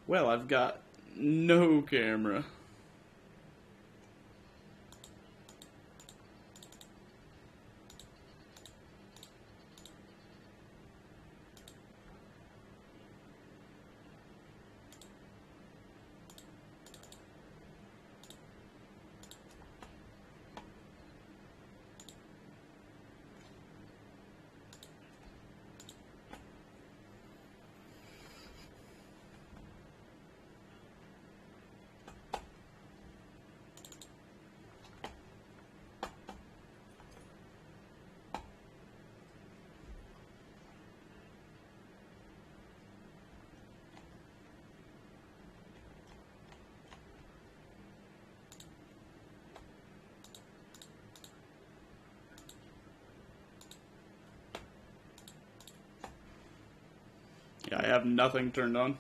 Well, I've got no camera. Yeah, I have nothing turned on.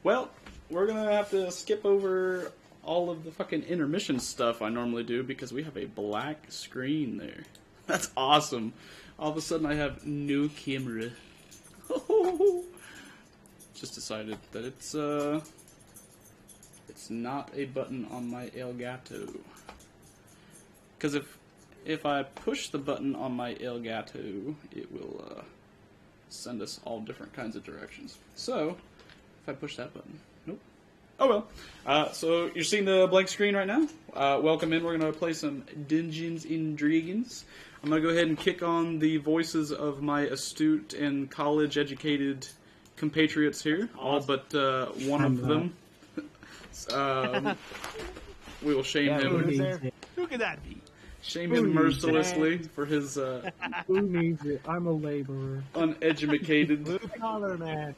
Well, we're gonna have to skip over all of the fucking intermission stuff I normally do because we have a black screen there. That's awesome. All of a sudden I have no camera. Just decided that it's not a button on my Elgato. Because if I push the button on my Elgato, it will send us all different kinds of directions. So, if I push that button, nope. Oh well. So you're seeing the blank screen right now. Welcome in. We're gonna play some Dungeons and Dragons. I'm gonna go ahead and kick on the voices of my astute and college-educated compatriots here, all but one of them. We will shame him. Who could that be? Shame him mercilessly for his Who needs it? I'm a laborer. uneducated. Blue collar man.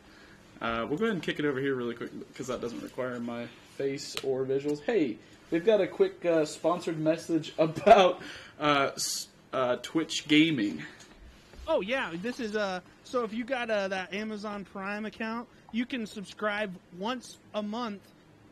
We'll go ahead and kick it over here really quick because that doesn't require my face or visuals. Hey, we've got a quick sponsored message about Twitch gaming. Oh yeah, this is so if you got that Amazon Prime account, you can subscribe once a month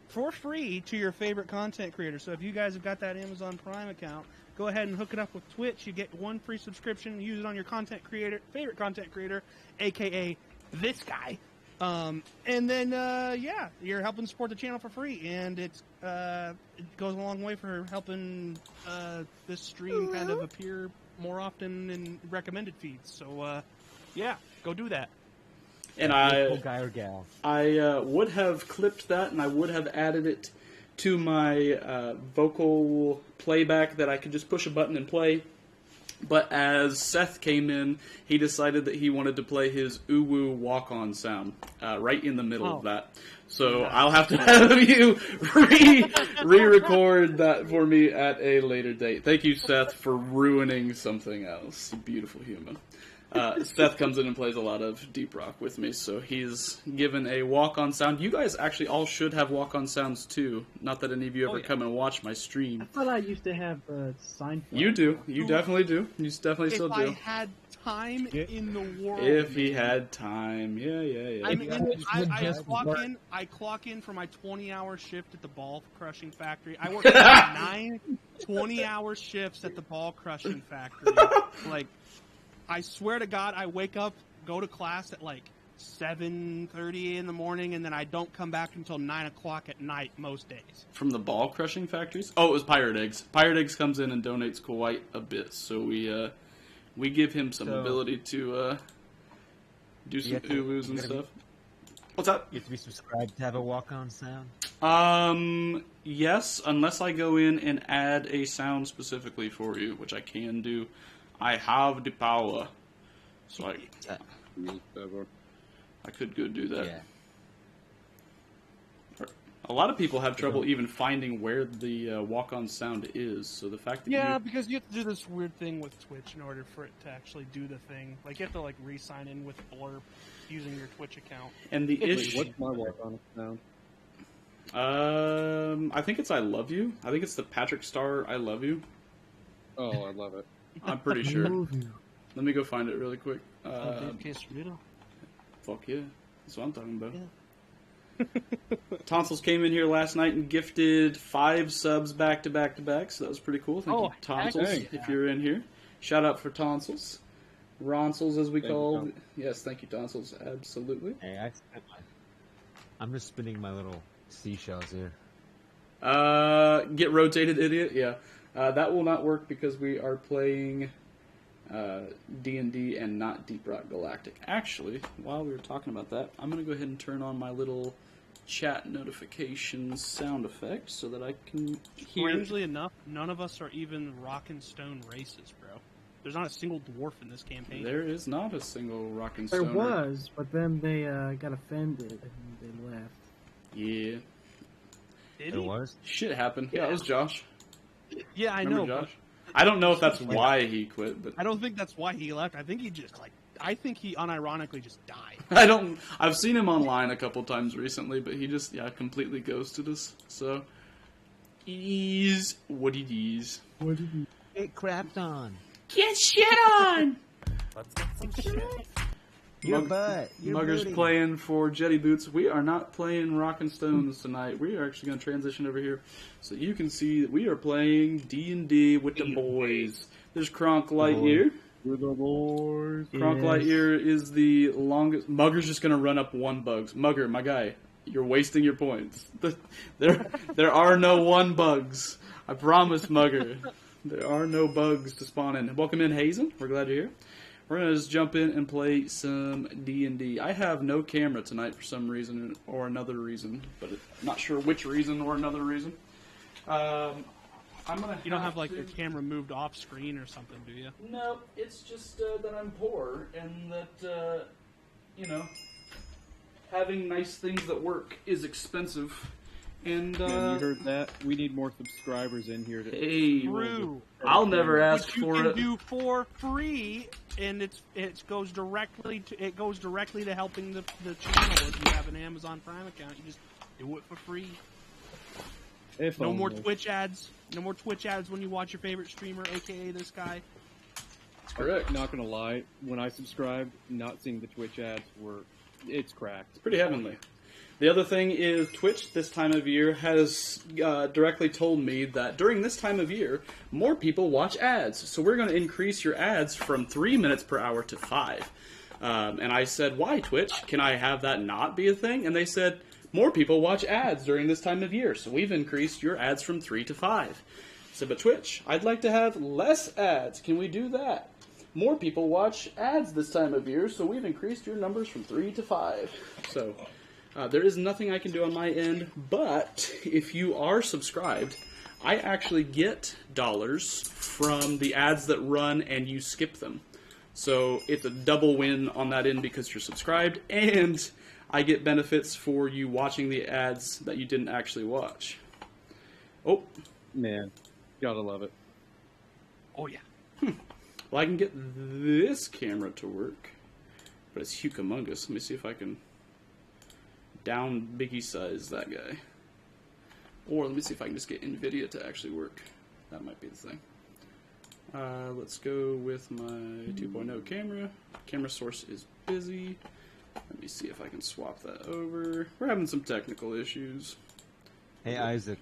for free to your favorite content creator. So if you guys have got that Amazon Prime account, go ahead and hook it up with Twitch. You get one free subscription, use it on your favorite content creator, aka this guy. And then yeah, you're helping support the channel for free, and it goes a long way for helping this stream kind of appear more often in recommended feeds. So yeah, go do that. And guy or gal. I would have clipped that and I would have added it to my vocal playback that I could just push a button and play. But as Seth came in, he decided that he wanted to play his uwu walk-on sound right in the middle of that. So I'll have to have you re-record that for me at a later date. Thank you, Seth, for ruining something else. You beautiful human. Seth comes in and plays a lot of deep rock with me, so he's given a walk-on sound. You guys actually all should have walk-on sounds too. Not that any of you ever come and watch my stream. I thought I used to have Seinfeld. You do. You definitely do. You definitely still do. If I had time in the world. If he had time. Yeah. I mean, I clock in for my 20-hour shift at the ball crushing factory. I work 9 20-hour shifts at the ball crushing factory. Like, I swear to God, I wake up, go to class at like 7:30 in the morning, and then I don't come back until 9 o'clock at night most days. From the ball crushing factories? Oh, it was Pirate Eggs. Pirate Eggs comes in and donates quite a bit, so we give him some ability to do some uwus and stuff. What's up? You have to be subscribed to have a walk-on sound? Yes, unless I go in and add a sound specifically for you, which I can do. I have the power, so I could go do that. Yeah. A lot of people have trouble even finding where the walk-on sound is, so the fact that because you have to do this weird thing with Twitch in order for it to actually do the thing. Like, you have to, like, re-sign in with Blurb using your Twitch account. And the issue... What's my walk-on sound? I think it's I Love You. I think it's the Patrick Star I Love You. Oh, I love it. I'm pretty sure. Let me go find it really quick. Fuck yeah. That's what I'm talking about. Yeah. Tonsils came in here last night and gifted 5 subs back to back to back, so that was pretty cool. Thank you, Tonsils, if you're in here. Shout out for Tonsils. Ronsils, as we call. Yes, thank you, Tonsils. Absolutely. Hey, I spent I'm just spinning my little seashells here. Get rotated, idiot. Yeah, that will not work because we are playing D&D and not Deep Rock Galactic. Actually, while we were talking about that, I'm gonna go ahead and turn on my little chat notifications sound effect so that I can hear. Strangely enough, none of us are even rock and stone races, bro. There's not a single dwarf in this campaign. There is not a single rock and There stone. was, but then they got offended and they left. Yeah. Did There he? was? Shit happened. Yeah, it was Josh. Yeah, I Remember know. Josh? I don't know if that's why he quit, but I don't think that's why he left. I think he just I think he unironically just died. I've seen him online a couple times recently, but he just completely ghosted us. So it is what it is. What did you? Get crapped on. Get shit on. Let's get some shit. Your butt. Your Mugger's booty. playing for Jetty Boots. We are not playing Rock and Stones tonight. We are actually going to transition over here so you can see that we are playing D&D with the boys. There's Kronk Lightyear. We're the boys. Kronk Lightyear is the longest. Mugger's just going to run up one bugs. Mugger, my guy, you're wasting your points. There are no one bugs. I promise, Mugger. There are no bugs to spawn in. Welcome in, Hazen. We're glad you're here. We're going to just jump in and play some D&D. I have no camera tonight for some reason or another reason, but I'm not sure which reason or another reason. I'm gonna. You don't have like your camera moved off screen or something, do you? No, it's just that I'm poor and that having nice things that work is expensive. And Man, you heard that? We need more subscribers in here. hey, True. I'll never ask Which you for can it. do for free, and it goes directly to helping the channel. If you have an Amazon Prime account, you just do it for free. If No more only. Twitch ads. No more Twitch ads when you watch your favorite streamer, aka this guy. Correct. Not gonna lie, when I subscribed, not seeing the Twitch ads it's cracked. It's pretty heavenly. The other thing is Twitch this time of year has directly told me that during this time of year, more people watch ads. So we're going to increase your ads from 3 minutes per hour to 5. And I said, why, Twitch? Can I have that not be a thing? And they said, more people watch ads during this time of year. So we've increased your ads from 3 to 5. I said, but Twitch, I'd like to have less ads. Can we do that? More people watch ads this time of year, so we've increased your numbers from 3 to 5. So there is nothing I can do on my end, but if you are subscribed, I actually get dollars from the ads that run and you skip them. So it's a double win on that end because you're subscribed, and I get benefits for you watching the ads that you didn't actually watch. Oh, Man, gotta love it. Oh yeah. well, I can get this camera to work, but it's humongous. Let me see if I can down Biggie size that guy. Or let me see if I can just get NVIDIA to actually work. That might be the thing. Let's go with my 2.0 camera. Camera source is busy. Let me see if I can swap that over. We're having some technical issues. Hey, Isaac.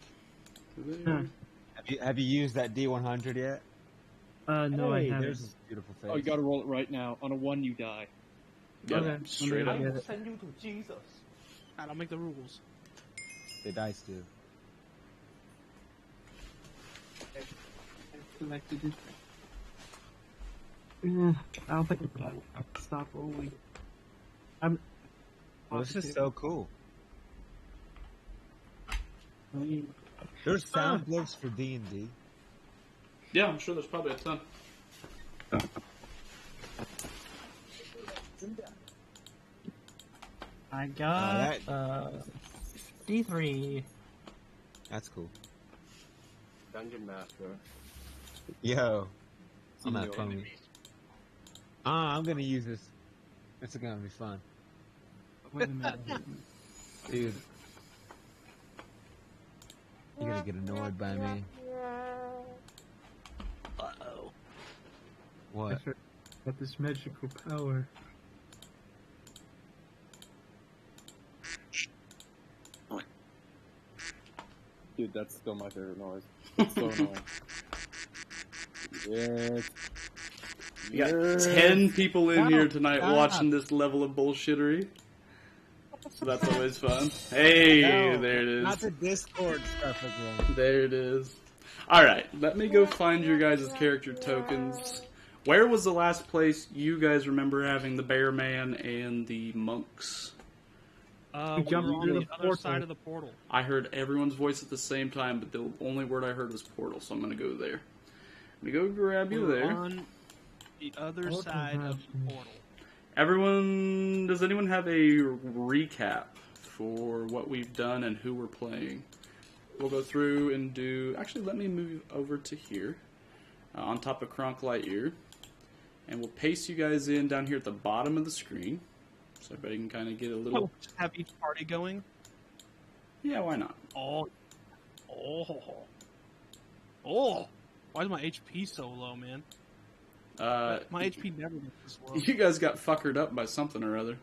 There. Have you used that D100 yet? No, I Hey, haven't. there's this beautiful face. Oh, you gotta roll it right now. On a 1, you die. Yeah, Okay, straight I'm up. gonna get it. Send you to Jesus. I don't make the rules. The dice do. Selected it. I don't think I'll stop rolling. Well, this is so cool. I mean, There's sound clips for D&D. Yeah, I'm sure there's probably a ton. I got Oh, D3. That's cool. Dungeon Master. Yo, I'm See not no playing. enemies. I'm gonna use this. It's gonna be fun, Wait a minute. dude. You're gonna get annoyed by me. Uh-oh. What? Got this magical power. Dude, that's still my favorite noise. It's so annoying. Yes. We got Yes. 10 people in here tonight stop. watching this level of bullshittery. So that's always fun. Hey, No, there it is. Not the Discord stuff again. There it is. Alright, let me go find your guys' character tokens. Where was the last place you guys remember having the Bear Man and the monks? We jumped were on through the the other portal. side of the portal. I heard everyone's voice at the same time, but the only word I heard was portal, so I'm gonna go there. I'm gonna go grab you We were there. on the other Portal side of the happened. portal. Everyone, does anyone have a recap for what we've done and who we're playing? We'll go through and do... Actually, let me move over to here, on top of Kronk Lightyear. And we'll paste you guys in down here at the bottom of the screen, so everybody can kind of get a little... Just have each party going. Yeah, why not? Oh. Why is my HP so low, man? My HP never gets this low. You guys got fuckered up by something or other.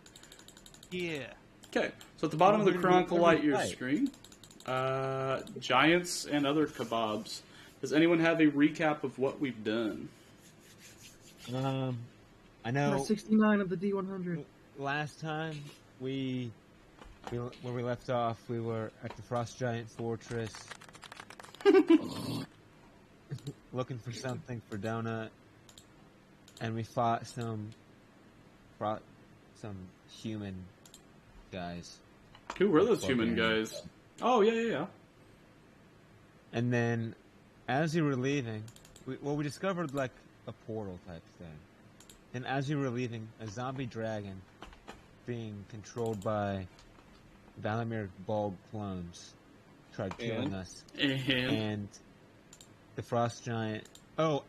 Yeah. Okay, so at the bottom of the Kronk Lightyear Right. screen, Giants and other kebabs. Does anyone have a recap of what we've done? I Number know 69 of the D100. last time where we left off, we were at the Frost Giant Fortress looking for something for Donut, and we fought some human guys. Who were those Plug human in. guys? Oh, yeah. And then, as we were leaving, we discovered like a portal type thing. And as we were leaving, a zombie dragon being controlled by Valimir Bulb clones tried killing And? us. And, The Frost Giant. Oh,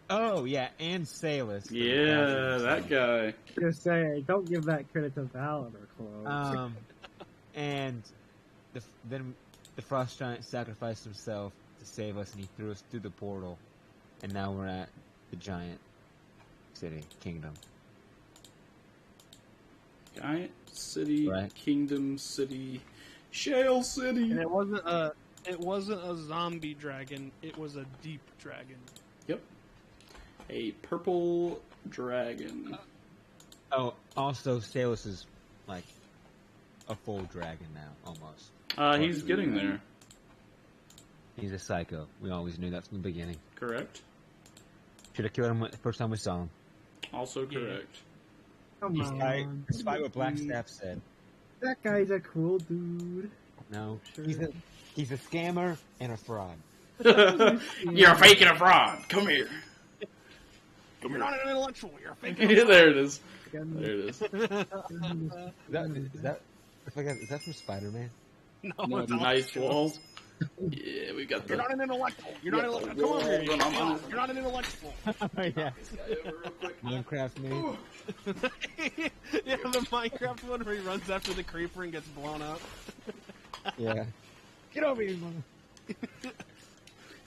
yeah, and Salus. from yeah, Baldur's that Gate. guy. Just saying, don't give that credit to Valor, Clone. And then the Frost Giant sacrificed himself to save us, and he threw us through the portal. And now we're at the Giant City Kingdom. Giant City, Right. Kingdom City, Shale City. And it wasn't a zombie dragon, it was a deep dragon. Yep. A purple dragon. Oh, also Salus is like a full dragon now, almost. He's getting there. He's a psycho. We always knew that from the beginning. Correct. Should have killed him the first time we saw him. Also Yeah. correct. Come on. Despite what Blackstaff said. That guy's a cool dude. No, Sure. he's a scammer and a fraud. You're faking a fraud. Come here. Come You're here. not an intellectual, you're a fake. Yeah, there it is. Got There me. it is. Is that from Spider-Man? No, No, it's Nice not. wall. Yeah, we got You're not the. an intellectual. You're not an intellectual. Come over here. You're not an intellectual. Yeah. Minecraft me. Yeah, the Minecraft one where he runs after the creeper and gets blown up. Yeah. Get over here, mother.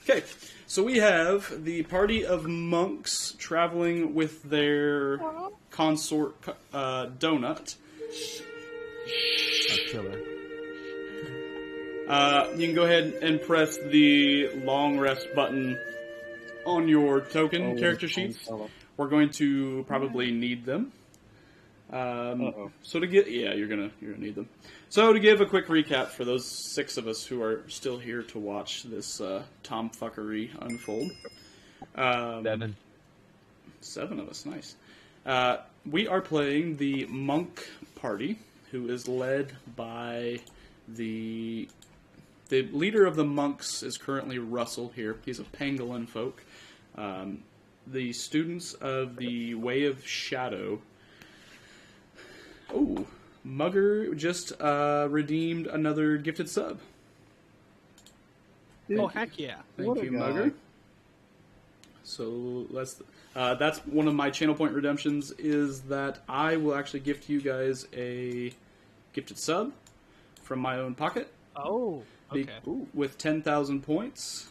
Okay, so we have the party of monks traveling with their consort, Donut. Killer. You can go ahead and press the long rest button on your token character sheets. We're going to probably need them. So to get, yeah, you're gonna need them. So to give a quick recap for those 6 of us who are still here to watch this tomfuckery unfold. 7. 7 of us, nice. We are playing the monk party, who is led by the leader of the monks is currently Russell here. He's a pangolin folk. The students of the Way of Shadow. Oh, Mugger just redeemed another gifted sub. Oh, heck yeah. Thank What a you, guy. Mugger. So that's one of my channel point redemptions, is that I will actually gift you guys a gifted sub from my own pocket. Oh, Be- okay. with 10,000 points,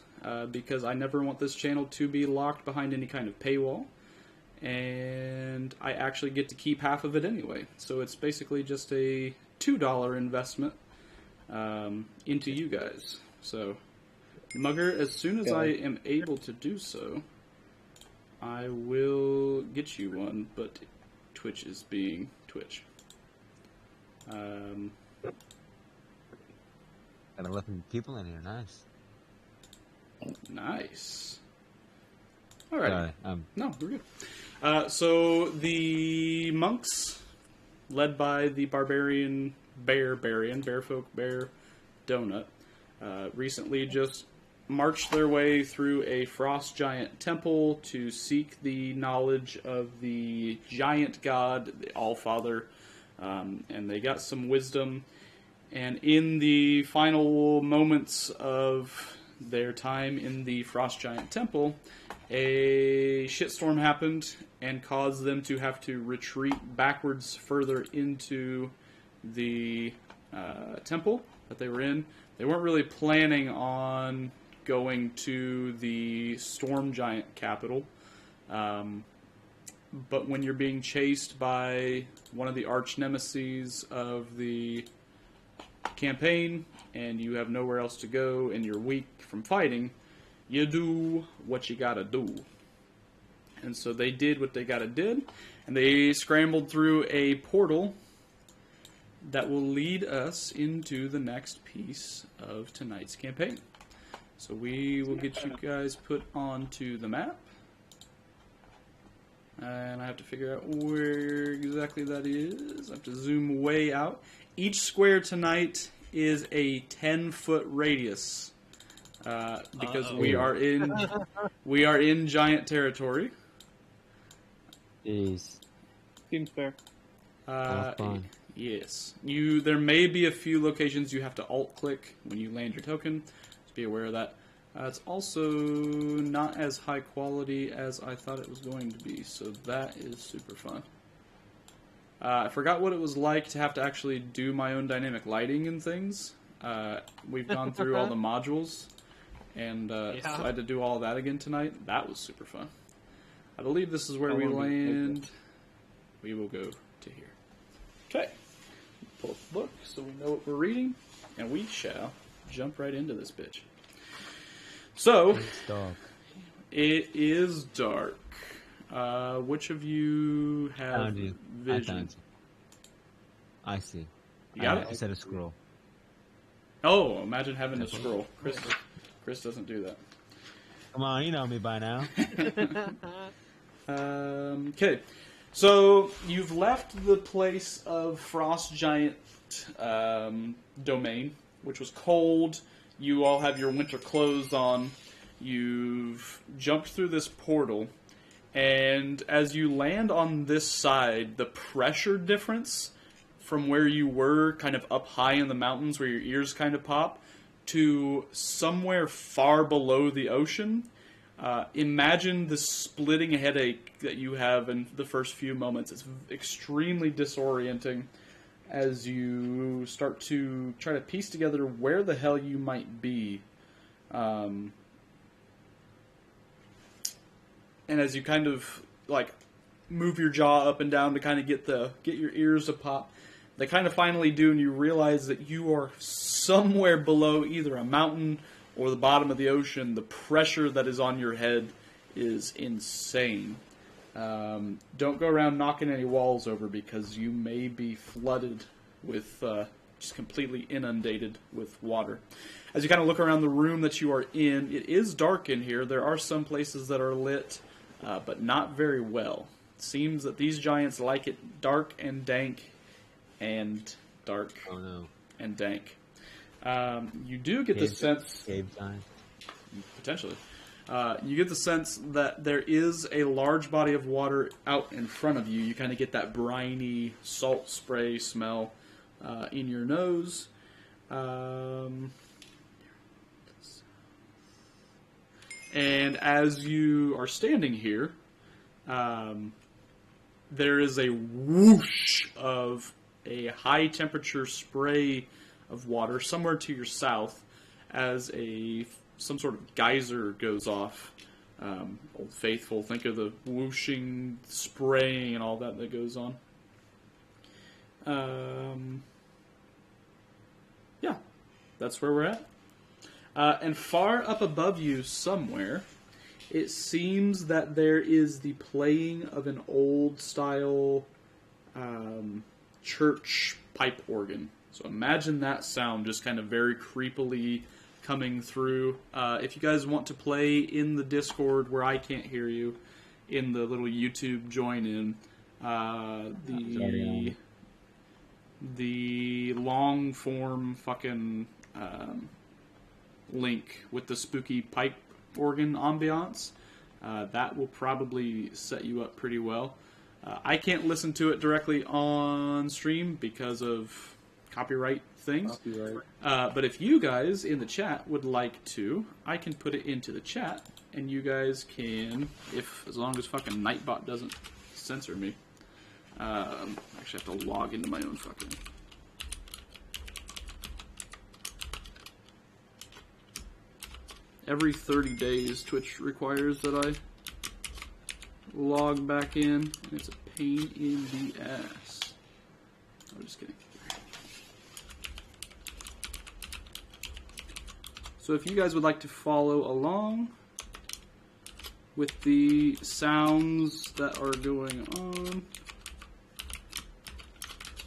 because I never want this channel to be locked behind any kind of paywall. And I actually get to keep half of it anyway. So it's basically just a $2 investment into you guys. So, Mugger, as soon as I am able to do so, I will get you one, but Twitch is being Twitch. Got 11 people in here. Nice. Nice. All right. Sorry. No, we're good. So the monks, led by the barbarian Bearfolk Bear Donut, recently just marched their way through a frost giant temple to seek the knowledge of the giant god, the Allfather, and they got some wisdom. And in the final moments of their time in the frost giant temple, a shitstorm happened and caused them to have to retreat backwards further into the temple that they were in. They weren't really planning on going to the storm giant capital, but when you're being chased by one of the arch nemeses of the campaign and you have nowhere else to go and you're weak from fighting, you do what you gotta do. And so they did what they gotta did, and they scrambled through a portal that will lead us into the next piece of tonight's campaign. So we will get you guys put onto the map. And I have to figure out where exactly that is. I have to zoom way out. Each square tonight is a 10-foot radius. Because we are in giant territory. Jeez. Seems fair. Fun. Yes. There may be a few locations you have to alt-click when you land your token. Just be aware of that. It's also not as high quality as I thought it was going to be, so that is super fun. I forgot what it was like to have to actually do my own dynamic lighting and things. We've gone through all the modules, and so I had to do all that again tonight. That was super fun. I believe this is where we land. We will go to here. Okay. Pull up the book so we know what we're reading, and we shall jump right into this bitch. So, It's dark. it is dark. Which of you have Found you. I vision? found you. I see. You got it? I said a scroll. Oh, imagine having a scroll. Chris doesn't do that. Come on, you know me by now. Okay, so you've left the place of Frost Giant domain, which was cold. You all have your winter clothes on. You've jumped through this portal, and as you land on this side, the pressure difference from where you were kind of up high in the mountains where your ears kind of pop to somewhere far below the ocean. Imagine the splitting headache that you have in the first few moments. It's extremely disorienting as you start to try to piece together where the hell you might be. And as you kind of like move your jaw up and down to kind of get your ears to pop, they kind of finally do, and you realize that you are somewhere below either a mountain or the bottom of the ocean. The pressure that is on your head is insane. Don't go around knocking any walls over because you may be flooded with, just completely inundated with water. As you kind of look around the room that you are in, it is dark in here. There are some places that are lit, but not very well. It seems that these giants like it dark and dank and dark Oh no. and dank. You do get the sense, Cave time. potentially, you get the sense that there is a large body of water out in front of you. You kind of get that briny salt spray smell in your nose. And as you are standing here, there is a whoosh of a high temperature spray of water somewhere to your south as some sort of geyser goes off. Old Faithful, think of the whooshing, spraying, and all that goes on. Yeah, that's where we're at. And far up above you somewhere, it seems that there is the playing of an old-style church pipe organ. So imagine that sound just kind of very creepily coming through. If you guys want to play in the Discord where I can't hear you, in the little YouTube join in, the long form fucking link with the spooky pipe organ ambiance, that will probably set you up pretty well. I can't listen to it directly on stream because of copyright things. But if you guys in the chat would like to, I can put it into the chat, and you guys can, as long as fucking Nightbot doesn't censor me. Actually, I have to log into my own fucking. Every 30 days, Twitch requires that I log back in, and it's a pain in the ass. I'm just kidding. So if you guys would like to follow along with the sounds that are going on.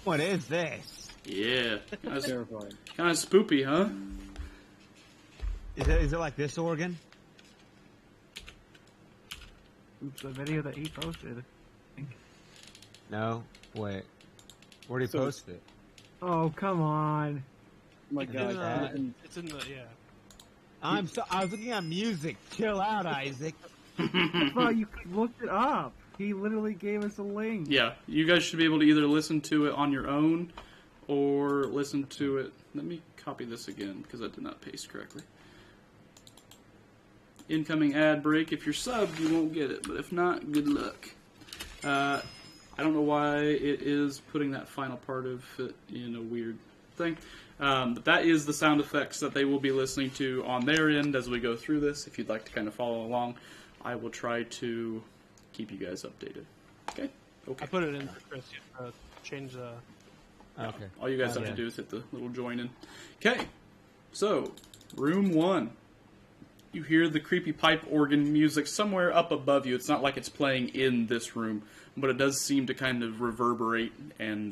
What is this? Yeah. Kind Terrifying. of spoopy, huh? Is it like this organ? Oops, the video that he posted. No. Wait. Where did he So- post it? Oh, come on. My It's God. in, and- it's in the I was looking at music. Chill out, Isaac. Bro, you looked it up. He literally gave us a link. Yeah. You guys should be able to either listen to it on your own or listen to it. Let me copy this again because I did not paste correctly. Incoming ad break. If you're subbed, you won't get it, but if not, good luck. I don't know why it is putting that final part of it in a weird thing. But that is the sound effects that they will be listening to on their end as we go through this. If you'd like to kind of follow along, I will try to keep you guys updated. Okay? Okay. I put it in for Chris. Change the. Okay. All you guys have Yeah. to do is hit the little join in. Okay, so room 1. You hear the creepy pipe organ music somewhere up above you. It's not like it's playing in this room, but it does seem to kind of reverberate and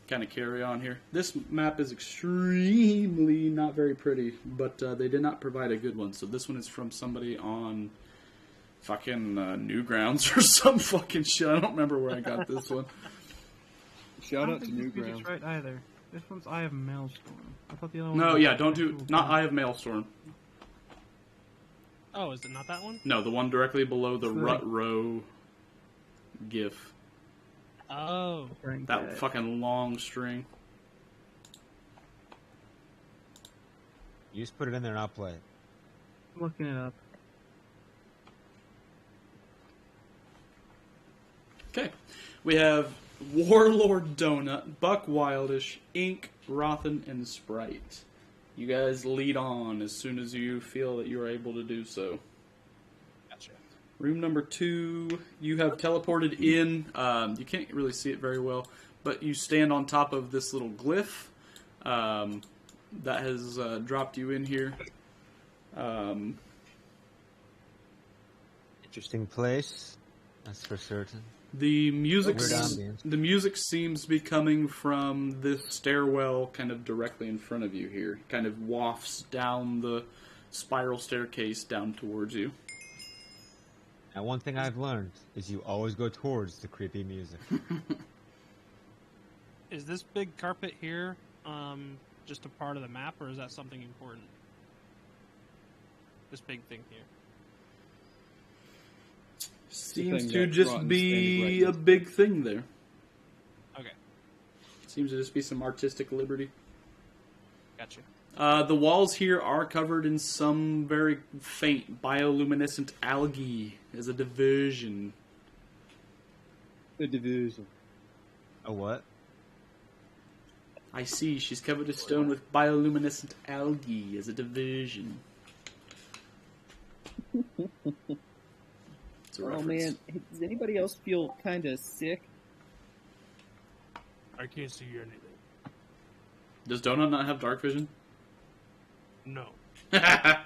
kind of carry on here. This map is extremely not very pretty, but they did not provide a good one. So this one is from somebody on fucking Newgrounds or some fucking shit. I don't remember where I got this one. Shout I out don't to think this music's Newgrounds. right either. This one's Eye of Maelstrom. I thought the other one No, was yeah, don't do actual not thing. Eye of Maelstrom. Oh, is it not that one? No, the one directly below the It's the- Rut Row GIF. Oh, Frank That Cat. fucking long string. You just put it in there and I'll play it. I'm looking it up. Okay. We have Warlord Donut, Buck Wildish, Ink, Rothen, and Sprite. You guys lead on as soon as you feel that you are able to do so. gotcha. Room number 2, you have teleported in. You can't really see it very well, but you stand on top of this little glyph that has dropped you in here. Interesting place. That's for certain. The music, Weird ambience. the music seems to be coming from this stairwell, kind of directly in front of you here. Kind of wafts down the spiral staircase down towards you. Now, one thing I've learned is you always go towards the creepy music. Is this big carpet here just a part of the map, or is that something important? This big thing here. Seems thing to that just Rotten's be standing right a big thing there. Okay, Seems to just be some artistic liberty. gotcha. The walls here are covered in some very faint bioluminescent algae as a diversion. The division. A what? I see, she's covered in stone with bioluminescent algae as a diversion. It's a Oh reference. man, does anybody else feel kind of sick? I can't see anything. Does Donut not have dark vision? No. Nice.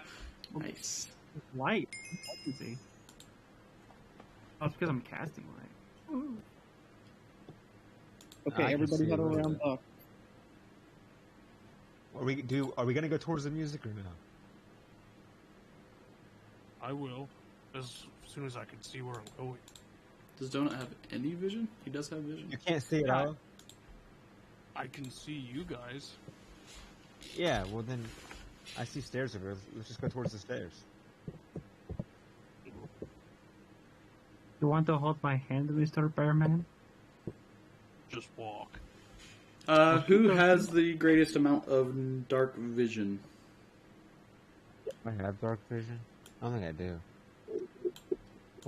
It's light. I can see. Oh, it's because I'm casting light. Ooh. Okay, I can everybody see a huddle little around bit. Buck. Are we gonna go towards the music or no? I will, as soon as I can see where I'm going. Does Donut have any vision? He does have vision. You can't see it all. I can see you guys. Yeah. Well then, I see stairs over. Let's just go towards the stairs. You want to hold my hand, Mr. Bearman? Just walk. Who has the greatest amount of dark vision? I have dark vision. I don't think I do.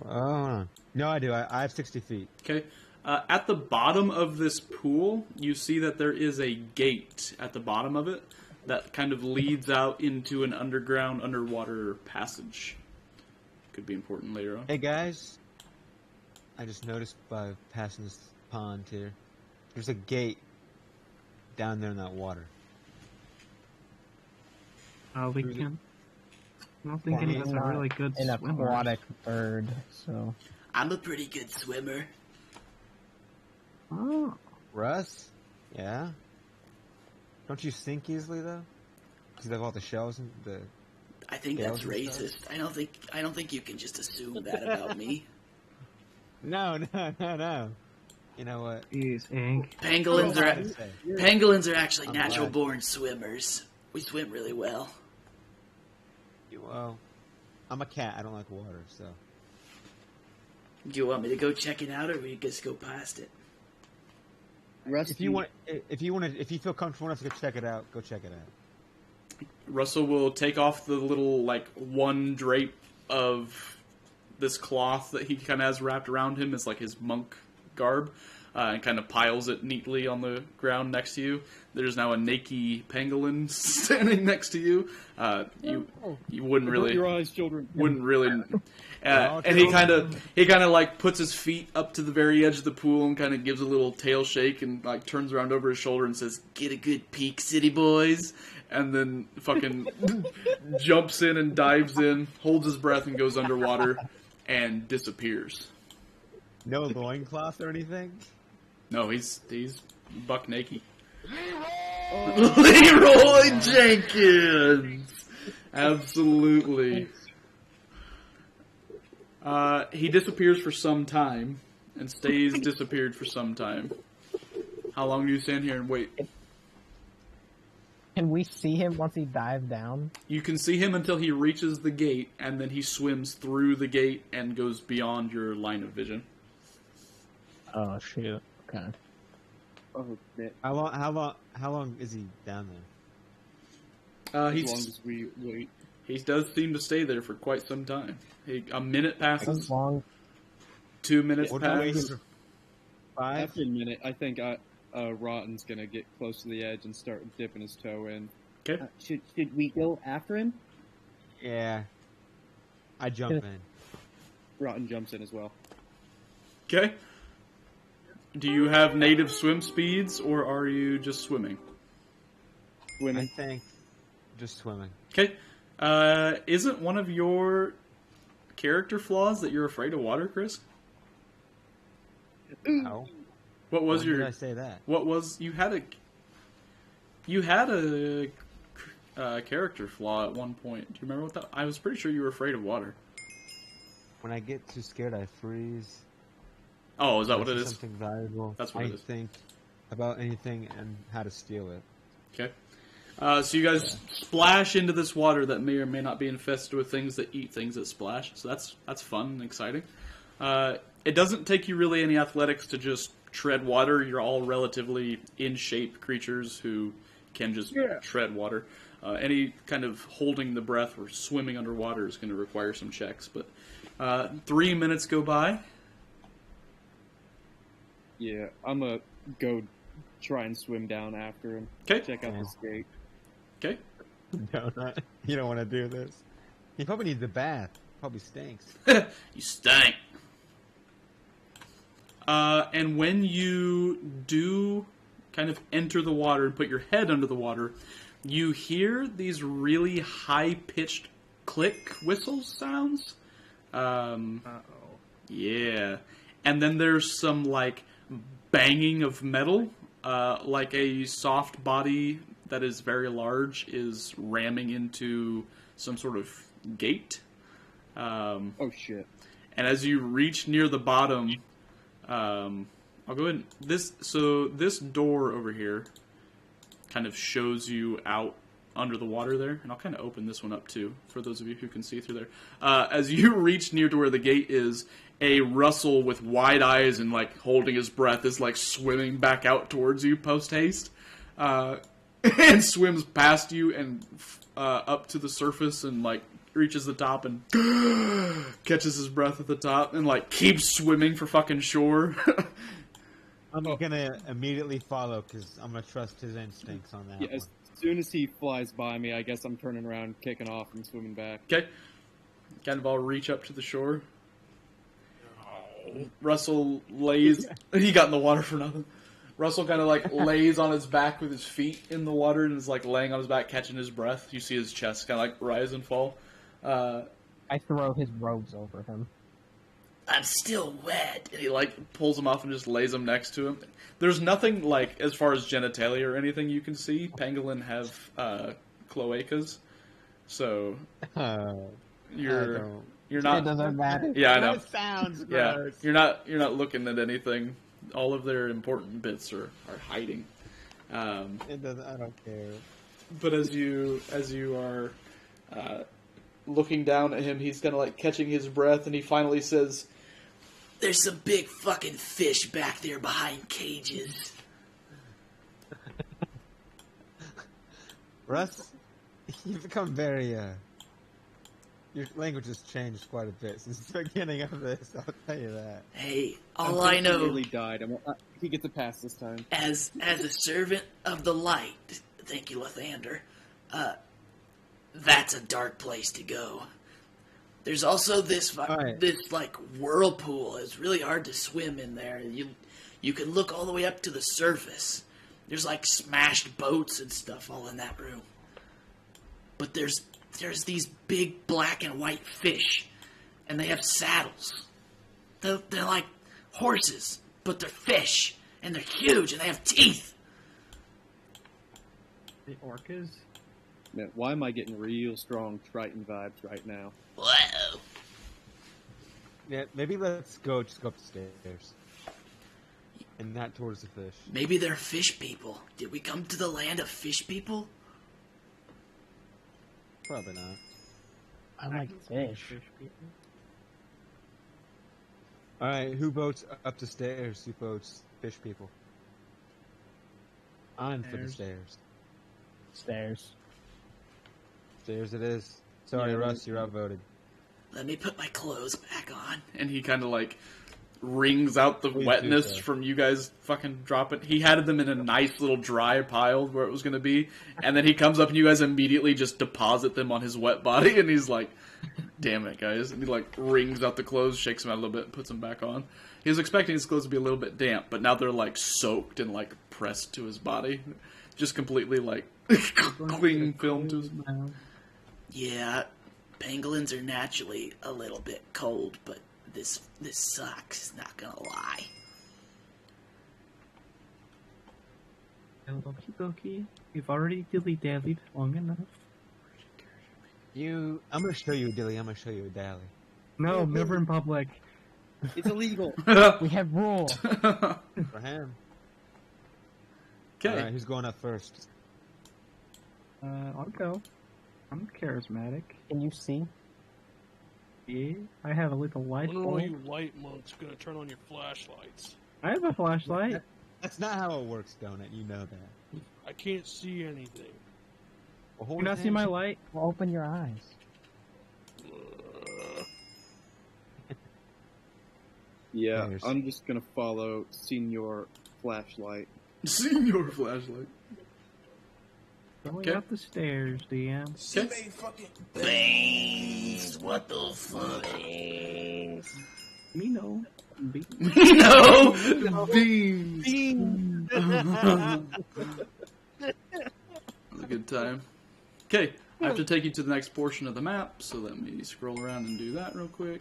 Oh no, I do. I have 60 feet. Okay. At the bottom of this pool, you see that there is a gate at the bottom of it that kind of leads out into an underwater passage. Could be important later on. Hey guys, I just noticed by passing this pond here, there's a gate down there in that water. We can. I don't think any of us are really good an swimmers. aquatic bird, so I'm a pretty good swimmer. Oh, Russ? Yeah? Don't you sink easily though? Because you have all the shells and the... I think Scales that's and stuff? racist. I don't think you can just assume that about me. No. You know what? jeez, Ink. Pangolins are actually I'm natural glad. born swimmers. We swim really well. Well, I'm a cat. I don't like water, so... Do you want me to go check it out, or we just go past it? Rusty, If you feel comfortable enough to go check it out, go check it out. Russell will take off the little, one drape of this cloth that he kind of has wrapped around him as, his monk garb, and kind of piles it neatly on the ground next to you. There's now a naked pangolin standing next to you. You wouldn't avert really... your eyes, children. Wouldn't really... and he kind of puts his feet up to the very edge of the pool and kind of gives a little tail shake and turns around over his shoulder and says, "Get a good peek, city boys," and then fucking jumps in and dives in, holds his breath and goes underwater and disappears. No loincloth or anything? No, he's buck naked. Leroy Jenkins, absolutely. He disappears for some time, and stays disappeared for some time. How long do you stand here and wait? can we see him once he dives down? You can see him until he reaches the gate, and then he swims through the gate and goes beyond your line of vision. Oh shoot! Okay. Oh, man. How long is he down there? As long as we wait. He does seem to stay there for quite some time. A minute passes, As long 2 minutes What do we pass. wait for? 5? After a minute, I think Rotten's gonna get close to the edge and start dipping his toe in. Okay. Should we go after him? Yeah. I jump in. Rotten jumps in as well. Okay. Do you have native swim speeds, or are you just swimming? I Swimming. think just swimming. Okay. Isn't one of your character flaws that you're afraid of water, Chris? No. What was When your? did I say that? What was you had a character flaw at one point. Do you remember what that? I was pretty sure you were afraid of water. When I get too scared, I freeze. Oh, is that I what it see is? Something valuable. That's what I it is. think about anything and how to steal it. Okay. So you guys splash into this water that may or may not be infested with things that eat things that splash. So that's fun and exciting. It doesn't take you really any athletics to just tread water. You're all relatively in shape creatures who can just tread water. Any kind of holding the breath or swimming underwater is going to require some checks. But 3 minutes go by. Yeah, I'm gonna go try and swim down after him. Okay. Check out this gate. Okay. No, you don't want to do this. He probably needs a bath. Probably stinks. You stink. And when you do kind of enter the water and put your head under the water, you hear these really high-pitched click whistle sounds. Yeah. And then there's some, banging of metal, like a soft body that is very large is ramming into some sort of gate. Oh shit! And as you reach near the bottom, I'll go ahead. This door over here kind of shows you out under the water there, and I'll kind of open this one up too for those of you who can see through there. As you reach near to where the gate is, a Russell with wide eyes and like holding his breath is like swimming back out towards you post haste, and swims past you and up to the surface and like reaches the top and catches his breath at the top and like keeps swimming for fucking shore. I'm gonna immediately follow because I'm gonna trust his instincts on that. Yeah, as soon as he flies by me, I guess I'm turning around, kicking off, and swimming back. Okay. Kind of all reach up to the shore. Russell lays... He got in the water for nothing. Russell kind of like lays on his back with his feet in the water and is like laying on his back, catching his breath. You see his chest kind of like rise and fall. I throw his robes over him. I'm still wet. And he like pulls him off and just lays him next to him. There's nothing like as far as genitalia or anything you can see. Pangolin have cloacas, so you're not. It doesn't matter. Yeah, I know. That sounds Yeah, gross. you're not looking at anything. All of their important bits are hiding. It doesn't. I don't care. But as you are looking down at him, he's kind of like catching his breath, and he finally says, There's some big fucking fish back there behind cages. Russ, you've become very. Your language has changed quite a bit since the beginning of this. I'll tell you that. Hey, all I know, He really died. He gets a pass this time. as a servant of the light, thank you, Lathander, that's a dark place to go. There's also this Right. this like whirlpool. It's really hard to swim in there. You can look all the way up to the surface. There's like smashed boats and stuff all in that room. But there's these big black and white fish, and they have saddles. They're like horses, but they're fish, and they're huge, and they have teeth. The orcas? Man, why am I getting real strong Triton vibes right now? Whoa. Yeah, maybe let's just go up the stairs. And not towards the fish. Maybe they're fish people. Did we come to the land of fish people? Probably not. I like fish. Alright, who votes up the stairs? Who votes fish people? I'm for the stairs. Stairs. Stairs it is. Sorry, Yeah, Russ, you're outvoted. Let me put my clothes back on. and he kind of like wrings out the Please do wetness so. from you guys fucking dropping. He had them in a nice little dry pile where it was going to be, and then he comes up and you guys immediately just deposit them on his wet body, and he's like, damn it, guys. And he like wrings out the clothes, shakes them out a little bit, and puts them back on. He was expecting his clothes to be a little bit damp, but now they're like soaked and like pressed to his body. Just completely like cling film to his Yeah, pangolins are naturally a little bit cold, but this sucks, not gonna lie. Okie dokie. You've already dilly-dallied long enough. I'm gonna show you a dilly, I'm gonna show you a dally. No, never in public. It's illegal. We have rules. For him. Okay. Alright, who's going up first? I'll go. I'm charismatic. Can you see? Yeah, I have a little light When are bulb. you light monks gonna turn on your flashlights? I have a flashlight. That's not how it works, Donut. You know that. I can't see anything. Well, hold You not his see hand. my light? Well, open your eyes. Yeah, There's- I'm just gonna follow Senior Flashlight. Senior flashlight. Going Okay. up the stairs, DM. Okay. Bangs! What the fuck? Me no. Be- No! Beans. That was a good time. Okay, I have to take you to the next portion of the map, so let me scroll around and do that real quick.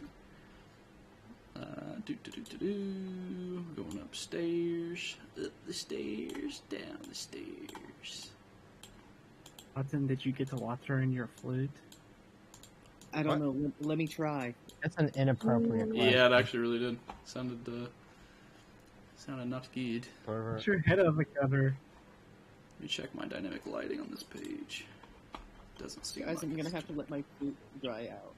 Going upstairs, up the stairs, down the stairs. Hudson, did you get to watch her in your flute? I don't know. Let me try. That's an inappropriate question. Yeah, it actually really did. Sounded not good. Pervert. Put your head on the cover. Let me check my dynamic lighting on this page. Doesn't seem Guys, like I'm gonna it's- have to let my flute dry out.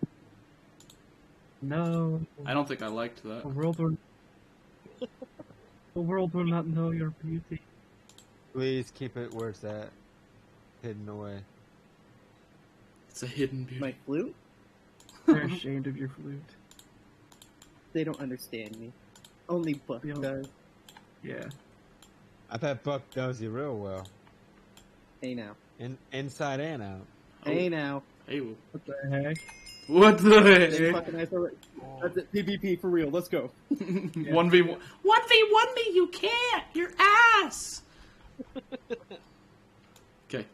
No. I don't think I liked that. The world will... the world will not know your beauty. Please keep it where it's at. Hidden away. It's a hidden beauty. My flute? They're ashamed of your flute. They don't understand me. Only Buck Yeah. does. Yeah. I bet Buck does you real well. Hey now. Inside and out. Hey now. Hey, well. What the heck? What the Hey, heck? fucking nice. That's it. PvP for real. Let's go. 1v1. 1v1 me, you can't! Your ass! Okay.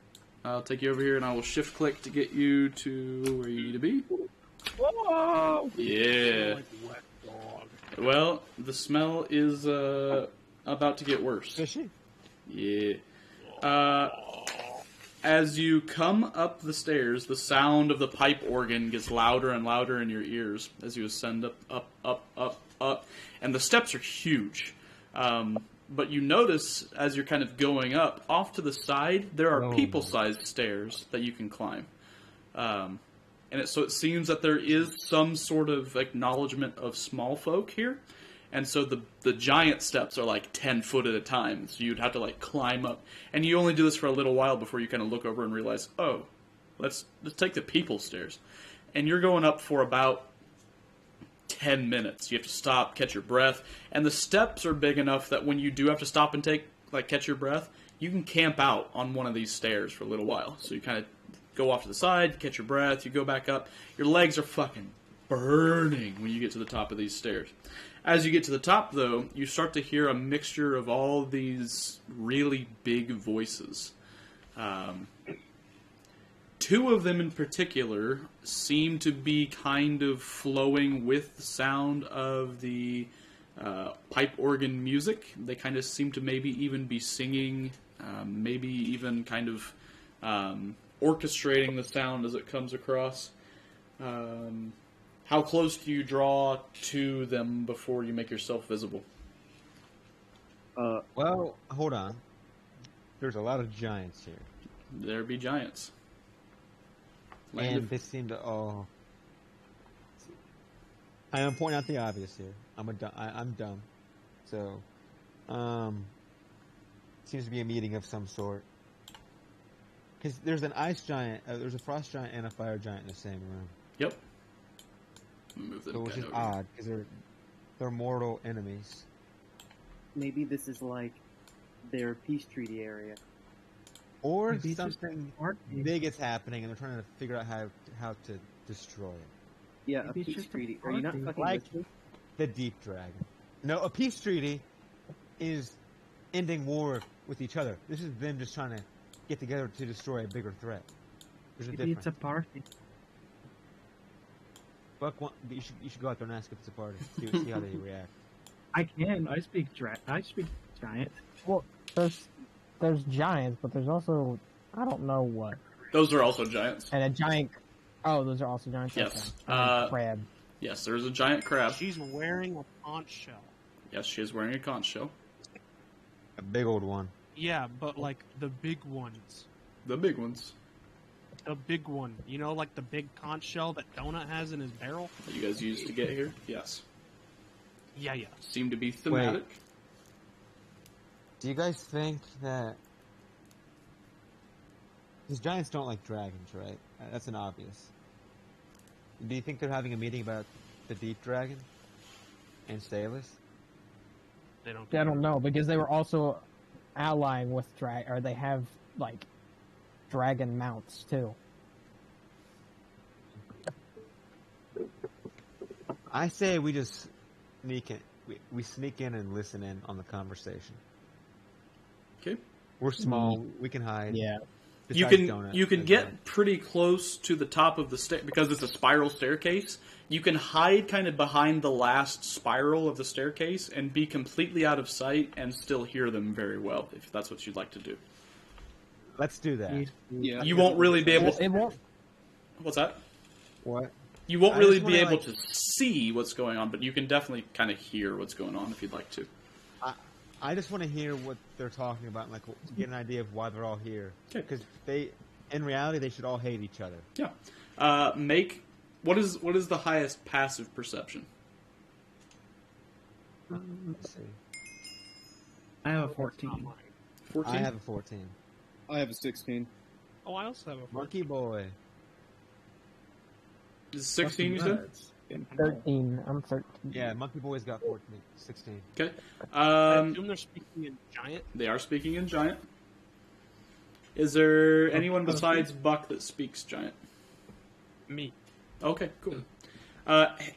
I'll take you over here and I will shift click to get you to where you need to be. Whoa! Yeah. Like wet dog. Well, the smell is about to get worse. Fishy? Yeah. As you come up the stairs, the sound of the pipe organ gets louder and louder in your ears as you ascend up, and the steps are huge. But you notice as you're kind of going up, off to the side, there are Oh. people-sized stairs that you can climb. So it seems that there is some sort of acknowledgement of small folk here. And so the giant steps are like 10 foot at a time. So you'd have to like climb up. And you only do this for a little while before you kind of look over and realize, oh, let's take the people stairs. And you're going up for about 10 minutes. You have to stop, catch your breath. And the steps are big enough that when you do have to stop and catch your breath, you can camp out on one of these stairs for a little while. So you kind of go off to the side, catch your breath, you go back up. Your legs are fucking burning when you get to the top of these stairs. As you get to the top, though, you start to hear a mixture of all these really big voices. Two of them in particular seem to be kind of flowing with the sound of the pipe organ music. They kind of seem to maybe even be singing, maybe even kind of orchestrating the sound as it comes across. How close do you draw to them before you make yourself visible? Well, hold on. There's a lot of giants here. There be giants. Land And of- they seem to all... I am pointing out the obvious here. I'm dumb. So, seems to be a meeting of some sort. Because there's an ice giant, there's a frost giant and a fire giant in the same room. Yep. Move them So, which kind is of- odd, because they're mortal enemies. Maybe this is like their peace treaty area. Or Maybe it's just something Mark, big is happening, and they're trying to figure out how to destroy it. Yeah, Maybe a it's peace just a treaty. Are you not party. fucking Like- listening? The Deep Dragon. No, a peace treaty is ending war with each other. This is them just trying to get together to destroy a bigger threat. There's a Maybe it's difference. a party. Buck, you should go out there and ask if it's a party. See how they react. I can. I speak giant. Well, there's giants, but there's also I don't know what. Those are also giants. And a giant. Oh, those are also giants. Yes. Okay. Giant crab. Yes, there's a giant crab. She's wearing a conch shell. Yes, she is wearing a conch shell. A big old one. Yeah, but like the big ones. The big ones. The big one. You know, like the big conch shell that Donut has in his barrel? That you guys used to get here? Yes. Yeah, yeah. Seem to be thematic. Do you guys think that... These giants don't like dragons, right? That's an obvious. Do you think they're having a meeting about the Deep Dragon and Stalis? They don't. I don't know because they were also allying with or they have like dragon mounts too. I say we just sneak in. We sneak in and listen in on the conversation. Okay. We're small. We can hide. Yeah. You Besides can Donut, you can as get well. pretty close to the top of the stair because it's a spiral staircase. You can hide kind of behind the last spiral of the staircase and be completely out of sight and still hear them very well if that's what you'd like to do. Let's do that. Yeah. You won't really be able. It won't. What's that? What? You won't I really just be wanna, able to see what's going on, but you can definitely kind of hear what's going on if you'd like to. I just want to hear what they're talking about, and like get an idea of why they're all here. Okay. Because in reality, they should all hate each other. Yeah. What is the highest passive perception? Let's see. I have a 14. 14. I have a 14. I have a 16. Oh, I also have a Monkey boy. Is it 16? You said. 13. I'm 13. Yeah, Monkey boy's got 14, 16. Okay. I assume they're speaking in giant. They are speaking in giant. Is there anyone besides Buck that speaks giant? Me. Okay, cool.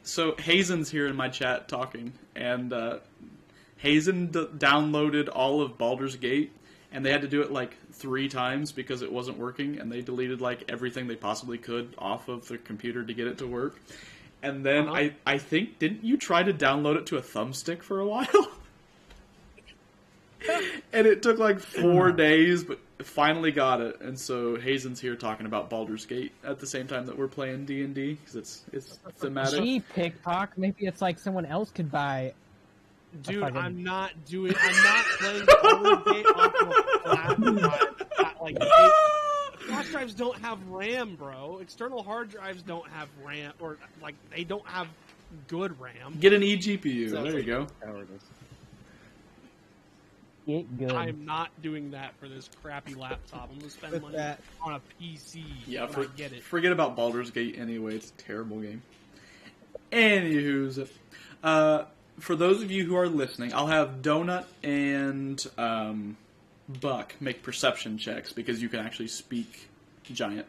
So Hazen's here in my chat talking, and Hazen downloaded all of Baldur's Gate, and they had to do it like 3 times because it wasn't working, and they deleted like everything they possibly could off of the computer to get it to work. And then I think, didn't you try to download it to a thumbstick for a while? And it took like 4 days, but finally got it. And so Hazen's here talking about Baldur's Gate at the same time that we're playing D&D because it's thematic. Gee, TikTok. Maybe it's like someone else could buy. Dude, fucking- I'm not playing Baldur's Gate off of a flash drive. Like, flash drives don't have RAM, bro. External hard drives don't have RAM, or like they don't have good RAM. Get an eGPU. There you go. Cowardice. Get good. I'm not doing that for this crappy laptop. I'm gonna spend With money that- on a PC. Yeah, when I get it. forget about Baldur's Gate anyway. It's a terrible game. Anywho's, for those of you who are listening, I'll have Donut and Buck make perception checks because you can actually speak giant.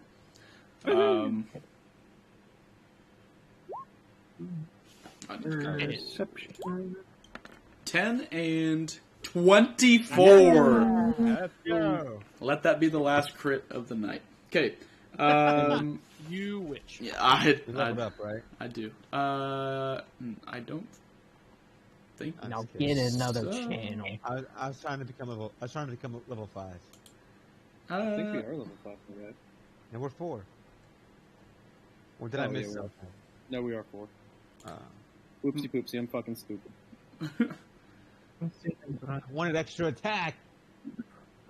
10 and 24. Let's go. Let that be the last crit of the night. Okay. You witch. Yeah, You leveled up, right? I do. I don't think. I'm Now just kidding. get another So- channel. I was trying to become level. I was trying to become level 5. I think we are level 5 already. And we're 4. Or did I Oh, miss yeah, something? No, we are 4. Uh, Oopsie poopsie, I'm fucking stupid. I wanted extra attack.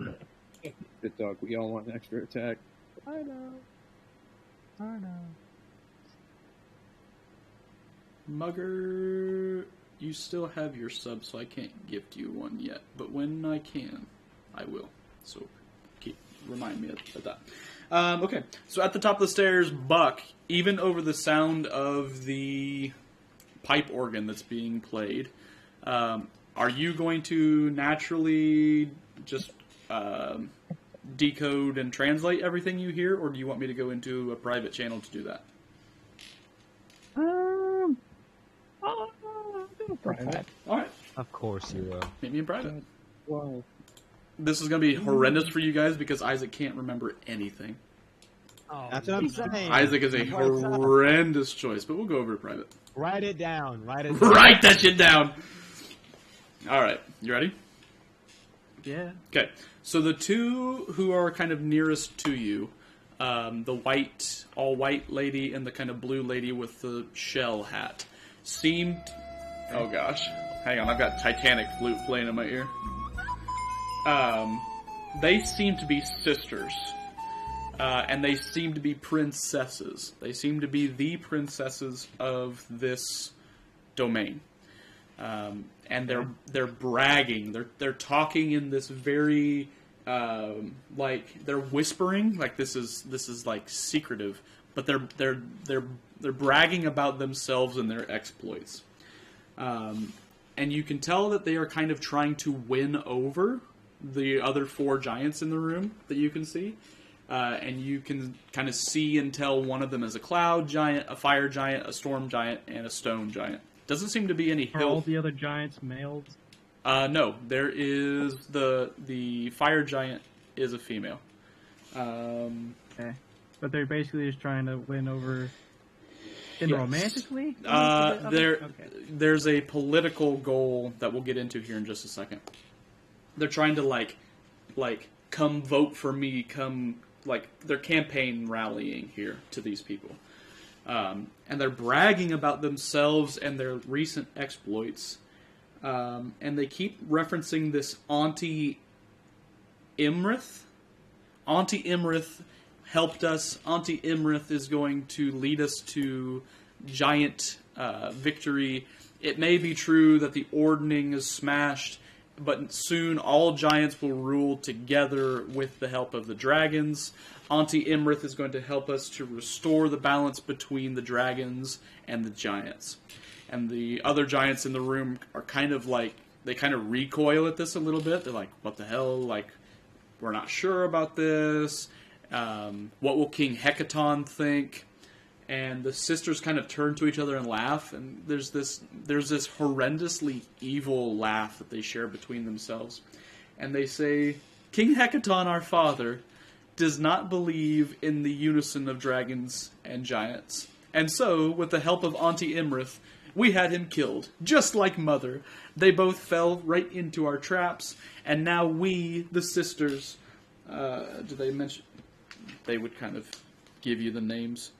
Good dog, we all want an extra attack. I know. Mugger, you still have your sub, so I can't gift you one yet. But when I can, I will. So remind me of that. Okay, so at the top of the stairs, Buck, even over the sound of the pipe organ that's being played, are you going to naturally just decode and translate everything you hear, or do you want me to go into a private channel to do that? Private. All right, Of course you will. meet me in private. Why? This is going to be horrendous for you guys because Isaac can't remember anything. Oh, That's what I'm saying. Isaac is a That's why it's up. horrendous choice, but we'll go over to private. Write it down. Write it down. Write that shit down! Alright, you ready? Yeah. Okay, so the two who are kind of nearest to you, the all white lady and the kind of blue lady with the shell hat, seemed... Oh gosh. Hang on, I've got Titanic flute playing in my ear. They seem to be sisters. And they seem to be princesses. They seem to be the princesses of this domain. And they're bragging. They're talking in this very like they're whispering, like this is like secretive, but they're bragging about themselves and their exploits. And you can tell that they are kind of trying to win over the other 4 giants in the room that you can see. And you can kind of see and tell one of them is a cloud giant, a fire giant, a storm giant, and a stone giant. Doesn't seem to be any Are all hill. the other giants males? No, there is the fire giant is a female. Okay. But they're basically just trying to win over... In Yes. romantically? There's a political goal that we'll get into here in just a second. They're trying to like come vote for me, come, like, they're campaign rallying here to these people. And they're bragging about themselves and their recent exploits. And they keep referencing this Auntie Imrith. Auntie Imrith helped us. Auntie Imrith is going to lead us to giant victory. It may be true that the ordning is smashed, but soon all giants will rule together with the help of the dragons. Auntie Imrith is going to help us to restore the balance between the dragons and the giants. And the other giants in the room are kind of like, they kind of recoil at this a little bit. They're like, what the hell? Like, we're not sure about this. What will King Hecaton think? And the sisters kind of turn to each other and laugh. And there's this horrendously evil laugh that they share between themselves. And they say, King Hecaton, our father, does not believe in the unison of dragons and giants. And so, with the help of Auntie Imrith, we had him killed, just like Mother. They both fell right into our traps, and now we, the sisters, do they mention? They would kind of give you the names.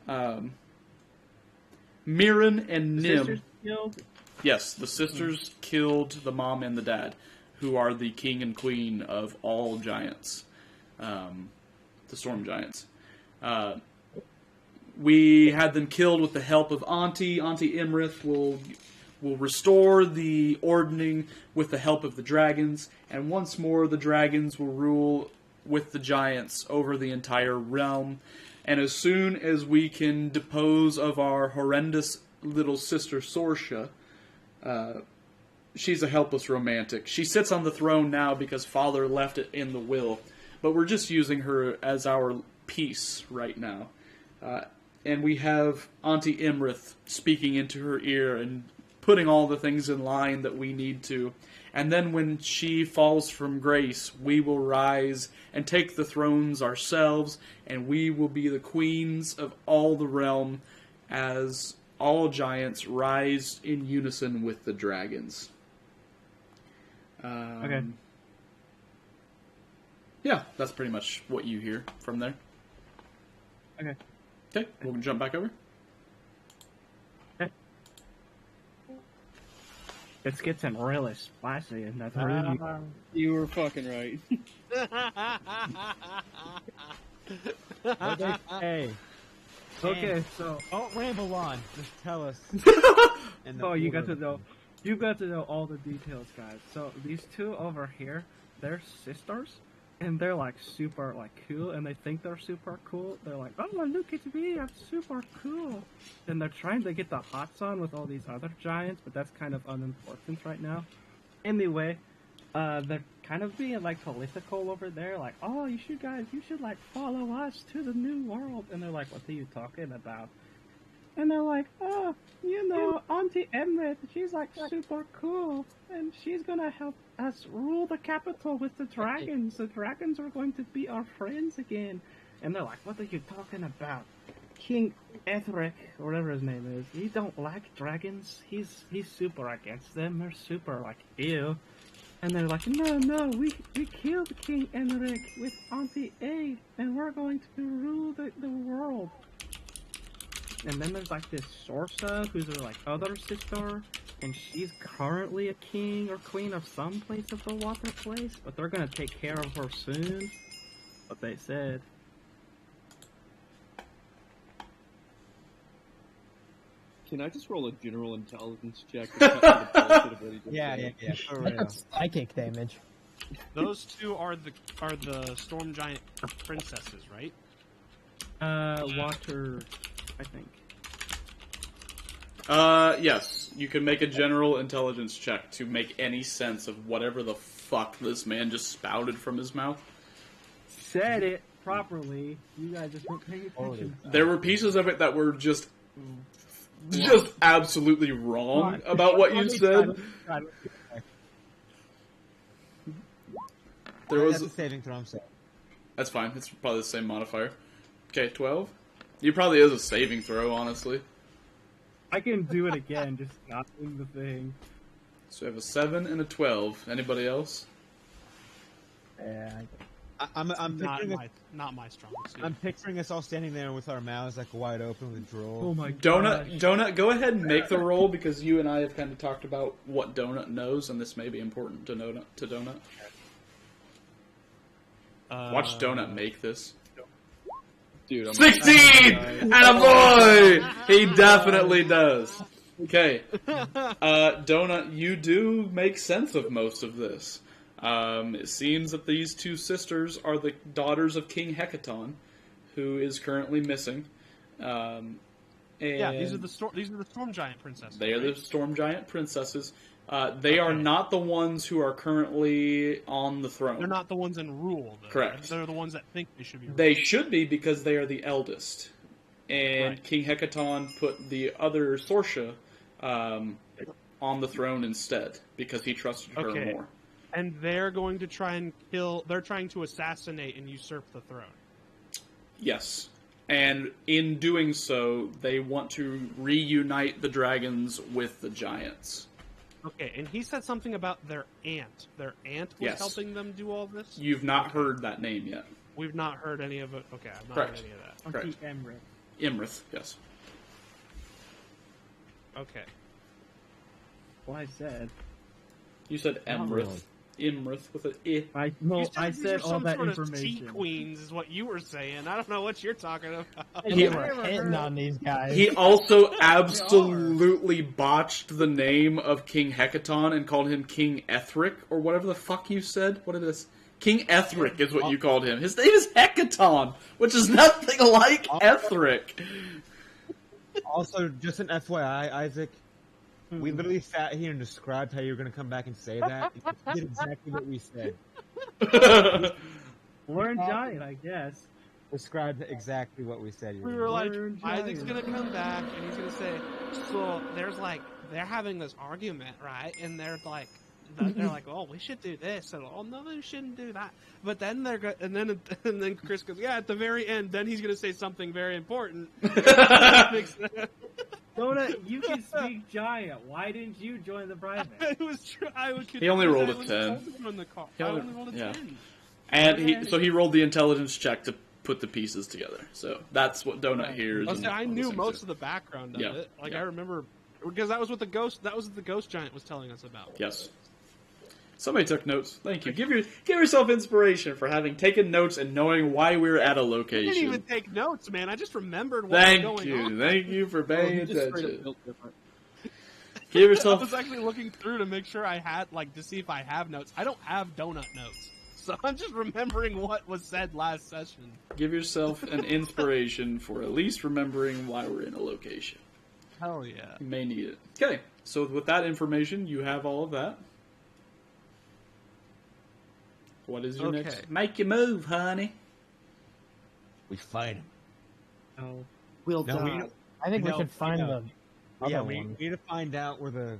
Mirren and Nim. Sisters killed? Yes, the sisters killed the mom and the dad, who are the king and queen of all giants, the storm giants. We had them killed with the help of Auntie. Auntie Imrith will restore the ordning with the help of the dragons, and once more the dragons will rule with the giants over the entire realm. And as soon as we can depose of our horrendous little sister Sorsha, she's a helpless romantic. She sits on the throne now because Father left it in the will, but we're just using her as our piece right now. And we have Auntie Imrith speaking into her ear and putting all the things in line that we need to. And then when she falls from grace, we will rise and take the thrones ourselves, and we will be the queens of all the realm as all giants rise in unison with the dragons. Okay. Yeah, that's pretty much what you hear from there. Okay. Okay, we'll jump back over. It's getting really spicy, and that's really... You were fucking right. Hey. Okay, so... Don't ramble on. Just tell us. Oh, you got to know. You got to know all the details, guys. So these two over here, they're sisters, and they're like super like cool, and they think they're super cool. They're like, oh, look at me, I'm super cool. And they're trying to get the hots on with all these other giants, but that's kind of unimportant right now. Anyway, they're kind of being like political over there, like, oh, you should like follow us to the new world. And they're like, what are you talking about? And they're like, oh, you know, Auntie Imrith, she's like super cool, and she's gonna help us rule the capital with the dragons. The dragons are going to be our friends again. And they're like, what are you talking about? King Ethric, or whatever his name is, he don't like dragons. He's super against them. They're super like, ew. And they're like, no, we killed King Ethric with Auntie A, and we're going to rule the world. And then there's like this Sorsa, who's their like other sister, and she's currently a king or queen of some place of the water place, but they're gonna take care of her soon. What they said. Can I just roll a general intelligence check? To cut through the bullshit of what he just said? Yeah. For real. That's psychic damage. Those two are the storm giant princesses, right? Water, I think. Yes. You can make a general intelligence check to make any sense of whatever the fuck this man just spouted from his mouth. Said it properly. You guys just weren't paying attention. There were pieces of it that were just absolutely wrong about what you said. There was That's a saving throw, I'm sorry. That's fine. It's probably the same modifier. Okay, 12. You probably is a saving throw, honestly. I can do it again, just not in the thing. So we have a 7 and a 12. Anybody else? Yeah. I'm not picturing not my strongest suit. I'm picturing us all standing there with our mouths like wide open with drool. Oh my Donut, gosh. Donut, go ahead and make the roll because you and I have kind of talked about what Donut knows, and this may be important to Donut. Watch Donut make this. Dude, I'm 16! And a boy! He definitely does. Okay. Donut, you do make sense of most of this. It seems that these two sisters are the daughters of King Hecaton, who is currently missing. And Yeah, these are the storm giant princesses. they are right? the storm giant princesses. They are not the ones who are currently on the throne. They're not the ones in rule, though. Correct. They're the ones that think they should be ruled. They should be because they are the eldest. And Right. King Hecaton put the other Sorsha on the throne instead because he trusted her Okay. more. And they're going to try and kill... They're trying to assassinate and usurp the throne. Yes. And in doing so, they want to reunite the dragons with the giants. Okay, and he said something about their aunt. Their aunt was Yes. helping them do all this? You've not heard that name yet. We've not heard any of it. Okay, I've not Correct. heard any of that. Correct. Auntie Emmerich. Imrith, yes. Okay. Well, I said. You said Not Emrith. really. Imrith with an I. You I these said were all some that sort of information. tea queens is what you were saying. I don't know what you're talking about. They were hitting on these guys. He also absolutely botched the name of King Hecaton and called him King Ethric, or whatever the fuck you said. What it is? King Ethric is what you called him. His name is Hecaton, which is nothing like Ethric. Also, just an FYI, Isaac, we literally sat here and described how you were going to come back and say that. You did exactly what we said. We're in giant, I guess. Described exactly what we said. You We were were like, We're in Isaac's giant. gonna come back and he's gonna say, so there's like, they're having this argument, right? And they're like, oh, we should do this, and oh no, we shouldn't do that. But then and then Chris goes, yeah, at the very end, then he's gonna say something very important. Donut, you can speak giant. Why didn't you join the private? It was true. He only rolled a I was 10. told him in the car. He I only- only rolled a yeah. 10. And he rolled the intelligence check to put the pieces together. So that's what Donut hears. Oh, see, I knew most of the background of Yeah, it. Like yeah. I remember, because that was what the ghost giant was telling us about. Yes. Somebody took notes. Thank you. Give yourself inspiration for having taken notes and knowing why we're at a I location. didn't even take notes, man. I just remembered what Thank was going you. on. Thank you for paying He just straight up attention. built different. Give I yourself. was actually looking through to make sure I had, like, to see if I have notes. I don't have donut notes. So I'm just remembering what was said last session. Give yourself an inspiration for at least remembering why we're in a location. Hell yeah. You may need it. Okay, so with that information, you have all of that. What is your Okay. next? Make your move, honey. We fight him. No. We'll No, die. I think we No, should find no. the other Yeah, we one. need to find out where the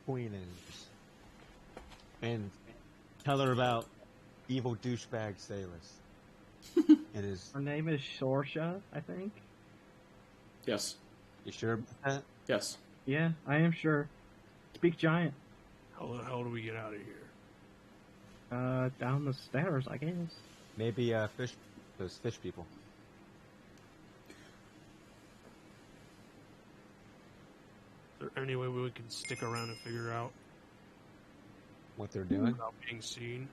queen is. And tell her about evil douchebag Salus. It is. Her name is Shorsha, I think. Yes. You sure about that? Yes. Yeah, I am sure. Speak giant. How the hell do we get out of here? Down the stairs, I guess. Maybe those fish people. Is there any way we can stick around and figure out What they're doing. without being seen?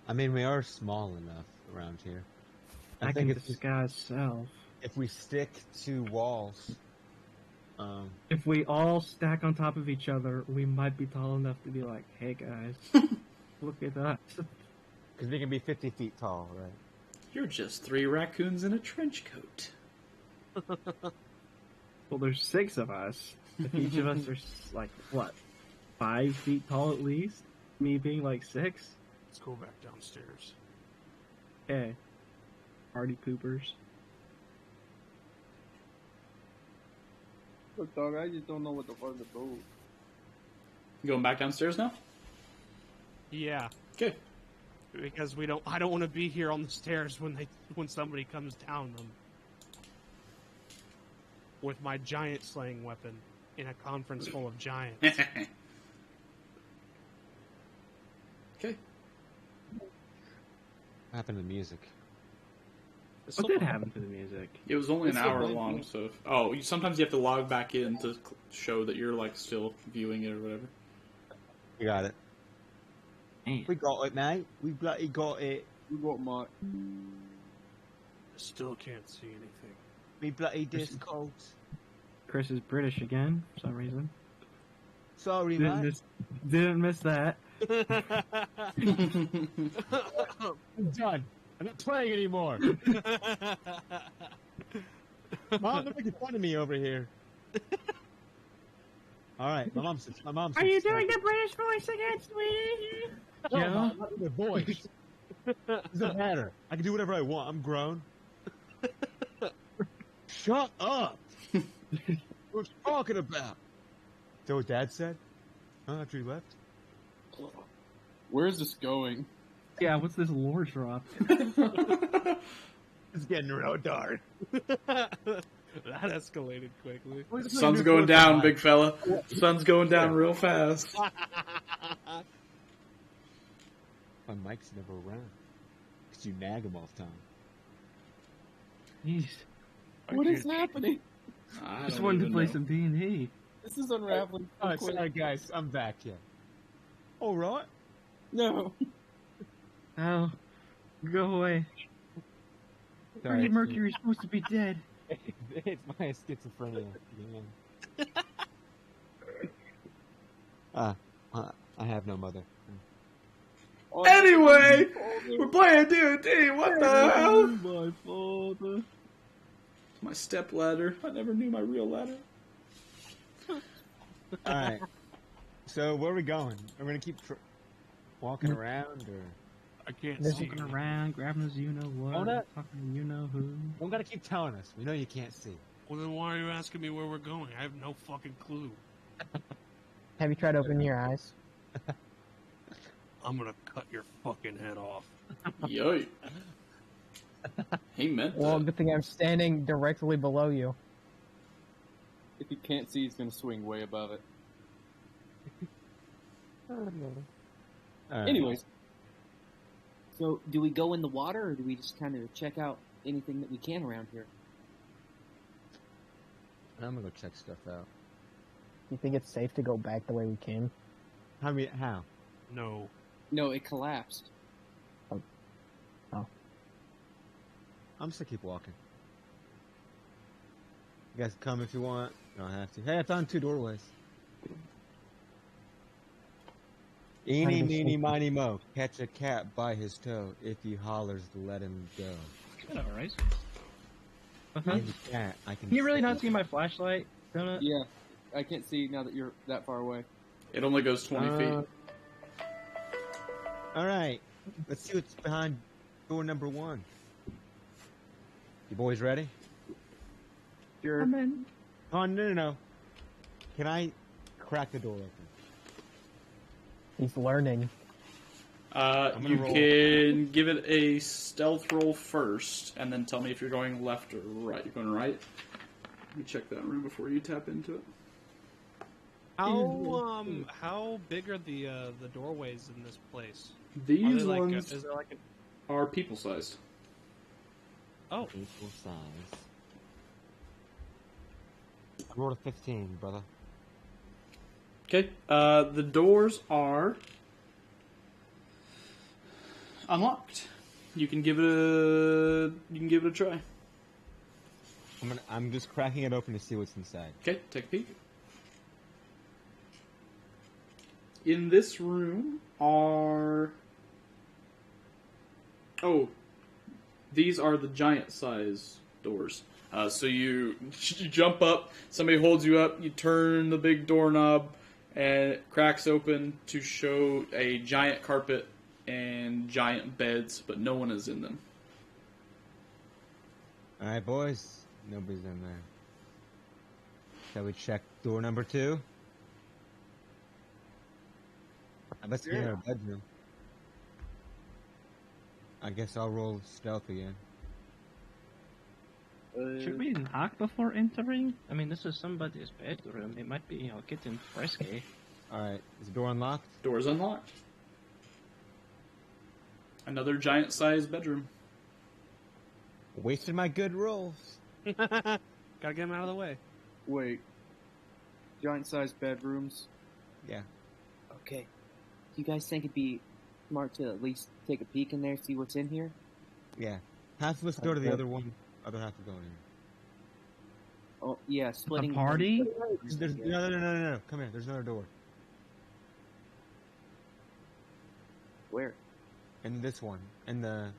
I mean, we are small enough around here. I think can disguise self. if we stick to walls, If we all stack on top of each other, we might be tall enough to be like, hey guys, look at us. because we can be 50 feet tall, right? You're just 3 raccoons in a trench coat. Well, there's 6 of us. If each of us are, like, what, 5 feet tall at least? Me being like 6? Let's go back downstairs. Okay. Party poopers. Look, dog, I just don't know what the fuck to do. You going back downstairs now? Yeah, Okay. because I don't want to be here on the stairs when somebody comes down them with my giant slaying weapon in a conference full of giants. Okay. happened to the music? What did happen to the music? It was only an It's hour still long, running. so sometimes you have to log back in to show that you're like still viewing it or whatever. You got it. Man. We got it, mate. We bloody got it. We got my. Still can't see anything. We bloody Discord. Chris is British again for some reason. Sorry, Didn't mate. miss that. I'm done. I'm not playing anymore. Mom, they're making fun of me over here. All right, my mom's. Are you doing the British voice again, sweetie? No, Yeah. Mom, not the voice. Doesn't matter. I can do whatever I want. I'm grown. Shut up. What you talking about? Is that what Dad said? Huh, after he left? Where's this going? Yeah, what's this lore drop? It's getting real dark. That escalated quickly. Sun's going down, big fella. Sun's going down real fast. My mic's never around. Because you nag him all the time. Jeez. What is happening? I Just don't wanted to even play know. some D&D. This is unraveling. so Alright, quick. sorry guys, I'm back, yeah. Alright. No. Oh, go away. Freddie Mercury's supposed to be dead. It's my schizophrenia. I have no mother. Anyway, we're playing D&D. What the hell? My father. My step ladder. I never knew my real ladder. Alright. So, where are we going? Are we gonna keep walking around, or...? I can't This see. Looking around, grabbing his you-know-what, Hold up. fucking you-know-who. Don't gotta keep telling us. We know you can't see. Well, then why are you asking me where we're going? I have no fucking clue. Have you tried opening your eyes? I'm gonna cut your fucking head off. Yo. He meant Well, that. good thing I'm standing directly below you. If he can't see, he's gonna swing way above it. Alright. Anyways, So, do we go in the water, or do we just kind of check out anything that we can around here? I'm gonna go check stuff out. Do you think it's safe to go back the way we came? How? No. No, it collapsed. I'm just gonna keep walking. You guys can come if you want. You don't have to. Hey, I found 2 doorways. Eeny, meeny, miny, mo. Catch a cat by his toe. If he hollers, let him go. Alright. And the cat, I can. Can you really not see my flashlight, Donut? yeah, I can't see now that you're that far away. It only goes 20 feet. Alright. Let's see what's behind door number 1. You boys ready? Sure. Oh, no. Can I crack the door open? He's learning. gonna You roll. can give it a stealth roll first, and then tell me if you're going left or right. You're going right? Let me check that room before you tap into it. How big are the doorways in this place? Are These they like ones is there like an are people-sized. oh Equal size. I rolled a 15, brother. Okay. The doors are unlocked. You can give it a try. I'm just cracking it open to see what's inside. Okay, take a peek. In this room are... Oh, these are the giant size doors. So you jump up, somebody holds you up, you turn the big doorknob, and it cracks open to show a giant carpet and giant beds, but no one is in them. Alright, boys. Nobody's in there. Shall we check door number 2? Let's get in our bedroom. I guess I'll roll stealth again. Should we knock before entering? I mean, this is somebody's bedroom. It might be, getting frisky. Alright, is the door unlocked? Door's unlocked. Another giant-sized bedroom. Wasted my good rolls. Gotta get him out of the way. Wait. Giant-sized bedrooms. Yeah. Okay. Do you guys think it'd be smart to at least take a peek in there, see what's in here? Yeah. Half of us go to the other one. Other half will go in here. Oh, yeah, splitting... party? No. Come here. There's another door. Where? And this one. And the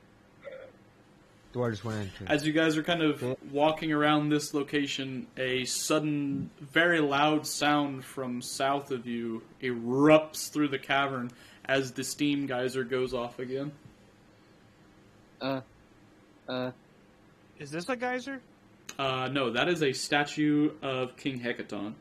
door I just went into. As you guys are kind of walking around this location, a sudden, very loud sound from south of you erupts through the cavern as the steam geyser goes off again. Is this a geyser? No, that is a statue of King Hecaton.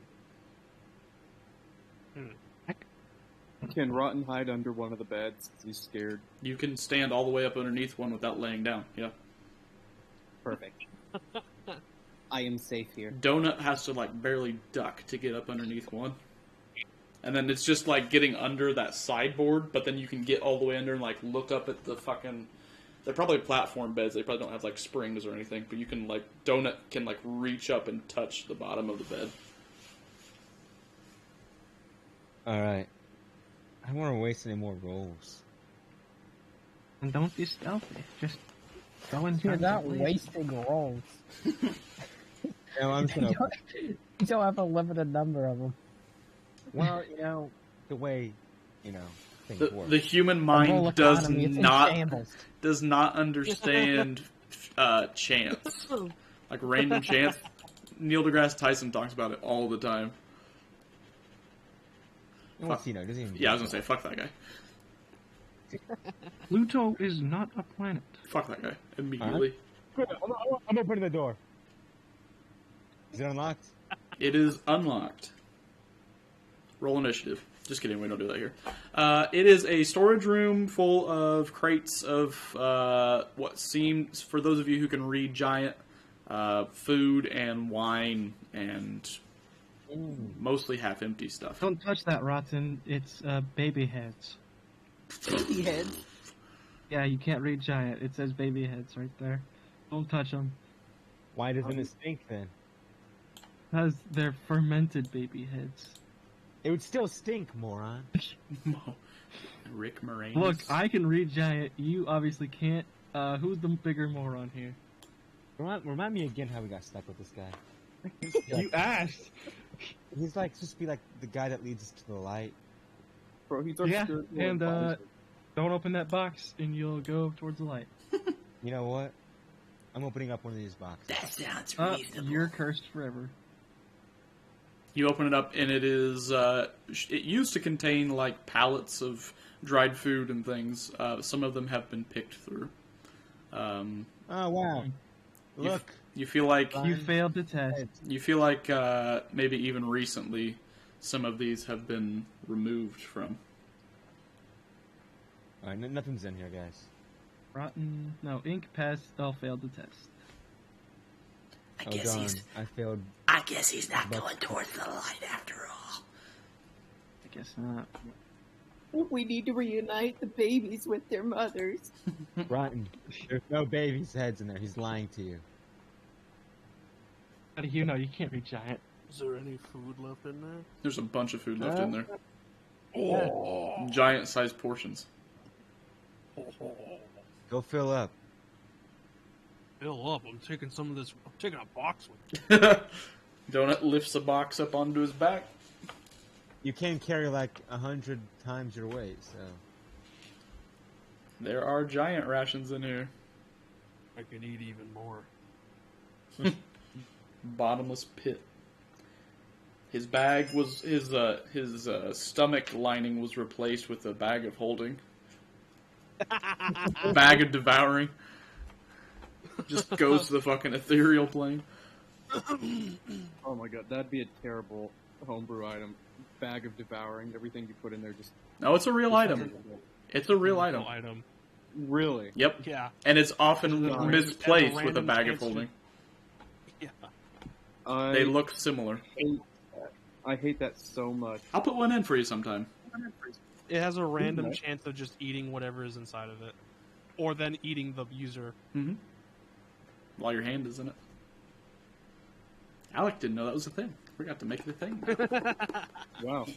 Can Rotten hide under one of the beds? 'Cause he's scared. You can stand all the way up underneath one without laying down, yeah. Perfect. I am safe here. Donut has to, like, barely duck to get up underneath one. And then it's just, like, getting under that sideboard, but then you can get all the way under and, like, look up at the fucking... They're probably platform beds. They probably don't have, like, springs or anything, but you can, like... Donut can, like, reach up and touch the bottom of the bed. Alright. I don't want to waste any more rolls. And don't be stealthy. Just go in. You're not wasting rolls. No, I'm just gonna... You don't have a limited number of them. Well, you know, the way, you know, things work. The human The mind whole does economy is in not shambles. understand chance, like random chance. Neil deGrasse Tyson talks about it all the time. What's he know? Doesn't even... Yeah, I was gonna say fuck that guy. Pluto is not a planet. Fuck that guy immediately. I'm opening the door. Is it unlocked? It is unlocked. Roll initiative. Just kidding, we don't do that here. It is a storage room full of crates of what seems, for those of you who can read giant, food and wine and mostly half-empty stuff. Don't touch that, Rotten. It's baby heads. Baby heads? Yeah, you can't read giant. It says baby heads right there. Don't touch them. Why doesn't it stink then? Because they're fermented baby heads. It would still stink, moron. Rick Moranis. Look, I can read giant. You obviously can't. Who's the bigger moron here? Remind me again how we got stuck with this guy. You asked. He's like supposed to be like the guy that leads us to the light. Bro, he's our Yeah, spiritual and advisor. don't open that box, and you'll go towards the light. You know what? I'm opening up one of these boxes. That sounds reasonable. You're cursed forever. You open it up, and it is. It used to contain like pallets of dried food and things. Some of them have been picked through. Oh wow! Look, you feel like You failed the test. you feel like maybe even recently, some of these have been removed from. all right, nothing's in here, guys. Rotten. No, ink passed. Oh, failed the test. I guess darn! he's. I failed. I guess he's not going towards the light after all. I guess not. We need to reunite the babies with their mothers. Rotten. There's no baby's heads in there. He's lying to you. How do you know? You can't read giant. Is there any food left in there? There's a bunch of food left in there. Giant-sized portions. Go fill up. Fill up. I'm taking some of this. I'm taking a box with me. Donut lifts a box up onto his back. You can carry like 100 times your weight, so. There are giant rations in here. I can eat even more. Bottomless pit. His bag was his stomach lining was replaced with a bag of holding. Bag of devouring. Just goes to the fucking ethereal plane. Oh my god, that'd be a terrible homebrew item. Bag of devouring. Everything you put in there just... No, it's a real item. It's a real item. Item. Really? Yep. Yeah. And it's often Random- misplaced with a random bag of chance to- holding. Yeah. They look similar. I hate that so much. I'll put one in for you sometime. It has a random chance of just eating whatever is inside of it. or then eating the user. Mm-hmm. While your hand is in it. Alec didn't know that was a thing. Forgot to make it a thing. Wow.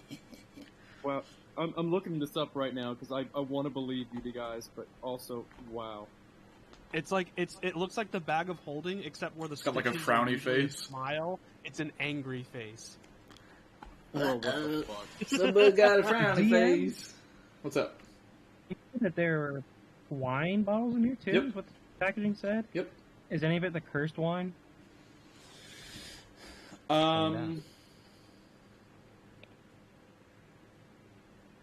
Wow. I'm looking this up right now because I want to believe you guys, but also, wow. It's like it looks like the bag of holding, except where the Got like a stitches frowny are usually face. Smile. It's an angry face. Oh, what the fuck? Somebody got a frowny DM? face. What's up? That there are wine bottles in here too. Yep. Is what the packaging said. Yep. Is any of it the cursed wine? Let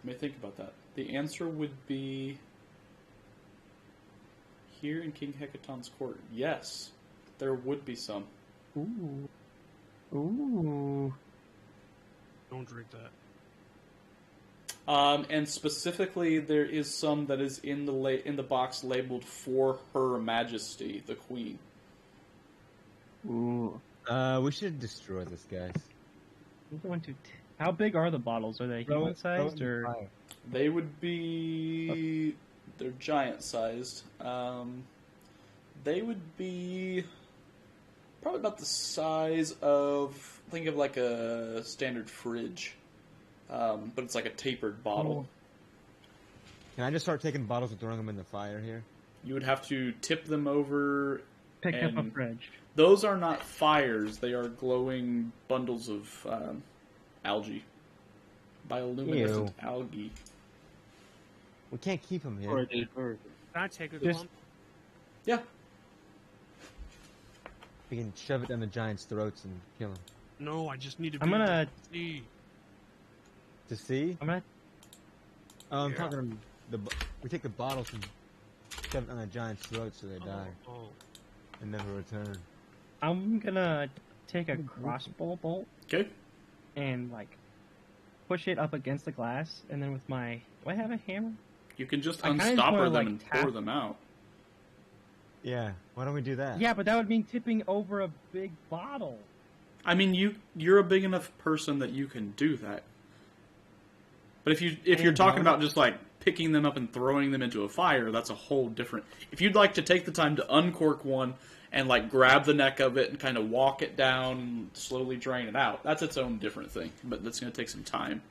me think about that. The answer would be here in King Hecaton's court. Yes, there would be some. Ooh. Ooh. Don't drink that. And specifically, there is some that is in the box labeled for Her Majesty, the Queen. Ooh. We should destroy this, guys. I'm going to. How big are the bottles? Are they human sized or? They would be. They're giant sized. They would be probably about the size of. Think of like a standard fridge, but it's like a tapered bottle. Can I just start taking bottles and throwing them in the fire here? You would have to tip them over. Pick up a and fridge. Those are not fires; they are glowing bundles of algae, bioluminescent algae. We can't keep them here. Can I take a Just- clump? Yeah. We can shove it down the giant's throats and kill him. No, I just need to. I'm gonna. See. To see? I'm gonna. Oh, I'm Yeah. talking we take the bottles and shove it down the giant's throats so they die Oh. and never return. I'm gonna take a crossbow bolt Okay. and like push it up against the glass, and then with my. Do I have a hammer? You can just I kinda just unstopper wanna, them like, and tap- pour them out. Yeah, why don't we do that? Yeah, but that would mean tipping over a big bottle. I mean, you're a big enough person that you can do that. But if you're talking about just like picking them up and throwing them into a fire, that's a whole different. If you'd like to take the time to uncork one and like grab the neck of it and kind of walk it down, and slowly drain it out, that's its own different thing. But that's going to take some time.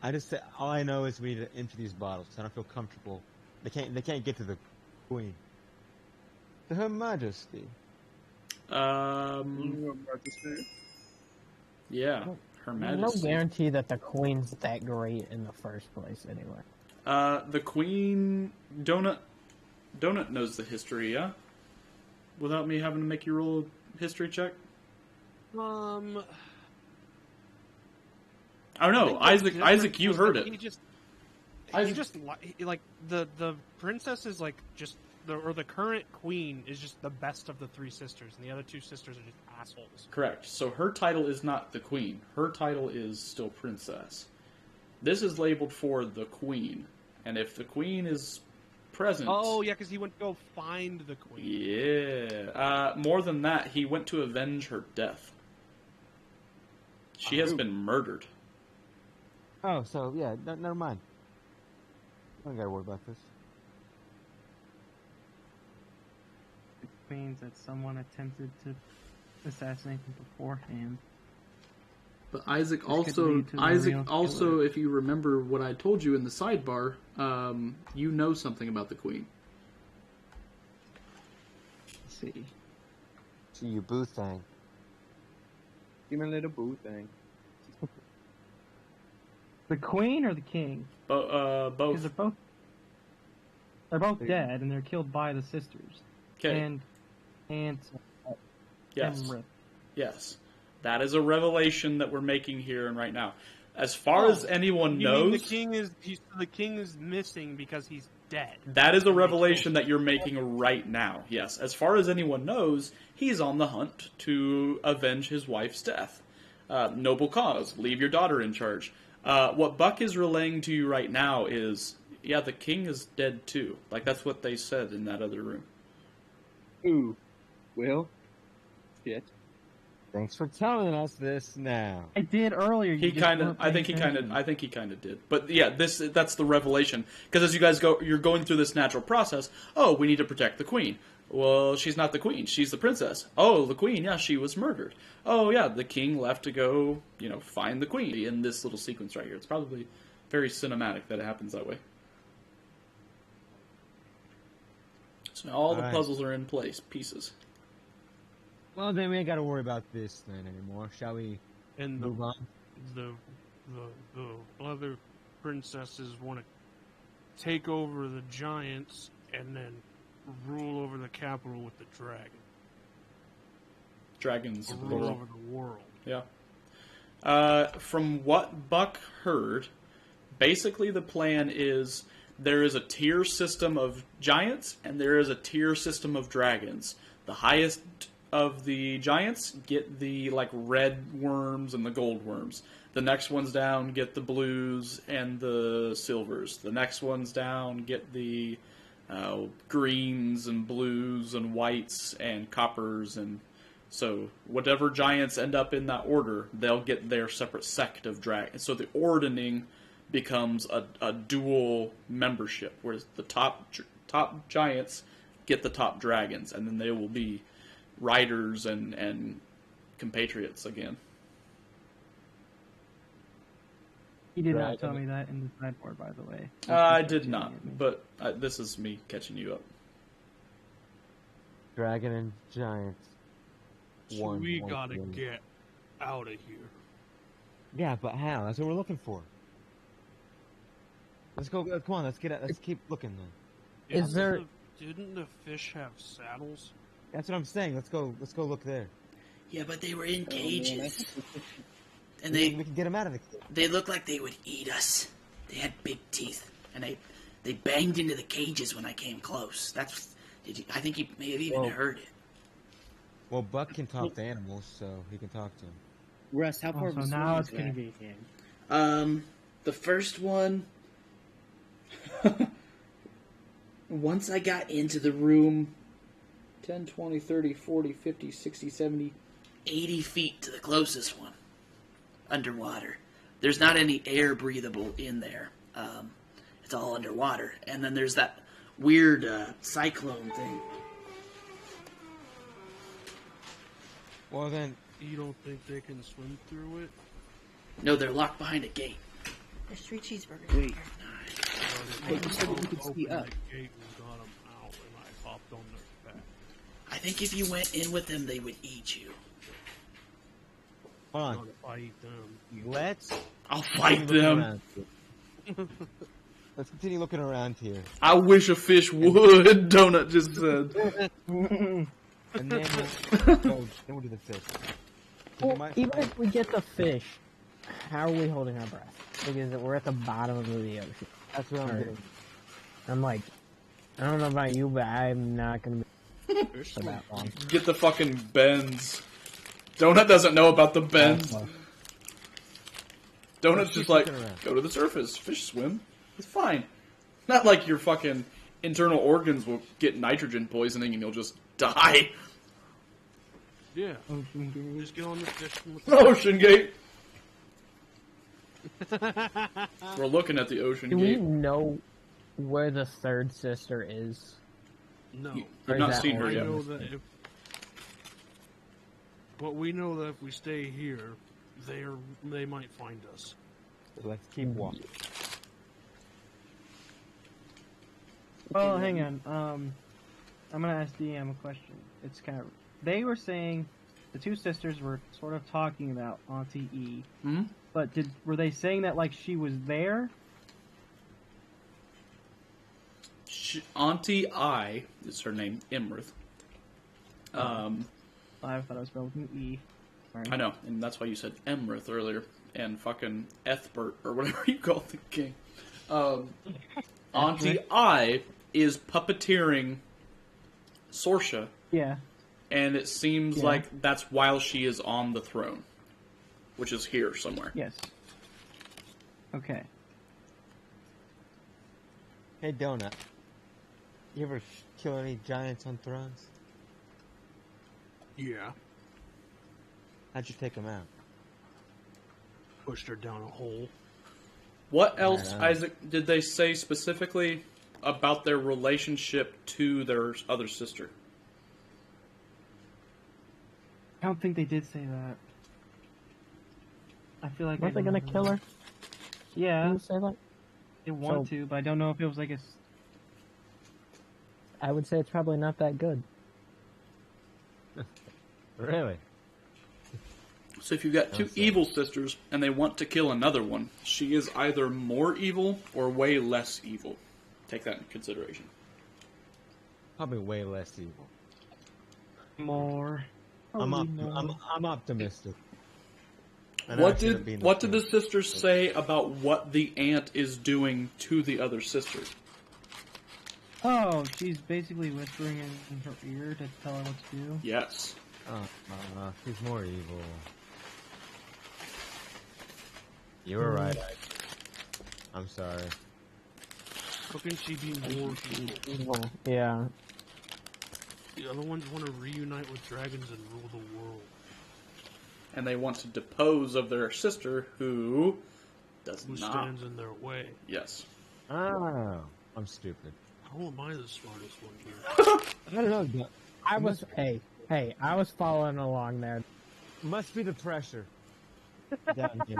I just say all I know is we need to empty these bottles. I don't feel comfortable. They can't get to the queen. To Her Majesty. Yeah, Her No Majesty. guarantee that the queen's that great in the first place, anyway. The Queen Donut knows the history, yeah. Without me having to make you roll a history check. I don't know, think the Isaac. difference Isaac, you was heard that it. He just Isaac- like the princess is like just the current queen is just the best of the three sisters, and the other two sisters are just assholes. Correct. So her title is not the Queen. Her title is still Princess. This is labeled for the Queen, and if the Queen is present, Oh yeah, because he went to go find the queen. yeah. More than that, he went to avenge her death. She has been murdered. Oh, so yeah, never mind. I don't gotta worry about this. It means that someone attempted to assassinate him beforehand. But Isaac could also, lead to the real killer. if you remember what I told you in the sidebar, you know something about the Queen. Let's see. See you boo thing. Give me a little boo thing. The queen or the king? Both. Because they're both dead, and they're killed by the sisters. Okay. And Yes. Emrith. Yes. That is a revelation that we're making here and right now. As far as anyone You mean knows, the king is missing because he's dead. that is a revelation that you're making right now. Yes. As far as anyone knows, he's on the hunt to avenge his wife's death. Noble cause. Leave your daughter in charge. What Buck is relaying to you right now is, yeah, the king is dead too. Like, that's what they said in that other room. Ooh. Well, shit. Thanks for telling us this now. I did earlier. He kind of, I think he kind of did. But yeah, that's the revelation. Because as you guys you're going through this natural process. Oh, we need to protect the queen. Well, she's not the queen. She's the princess. Oh, the queen, yeah, she was murdered. Oh, yeah, the king left to go, find the queen in this little sequence right here. It's probably very cinematic that it happens that way. So now all the puzzles are in place, pieces. Well, then we ain't got to worry about this then anymore. Shall we move on? The other princesses want to take over the giants and then rule over the capital with the dragon. Dragons. Rule over the world. Yeah. From what Buck heard, basically the plan is there is a tier system of giants and there is a tier system of dragons. The highest of the giants get the red worms and the gold worms. The next ones down get the blues and the silvers. The next ones down get the greens and blues and whites and coppers, and so whatever giants end up in that order, they'll get their separate sect of dragons. So the ordering becomes a dual membership, whereas the top giants get the top dragons, and then they will be riders and compatriots again. He did not tell me that in the sideboard, by the way. I did not, but this is me catching you up. Dragon and giants. So we gotta get out of here. Yeah, but how? That's what we're looking for. Let's go. Come on, let's get. Let's keep looking then. Didn't the fish have saddles? That's what I'm saying. Let's go. Let's go look there. Yeah, but they were in cages. And we can get them out of the cage. They looked like they would eat us. They had big teeth, and they banged into the cages when I came close. I think he may have even heard it. Well, Buck can talk to animals, so he can talk to them. Russ, how far? So now it's convenient. The first one. Once I got into the room, 10, 20, 30, 40, 50, 60, 70, 80 feet to the closest one. Underwater. There's not any air breathable in there. It's all underwater. And then there's that weird cyclone thing. Well then, you don't think they can swim through it? No, they're locked behind a gate. There's 3 cheeseburgers. Wait. I you said we could see up. The gate and got them out, and I hopped on their back. I think if you went in with them, they would eat you. Hold on. Not if I eat them. I'll fight them. Let's continue looking around here. I wish a fish would. Donut just said. And then we'll do the fish. Well, even if we get the fish, how are we holding our breath? Because we're at the bottom of the ocean. That's what I'm doing. I'm like, I don't know about you, but I'm not going to be for that long. Get the fucking bends. Donut doesn't know about the bends. Donut's just like, go to the surface. Fish swim. It's fine. Not like your fucking internal organs will get nitrogen poisoning and you'll just die. Yeah. Just get on the fish. Ocean Gate. We're looking at the Ocean Do Gate. we know where the third sister is? No. I've not seen her yet. But we know that if we stay here, they might find us. Let's keep walking. Well, hang on. I'm gonna ask DM a question. It's kind of. They were saying the 2 sisters were sort of talking about Auntie E. Hmm? But were they saying that like she was there? Auntie I is her name, Imrith. I thought it was spelled with an E. Sorry. I know, and that's why you said Emrith earlier, and fucking Ethbert, or whatever you call the king. Auntie I is puppeteering Sorsha. Yeah. And it seems like that's while she is on the throne, which is here somewhere. Yes. Okay. Hey, Donut. You ever kill any giants on thrones? Yeah. How'd you take him out? Pushed her down a hole. What else, Yeah. Isaac, did they say specifically about their relationship to their other sister? I don't think they did say that. I feel like Weren't they gonna kill her? Yeah, Didn't say that? they want So- to, but I don't know if it was like a. I would say it's probably not that good. Really? So if you've got two Okay. evil sisters and they want to kill another one, she is either more evil or way less evil. Take that into consideration. Probably way less evil. More. I'm optimistic. I know I What shouldn't be did in what did the field. sisters say about what the aunt is doing to the other sister? Oh, she's basically whispering in her ear to tell her what to do. Yes. Oh, he's more evil. You were right. I'm sorry. How can she be more evil? Yeah. The other ones want to reunite with dragons and rule the world. And they want to depose of their sister who does Who not. stands in their way? Yes. Oh, I'm stupid. How am I the smartest one here? I don't know. I was hey, I was following along there. Must be the pressure. Down here.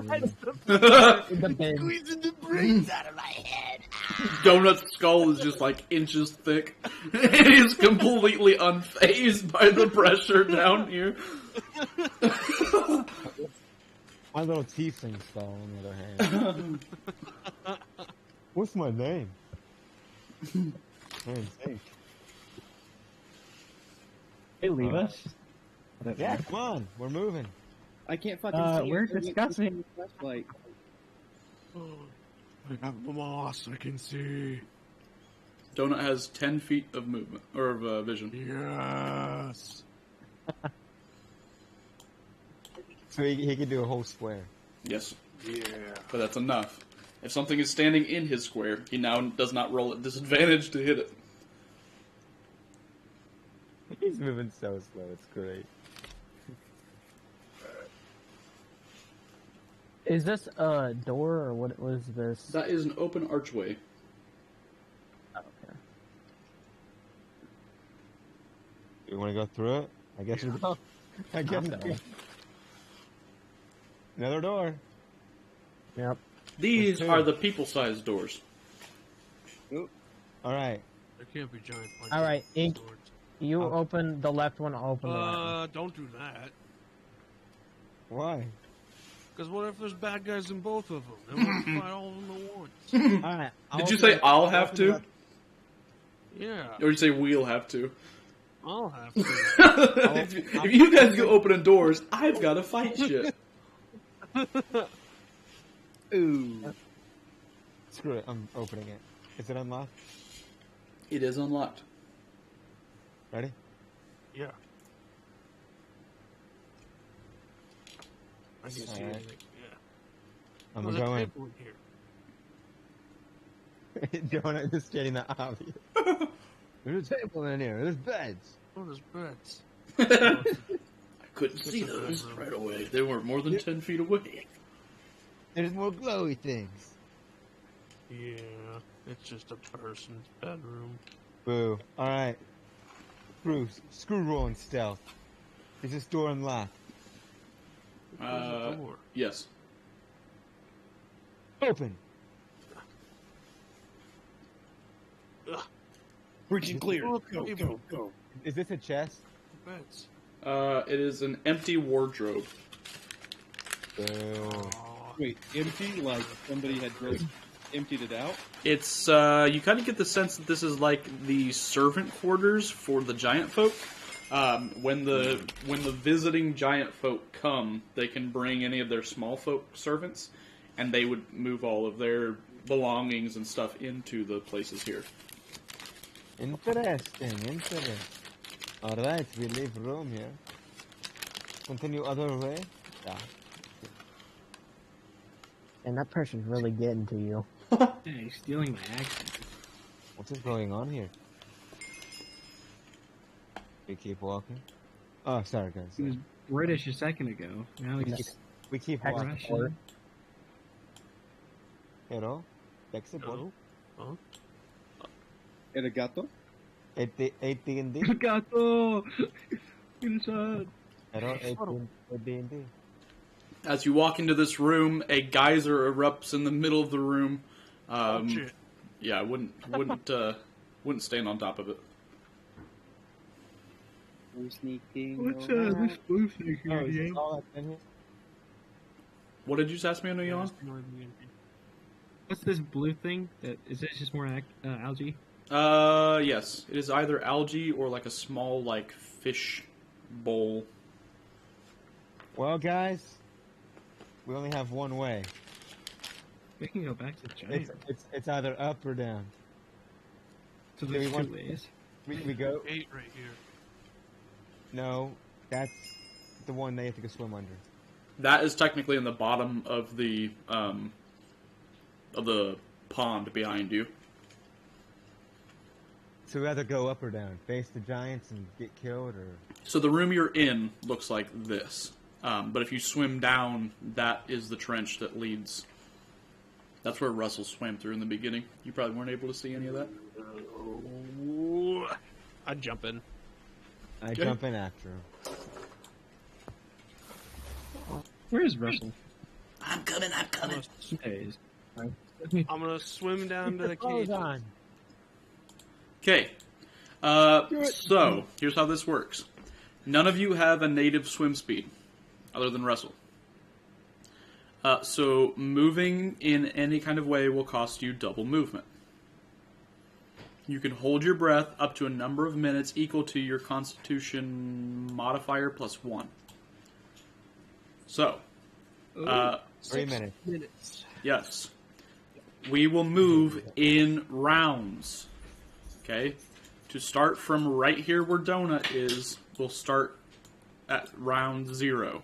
The bin. Squeezing the brains out of my head. Donut's skull is just like inches thick. He is completely unfazed by the pressure down here. My little tiefling skull, on the other hand. What's my name? Hey, leave us. Yeah, come on, we're moving. I can't fucking see. We're it. discussing. Flashlight. I have the moss, I can see. Donut has 10 feet of movement, or of vision. Yes. So he could do a whole square. Yes. Yeah. But that's enough. If something is standing in his square, he now does not roll at disadvantage to hit it. He's moving so slow, it's great. Is this a door or what was this? That is an open archway. Okay. You want to go through it? I guess we go. I guess so. Another door. Yep. These Two. are the people-sized doors. All right. There can't be giant punches. All right, Ink. Swords. You open the left one. I'll open the right one. Don't do that. Why? Because what if there's bad guys in both of them? Then we'll fight all of them at once. All right. Did you say I'll have to? Yeah, Or you say we'll have to? I'll have to. If you guys go opening doors, I've got to fight shit. Ooh. Screw it. I'm opening it. Is it unlocked? It is unlocked. Ready? Yeah. I can see Alright. anything. Yeah. I'm There's a going. table in here. Donut just getting the obvious. There's a table in here. There's beds. Oh, there's beds. I couldn't see those right away. They were more than 10 feet away. There's more glowy things. Yeah, it's just a person's bedroom. Boo. All right. Bruce, screw rolling stealth. Is this door unlocked? There's a door. Yes. Open. Region clear. Oh, Go, table. go, go. Is this a chest? Beds. It is an empty wardrobe. Boo. Aw. Wait, empty? Like somebody had just emptied it out? It's, you kind of get the sense that this is like the servant quarters for the giant folk. When the visiting giant folk come, they can bring any of their small folk servants, and they would move all of their belongings and stuff into the places here. Interesting. All right, we leave room here. Continue other way. Yeah. And that person's really getting to you. Yeah, he's stealing my accent. What's going on here? We keep walking. Oh, sorry, guys. He was British a second ago. Now he's We keep Hex watching. Russian. Hello? Flexible. Huh? El gato? AT&D. Gato! Inside. Hello, AT&D. As you walk into this room, a geyser erupts in the middle of the room. Oh, shit. Yeah, I wouldn't stand on top of it. We're sneaking. What's around. this blue thing Oh, here, is this DM? all that's in here? What did you just ask me, Neon? What's this blue thing? Is this just more algae? Yes. It is either algae or like a small, like, fish bowl. Well, guys, we only have one way. We can go back to China. It's either up or down. So do there's we two want- ways. We go. Gate right here. No, that's the one they have to go swim under. That is technically in the bottom of the pond behind you. So we either go up or down, face the giants and get killed, or So the room you're in looks like this. But if you swim down, that is the trench that leads. That's where Russell swam through in the beginning. You probably weren't able to see any of that. I'd jump in. I Okay. jump in after him. Where is Russell? I'm coming. Days. I'm gonna swim down to the Clothes cage. on. Okay. So, here's how this works. None of you have a native swim speed, other than Russell. So, moving in any kind of way will cost you double movement. You can hold your breath up to a number of minutes equal to your Constitution modifier plus 1. So, 3 minutes. Minutes. yes. We will move in rounds. Okay? To start from right here where Donut is, we'll start at round 0.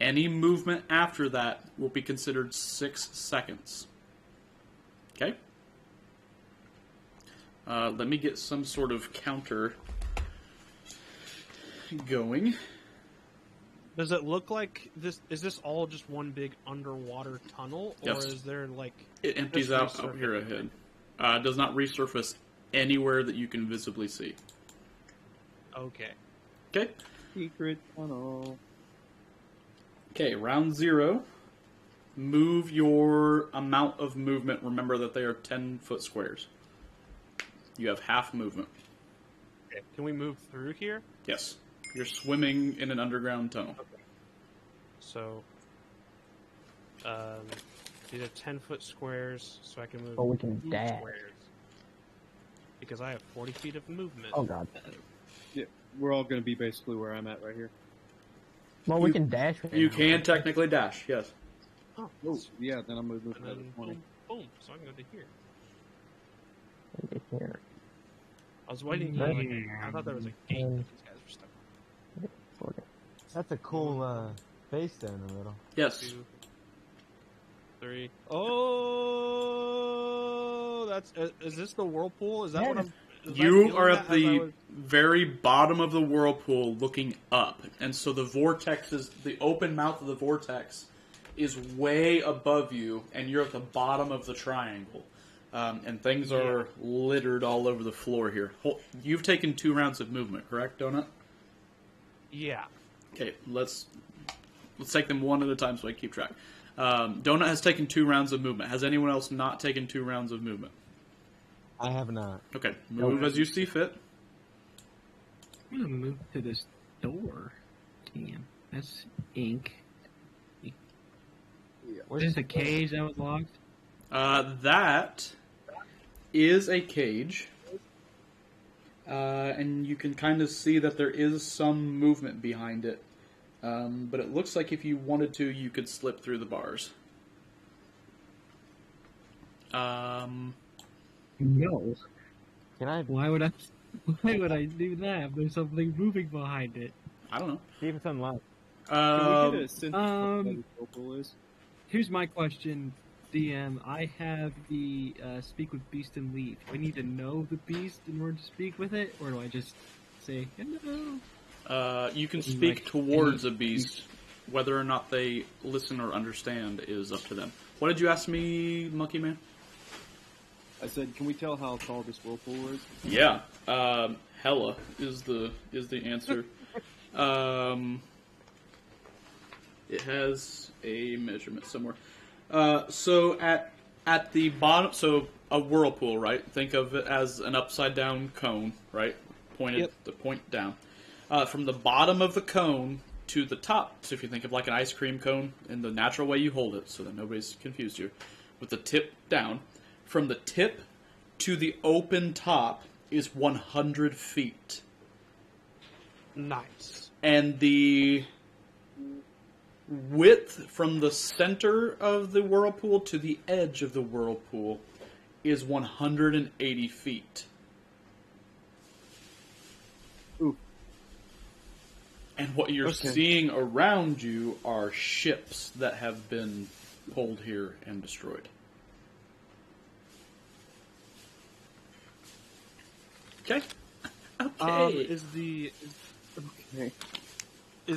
Any movement after that will be considered 6 seconds. Okay? Let me get some sort of counter going. Does it look like this? Is this all just one big underwater tunnel, or Yes. is there like It empties just out resurface? here ahead. Does not resurface anywhere that you can visibly see. Okay. Okay? Secret tunnel. Okay, round 0. Move your amount of movement. Remember that they are 10-foot squares. You have half movement. Okay. Can we move through here? Yes. You're swimming in an underground tunnel. So, these are 10-foot squares, so I can move. Or we can 2 dash. squares. Because I have 40 feet of movement. Oh god. Yeah, we're all going to be basically where I'm at right here. Well, we can dash. You can technically dash, yes. Oh, Oh, yeah, then I'm going to move and another then 20. boom, boom. So I can go to here. Here. I was waiting. For, like, I thought there was a gate that these guys were stuck on. That's a cool face there in the middle. Yes. 2, 3. Oh, that's. Is this the whirlpool? Is that what I'm? is I You feeling are that at as I the was- very bottom of the whirlpool looking up. And so the vortex is, the open mouth of the vortex is way above you, and you're at the bottom of the triangle. And things are littered all over the floor here. You've taken 2 rounds of movement, correct, Donut? Yeah. Okay, let's take them one at a time so I keep track. Donut has taken 2 rounds of movement. Has anyone else not taken 2 rounds of movement? I have not. Okay, move as you see fit. I'm gonna move to this door. Damn, that's ink. Is this a cage that was locked? That is a cage. And you can kind of see that there is some movement behind it. But it looks like if you wanted to, you could slip through the bars. No. Can I Why would I? Why would I do that? There's something moving behind it. I don't know. see if it's unlocked? Can we get a sense of what um, the whirlpool is? Here's my question, DM. I have the speak with beast and leave. Do I need to know the beast in order to speak with it, or do I just say hello? You can speak towards a beast. Whether or not they listen or understand is up to them. What did you ask me, Monkey Man? I said, can we tell how tall this whirlpool is? Yeah, hella is the answer. It has a measurement somewhere. So at the bottom, so a whirlpool, right? Think of it as an upside down cone, right? Pointed, the point down. From the bottom of the cone to the top. So if you think of like an ice cream cone in the natural way you hold it, so that nobody's confused you, with the tip down. From the tip to the open top is 100 feet. Nice. And the width from the center of the whirlpool to the edge of the whirlpool is 180 feet. Ooh. And what you're seeing around you are ships that have been pulled here and destroyed. Okay. Okay. Is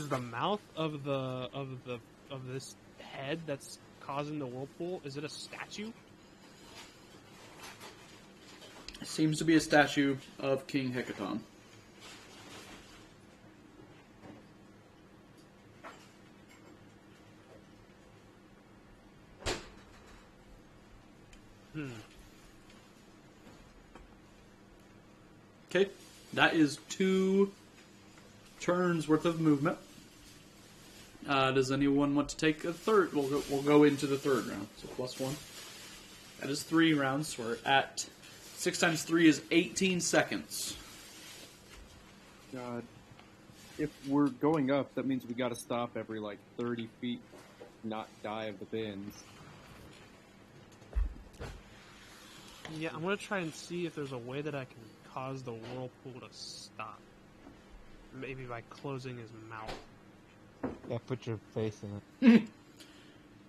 the mouth of this head that's causing the whirlpool? Is it a statue? Seems to be a statue of King Hecaton. Okay, that is 2 turns worth of movement. Does anyone want to take a third? We'll go into the third round. So +1. That is 3 rounds. We're at 6 times 3 is 18 seconds. God, if we're going up, that means we got to stop every like 30 feet, not die of the bends. Yeah, I'm gonna try and see if there's a way that I can cause the whirlpool to stop. Maybe by closing his mouth. Yeah, put your face in it.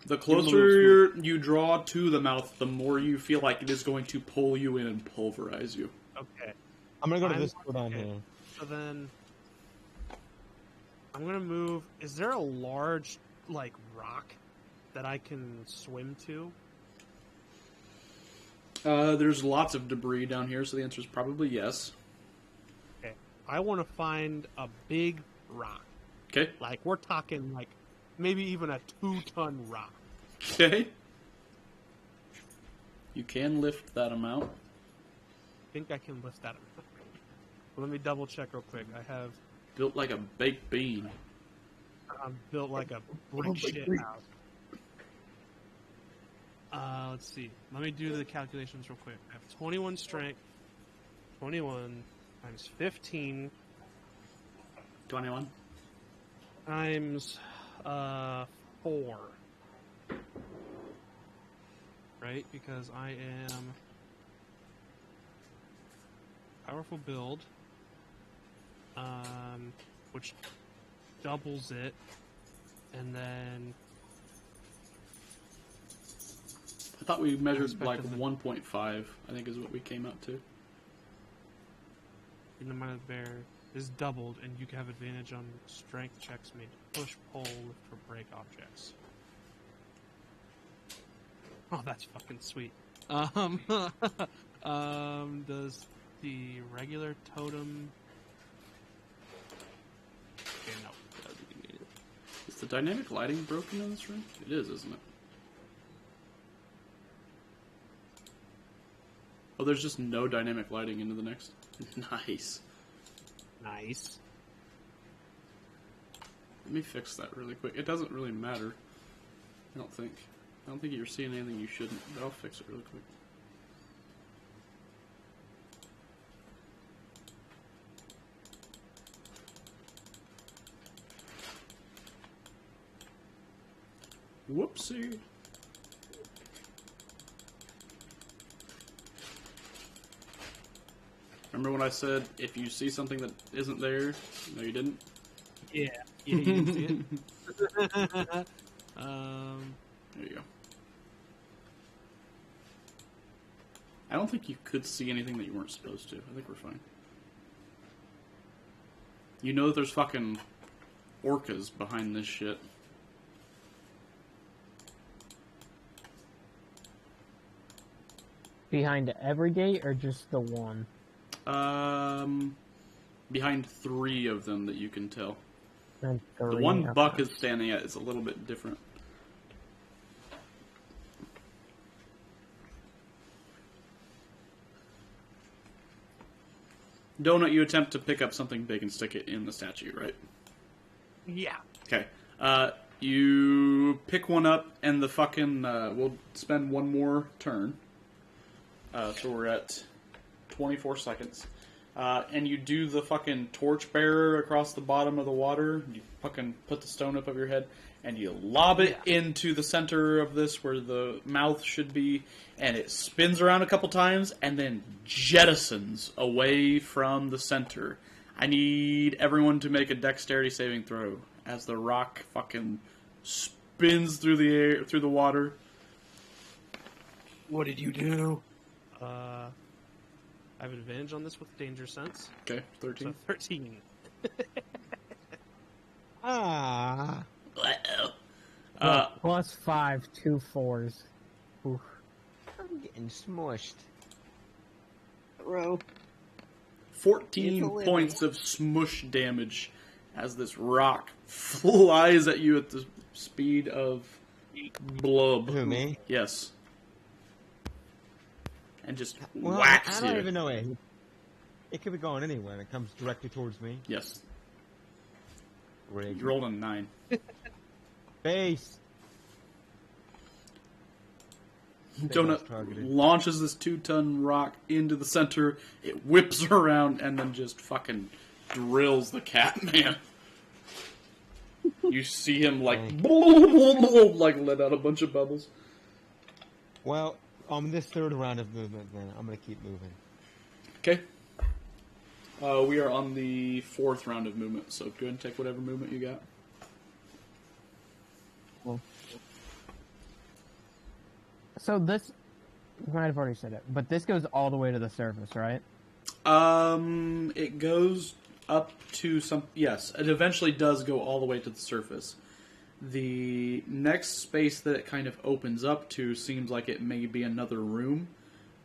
The closer you draw to the mouth, the more you feel like it is going to pull you in and pulverize you. Okay. I'm gonna go to this door down here. So then, I'm gonna move. Is there a large, like, rock that I can swim to? There's lots of debris down here, so the answer is probably yes. Okay. I want to find a big rock. Okay. Like, we're talking, like, maybe even a 2-ton rock. Okay. You can lift that amount. I think I can lift that amount. Let me double check real quick. I have... Built like a baked bean. I'm built like a brick shit house. Let's see. Let me do the calculations real quick. I have 21 strength. 21 times 15. 21. Times 4. Right? Because I am powerful build. Which doubles it. And then I thought we measured like 1.5, I think is what we came up to. In the mind of the bear is doubled, and you can have advantage on strength checks made to push, pull, lift, or break objects. Oh, that's fucking sweet. Does the regular totem... Okay, no. Is the dynamic lighting broken in this room? It is, isn't it? Oh, there's just no dynamic lighting into the next. Nice. Nice. Let me fix that really quick. It doesn't really matter. I don't think. I don't think you're seeing anything you shouldn't, but I'll fix it really quick. Whoopsie. Remember when I said if you see something that isn't there? No, you didn't? Yeah. Yeah, you didn't see it. There you go. I don't think you could see anything that you weren't supposed to. I think we're fine. You know that there's fucking orcas behind this shit. Behind every gate or just the one? Behind 3 of them that you can tell. And The three, one okay. Buck is standing at is a little bit different. Donut, you attempt to pick up something big and stick it in the statue, right? Yeah. Okay. You pick one up, and the fucking... we'll spend one more turn. So we're at 24 seconds. And you do the fucking torchbearer across the bottom of the water. You fucking put the stone up over your head, and you lob it into the center of this where the mouth should be, and it spins around a couple times, and then jettisons away from the center. I need everyone to make a dexterity saving throw as the rock fucking spins through the air, through the water. What did you do? I have advantage on this with danger sense. Okay, 13. So 13. Ah. Plus 5, 2 4s. Oof. I'm getting smushed. Bro. 14 points of smush damage as this rock flies at you at the speed of blub. Who, me? Yes. And just Well, whacks I don't you. even know it. It could be going anywhere, and it comes directly towards me. Yes. Rigged. You rolled a 9. Base. Donut launches this 2-ton rock into the center. It whips around and then just fucking drills the cat man. You see him like like let out a bunch of bubbles. Well, on this third round of movement, then I'm gonna keep moving. Okay. We are on the 4th round of movement, so go ahead and take whatever movement you got. So this, you might have already said it, but this goes all the way to the surface, right? It goes up to some... Yes, it eventually does go all the way to the surface. The next space that it kind of opens up to seems like it may be another room,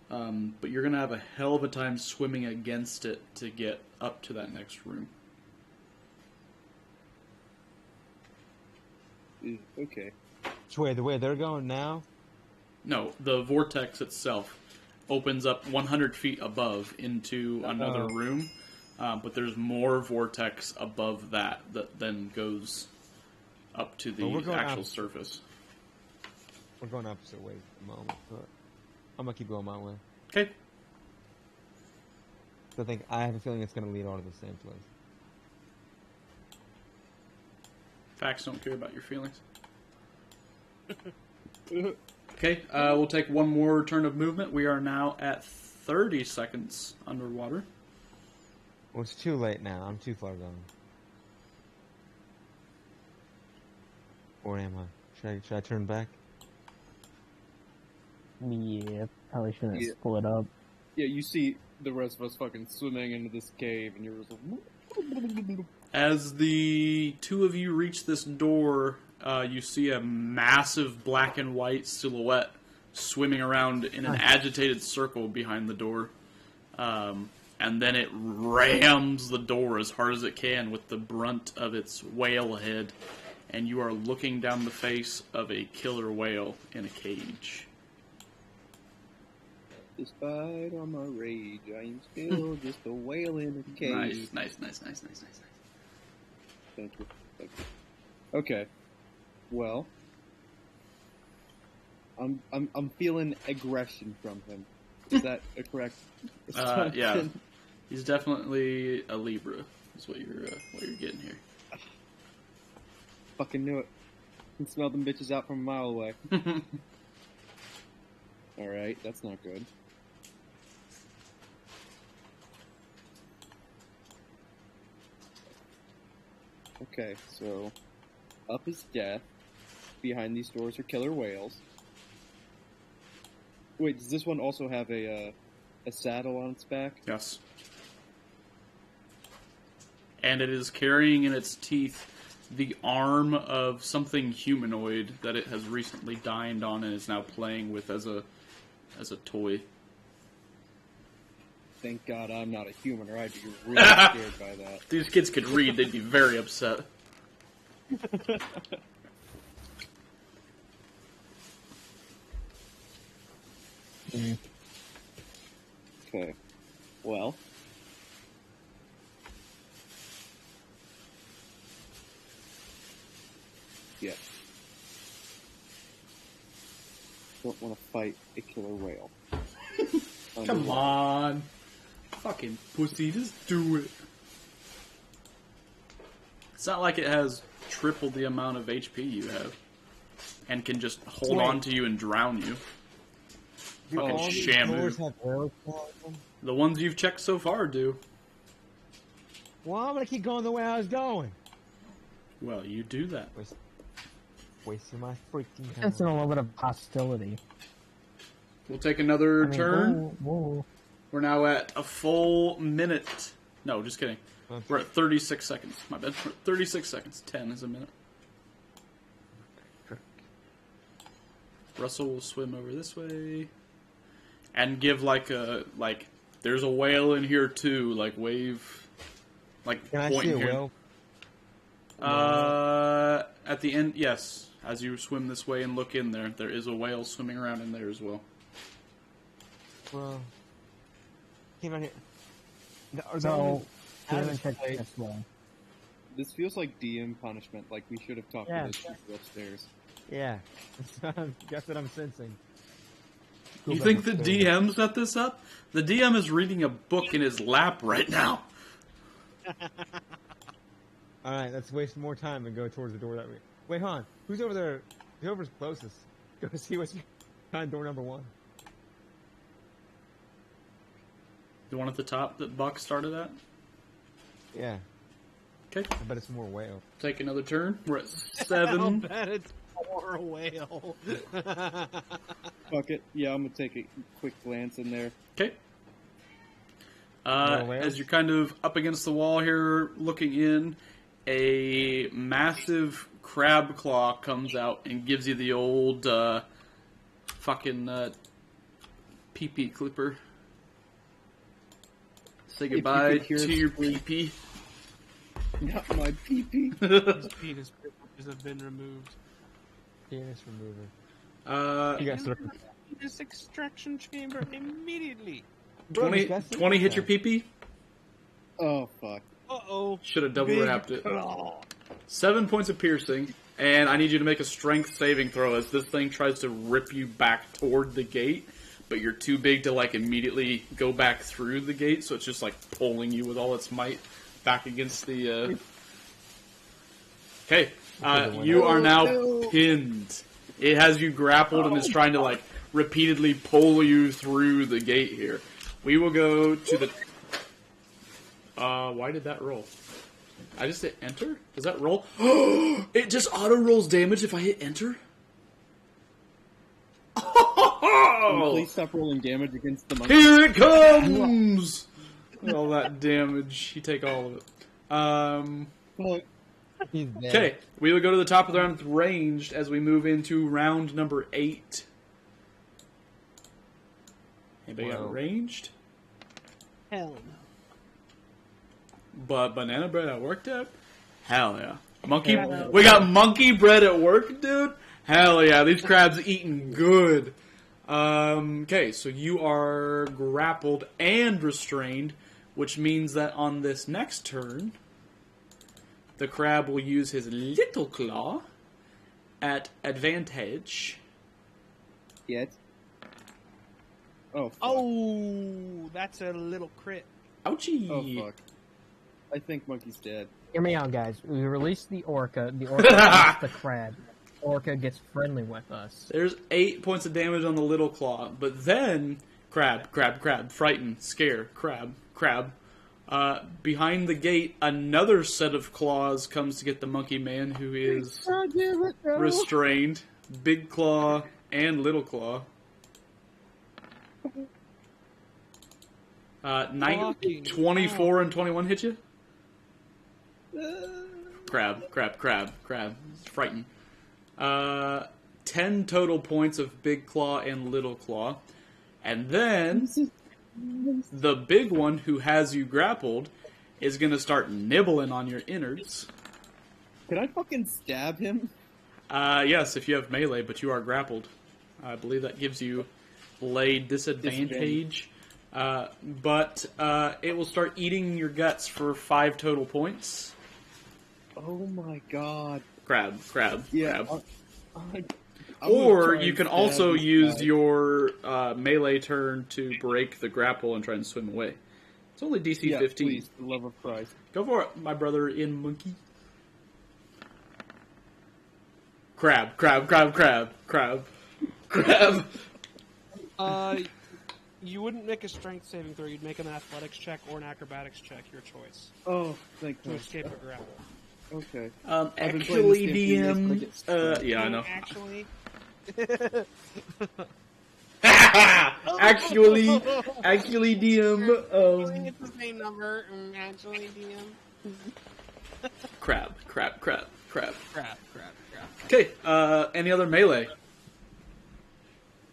but you're going to have a hell of a time swimming against it to get up to that next room. Okay. So wait, the way they're going now? No, the vortex itself opens up 100 feet above into another room, but there's more vortex above that then goes up to the actual surface. We're going opposite ways at the moment, but I'm gonna keep going my way. Okay. So I have a feeling it's gonna lead all to the same place. Facts don't care about your feelings. Okay, we'll take one more turn of movement. We are now at 30 seconds underwater. Well, it's too late now. I'm too far gone. Or am I? Should I turn back? Yeah, probably shouldn't Yeah. split up. Yeah, you see the rest of us fucking swimming into this cave, and you're just like... As the two of you reach this door, you see a massive black and white silhouette swimming around in an agitated circle behind the door. And then it rams the door as hard as it can with the brunt of its whale head. And you are looking down the face of a killer whale in a cage. Despite all my rage, I am still just a whale in a cage. Nice. Thank you. Okay. Well, I'm feeling aggression from him. Is that a correct? Yeah, he's definitely a Libra. Is what you're getting here. Fucking knew it. I can smell them bitches out from a mile away. Alright, that's not good. Okay, so up is death. Behind these doors are killer whales. Wait, does this one also have a saddle on its back? Yes. and it is carrying in its teeth the arm of something humanoid that it has recently dined on and is now playing with as a toy. Thank God I'm not a human, or I'd be really scared by that. If these kids could read, they'd be very upset. Okay. Well. Yeah. Don't want to fight a killer whale. Come on. Fucking pussy, just do it. It's not like it has triple the amount of HP you have. And can just hold on to you and drown you. Fucking Shamu. The ones you've checked so far do. Well, I'm gonna keep going the way I was going. Well, you do that. Wasting my freaking time. Sensing a little bit of hostility. We'll take another turn. Whoa. We're now at a full minute. No, just kidding. We're at 36 seconds. My bad. We're at 36 seconds. 10 is a minute. Russell will swim over this way. And give there's a whale in here too, wave, Can I point see a here. whale? At the end, yes. As you swim this way and look in there, there is a whale swimming around in there as well. Well, came out here. So, this way. This feels like DM punishment. Like we should have talked to those people upstairs. Yeah, that's what I'm sensing. You think the DM set this up? The DM is reading a book in his lap right now. Alright, let's waste more time and go towards the door that way. Wait, Han, who's over there? Whoever's closest. Go see what's behind door number 1. The one at the top that Buck started at? Yeah. Okay. I bet it's more whale. Take another turn. We're at I'll 7. bet it's more whale. Fuck it. Yeah, I'm gonna take a quick glance in there. Okay. As you're kind of up against the wall here, looking in, a massive crab claw comes out and gives you the old pee-pee clipper. Say goodbye to your pee-pee. Not my pee-pee. His penis have been removed. Penis remover. You got penis extraction chamber immediately. 20 hit your pee-pee? Oh, fuck. Uh-oh. Should have double wrapped it. 7 points of piercing, and I need you to make a strength saving throw as this thing tries to rip you back toward the gate, but you're too big to immediately go back through the gate, so it's just pulling you with all its might back against the... Okay, you are now pinned. It has you grappled and is trying to repeatedly pull you through the gate here. We will go to the... why did that roll? I just hit enter? Does that roll? It just auto-rolls damage if I hit enter? Please stop rolling damage against the monkey. Here it comes! All that damage. You take all of it. Okay, we will go to the top of the round with ranged as we move into round number 8. Anybody got ranged? Hell no. But banana bread at work, dude? Hell yeah. We got monkey bread at work, dude? Hell yeah, these crabs eating good. Okay, so you are grappled and restrained, which means that on this next turn, the crab will use his little claw at advantage. Yet. Oh, fuck. Oh, that's a little crit. Ouchie. Oh, fuck. I think Monkey's dead. Hear me out, guys. We release the orca. The orca eats the crab. Orca gets friendly with us. There's 8 points of damage on the little claw, but then crab, frighten, scare, crab. Behind the gate, another set of claws comes to get the monkey man, who is restrained. Big claw and little claw. 24 and 21 hit you? Crab. It's frightened. 10 total points of Big Claw and Little Claw. And then the big one who has you grappled is going to start nibbling on your innards. Can I fucking stab him? Yes, if you have melee, but you are grappled. I believe that gives you lay disadvantage. But it will start eating your guts for 5 total points. Oh my god. Crab. Yeah. Or you can also use your melee turn to break the grapple and try and swim away. It's only DC 15. Please, for the love of Christ. Go for it, my brother in monkey. Crab. You wouldn't make a strength saving throw. You'd make an athletics check or an acrobatics check, your choice, Oh, thank to you. escape a grapple. Okay. Actually, DM. Yeah, I know. Actually, Actually, DM. it's the same number. Actually, DM. Crab. Crap. Okay. Any other melee?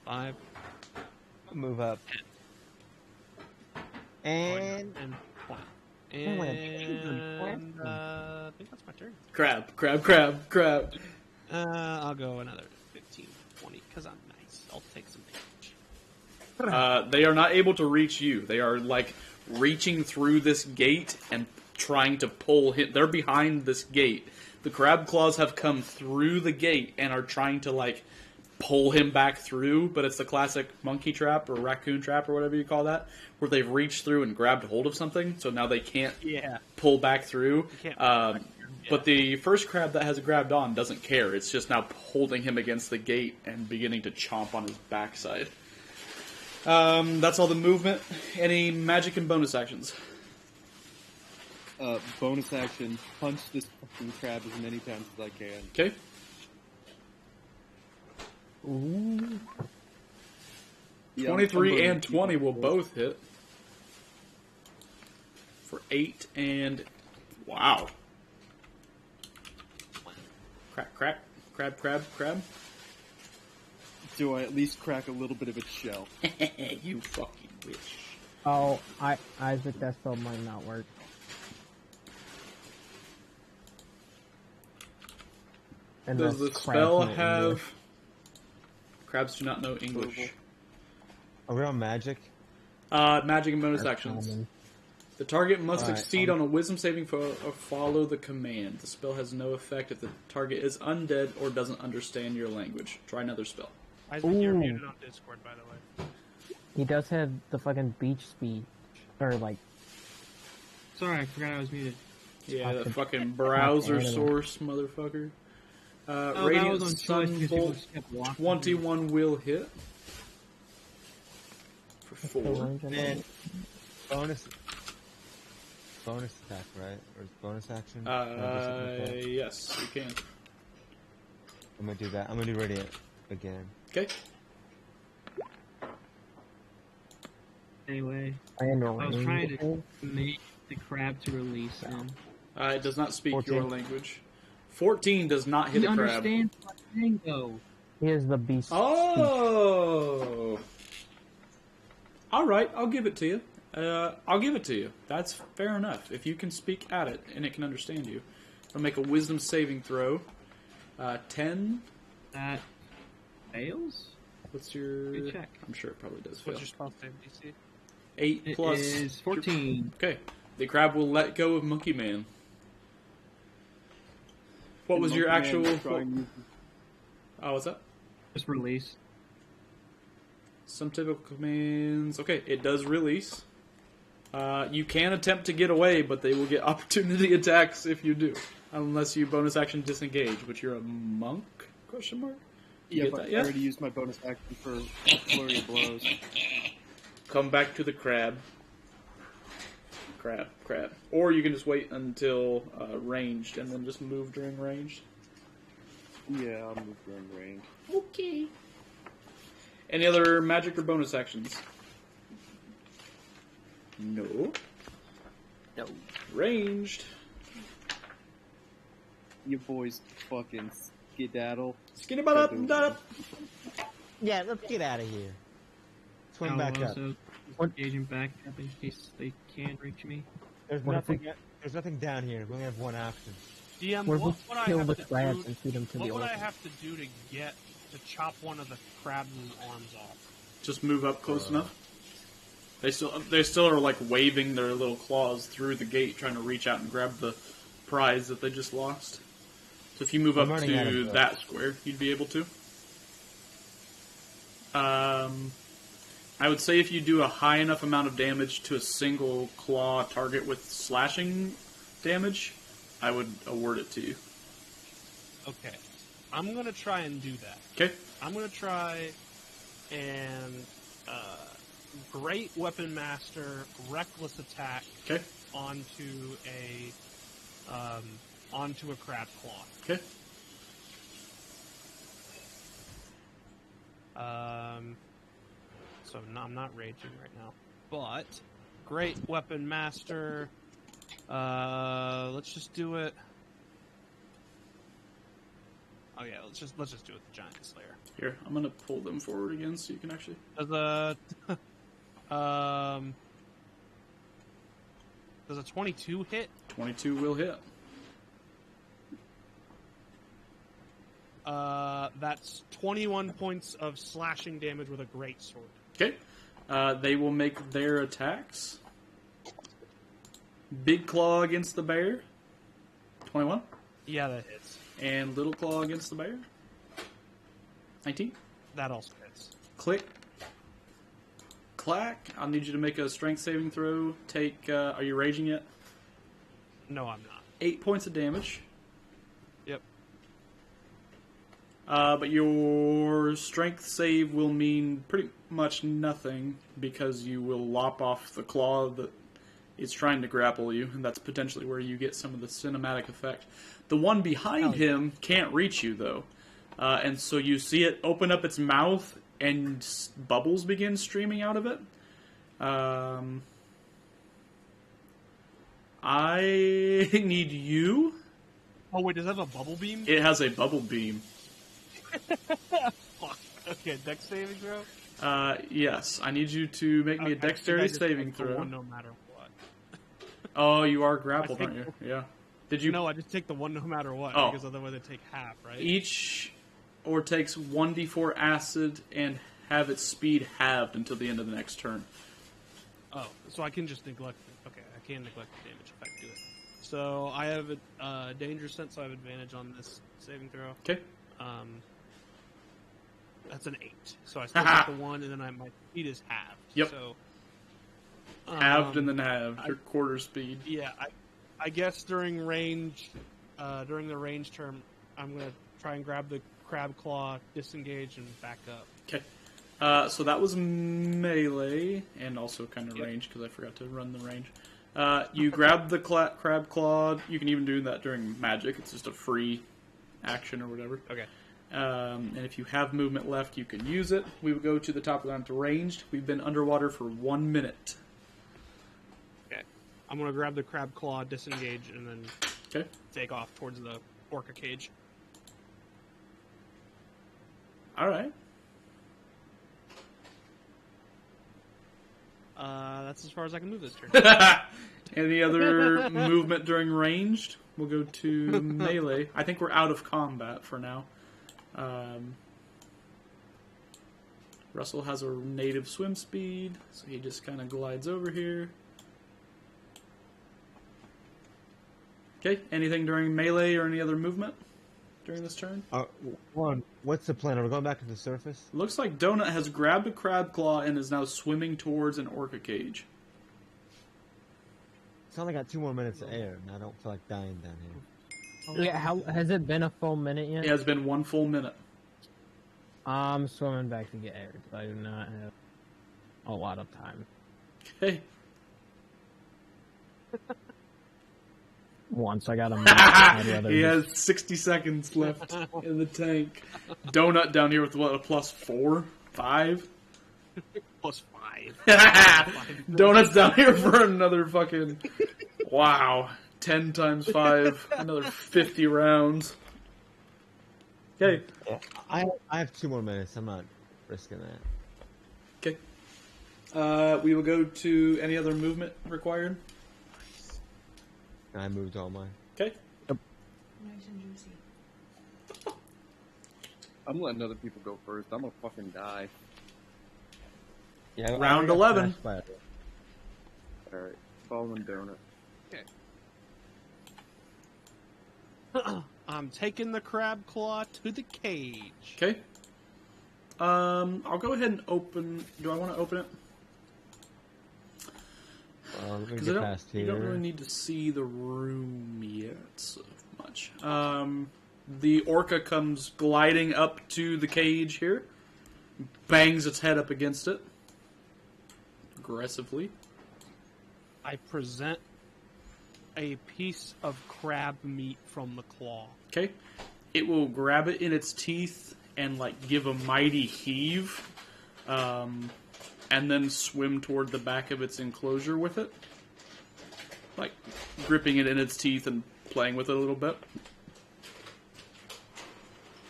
5 Move up. And and 1. Oh, And I think that's my turn. Crab. I'll go another 15, 20, because I'm nice. I'll take some damage. They are not able to reach you. They are like reaching through this gate and trying to pull him. They're behind this gate. The crab claws have come through the gate and are trying to like pull him back through, but it's the classic monkey trap or raccoon trap or whatever you call that, where they've reached through and grabbed hold of something, so now they can't pull back through. But the first crab that has grabbed on doesn't care. It's just now holding him against the gate and beginning to chomp on his backside. That's all the movement. Any magic and bonus actions? Bonus action, punch this fucking crab as many times as I can. Okay. Ooh. Yeah, 23 I'm and 20 will both hit. For 8 and... Wow. Crab. Do I at least crack a little bit of its shell? You fucking bitch. Oh, Isaac, that spell might not work. Does the spell have... Crabs do not know English. Are we on magic? Magic and bonus actions. The target must succeed on a wisdom saving throw or follow the command. The spell has no effect if the target is undead or doesn't understand your language. Try another spell. Isaac, you're muted on Discord, by the way. He does have the fucking beach speed. Or, like... Sorry, I forgot I was muted. Yeah, the fucking browser source, motherfucker. Radiant Sunbolt 21 will hit. For 4. And bonus attack, right? Or bonus action? Yes, you can. I'm gonna do that. I'm gonna do Radiant again. Okay. Anyway, I was trying to make the crab to release him. It does not speak 14. your language. 14 does not hit He a crab. understands my thing, though. He is the beast. Oh! Alright, I'll give it to you. That's fair enough. If you can speak at it and it can understand you. I'll make a wisdom saving throw. 10. That fails? What's your... Good check. I'm sure it probably does fail. What's your spell save DC? 8 It plus... is 14. Okay. The crab will let go of Monkey Man. What was your actual... Oh, what's that? Just release. Some typical commands... Okay, it does release. You can attempt to get away, but they will get opportunity attacks if you do. Unless you bonus action disengage, which you're a monk? Question mark? Yeah, get but that I yet? already used my bonus action for flurry of blows. Come back to the crab. Crab. Or you can just wait until ranged and then just move during ranged. Yeah, I'll move during range. Okay. Any other magic or bonus actions? No. No. Ranged. you boys fucking skedaddle. Skinny butt up and up. Yeah, let's get out of here. Swim back up. Engaging back up in case they can't reach me. There's nothing down here. We only have one option. DM, Where what we would I kill have the to crabs do? and feed them to What the would I orcas. have to do to get to chop one of the crabs' arms off? Just move up close enough. They still are like waving their little claws through the gate, trying to reach out and grab the prize that they just lost. So if you move I'm up running out to of that square, you'd be able to. I would say if you do a high enough amount of damage to a single claw target with slashing damage, I would award it to you. Okay. I'm going to try and do that. Okay. I'm going to try and Great Weapon Master Reckless Attack Okay. onto a crab claw. Okay. So no, I'm not raging right now, but Great Weapon Master. Let's just do it. Oh yeah, let's just do it. The Giant Slayer. Here, I'm gonna pull them forward again so you can actually. Does a does a 22 hit? 22 will hit. That's 21 points of slashing damage with a great sword. Okay. They will make their attacks. Big Claw against the bear. 21. Yeah, that hits. And Little Claw against the bear. 19. That also hits. Click. Clack. I'll need you to make a strength saving throw. Take, are you raging yet? No, I'm not. 8 points of damage. Yep. But your strength save will mean pretty much nothing because you will lop off the claw that is trying to grapple you, and that's potentially where you get some of the cinematic effect. The one behind him can't reach you, though. And so you see it open up its mouth, and bubbles begin streaming out of it. I need you. Oh, wait, does that have a bubble beam? It has a bubble beam. Fuck. Okay, dex saving throw? Yes. I need you to make me a dexterity saving throw. One no matter what. Oh, you are grappled, aren't you? Yeah. Did you? No, I just take the one no matter what, Oh. because otherwise I take half, right? Each or takes 1d4 acid and have its speed halved until the end of the next turn. Oh, so I can just neglect it. Okay, I can neglect the damage if I do it. So I have a danger sense, so I have advantage on this saving throw. Okay. That's an 8. So I still get the 1, and then my speed is halved. Yep. So, Halved and then halved. Your quarter speed. Yeah, I guess during the range term, I'm going to try and grab the crab claw, disengage, and back up. Okay. So that was melee and also kind of range because I forgot to run the range. You grab the crab claw. You can even do that during magic. It's just a free action or whatever. Okay. And if you have movement left, you can use it. We will go to the top of the line to ranged. We've been underwater for 1 minute. Okay. I'm going to grab the crab claw, disengage, and then take off towards the orca cage. All right. That's as far as I can move this turn. Any other movement during ranged? We'll go to melee. I think we're out of combat for now. Russell has a native swim speed, so he just kind of glides over here. Okay, anything during melee or any other movement during this turn? What's the plan? Are we going back to the surface? Looks like Donut has grabbed a crab claw and is now swimming towards an orca cage. It's only got 2 more minutes of air, and I don't feel like dying down here. Yeah, how has it been a full minute yet? It has been 1 full minute. I'm swimming back to get air. I do not have a lot of time. Okay. Once I got a He has 60 seconds left in the tank. Donut down here with what, a +4? 5? +5. Donut's down here for another fucking... Wow. 10 times 5, another 50 rounds. Okay. Yeah, I have 2 more minutes. I'm not risking that. Okay. We will go to any other movement required. I moved all mine. Okay. Nice and juicy. I'm letting other people go first. I'm gonna fucking die. Yeah, Round 11. Alright, following donut. I'm taking the crab claw to the cage. Okay. I'll go ahead and open. Do I want to open it? Let me Because get past you here. don't really need to see the room yet so much. The orca comes gliding up to the cage here, bangs its head up against it aggressively. I present a piece of crab meat from the claw. Okay. It will grab it in its teeth and like give a mighty heave, and then swim toward the back of its enclosure with it, like gripping it in its teeth and playing with it a little bit.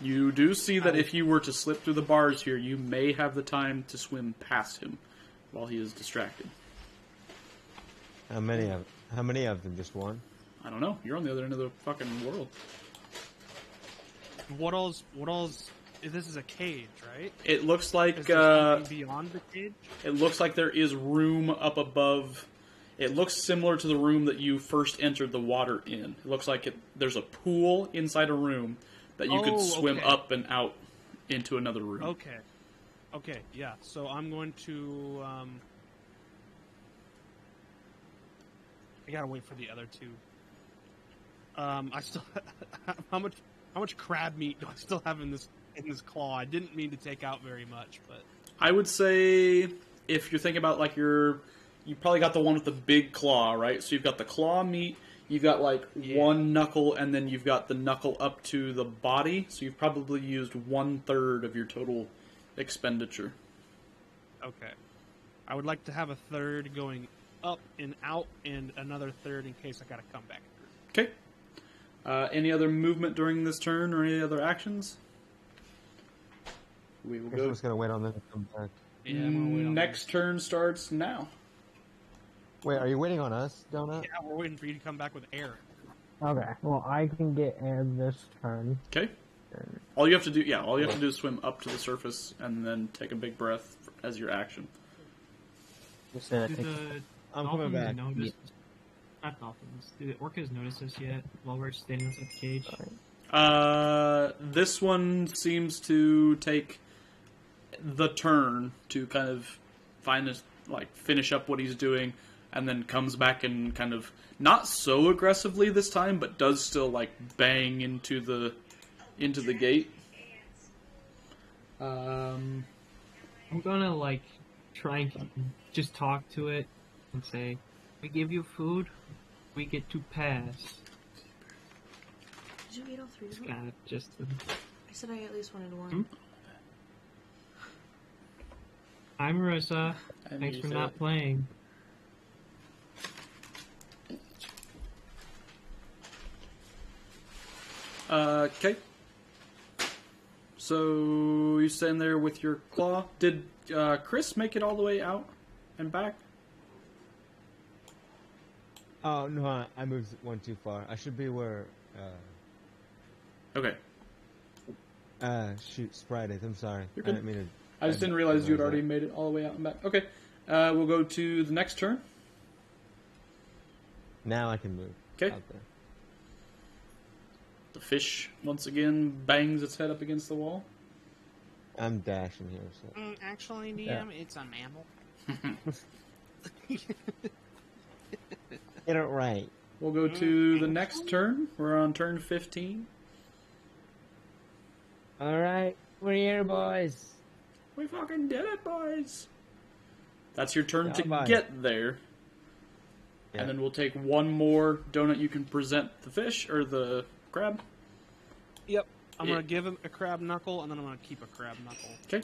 You do see that if you were to slip through the bars here, you may have the time to swim past him while he is distracted. How many of them? Just one? I don't know. You're on the other end of the fucking world. What else? This is a cage, right? It looks like Is there something beyond the cage? It looks like there is room up above. It looks similar to the room that you first entered the water in. It looks like there's a pool inside a room that you could swim okay. up and out into another room. Okay, yeah. So I'm going to. I gotta wait for the other two. I still. How much crab meat do I still have in this claw? I didn't mean to take out very much, but I would say if you're thinking about like you probably got the one with the big claw, right? So you've got the claw meat, you've got like one knuckle, and then you've got the knuckle up to the body. So you've probably used 1/3 of your total expenditure. okay. I would like to have a third going up and out, and another third in case I gotta come back through. Okay. Any other movement during this turn or any other actions? We will I'm go. just gonna wait on them to come back. Yeah, I'm gonna wait on Next turn starts now. Wait, are you waiting on us, Donut? Yeah, we're waiting for you to come back with Aaron. Okay, well, I can get air this turn. Okay. All you have to do is swim up to the surface and then take a big breath as your action. Just gonna Do take the I'm dolphins coming back. notice? Not dolphins. Do the orcas notice us yet while we're standing inside the cage? This one seems to take the turn to kind of finish up what he's doing, and then comes back and kind of not so aggressively this time, but does still like bang into the gate. I'm gonna like try and just talk to it and say, "We give you food, we get to pass." Did you eat all three of them? Kind of just. I said I at least wanted one. Hmm? Hi, Marissa. I Thanks knew for you not said playing. Okay. So you stand there with your claw. Did Chris make it all the way out and back? Oh no, I moved one too far. I should be where. Okay. Shoot, Sprite is. I'm sorry. You're I good. didn't mean to. I just didn't realize you had already made it all the way out and back. Okay. We'll go to the next turn. Now I can move. Okay. Out there. The fish once again bangs its head up against the wall. I'm dashing here. So. Actually, Yeah. it's a mammal. Get it right. We'll go to the next turn. We're on turn 15. Alright, we're here, boys. We fucking did it, boys. That's your turn to Bye-bye. get there. Yeah. And then we'll take one more donut. You can present the fish or the crab. Yep. I'm Yeah. gonna give him a crab knuckle, and then I'm gonna keep a crab knuckle. Okay.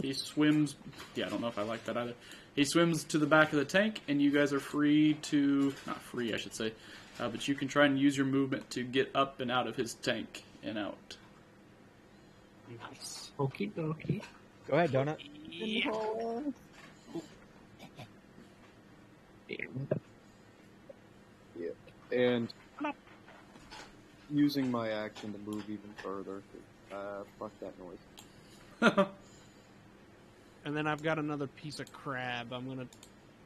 He swims. Yeah, I don't know if I like that either. He swims to the back of the tank, and you guys are free to... Not free, I should say. But you can try and use your movement to get up and out of his tank and out. Nice. Okie dokie. Go ahead, Donut. Yeah. And using my action to move even further. Fuck that noise. And then I've got another piece of crab. I'm gonna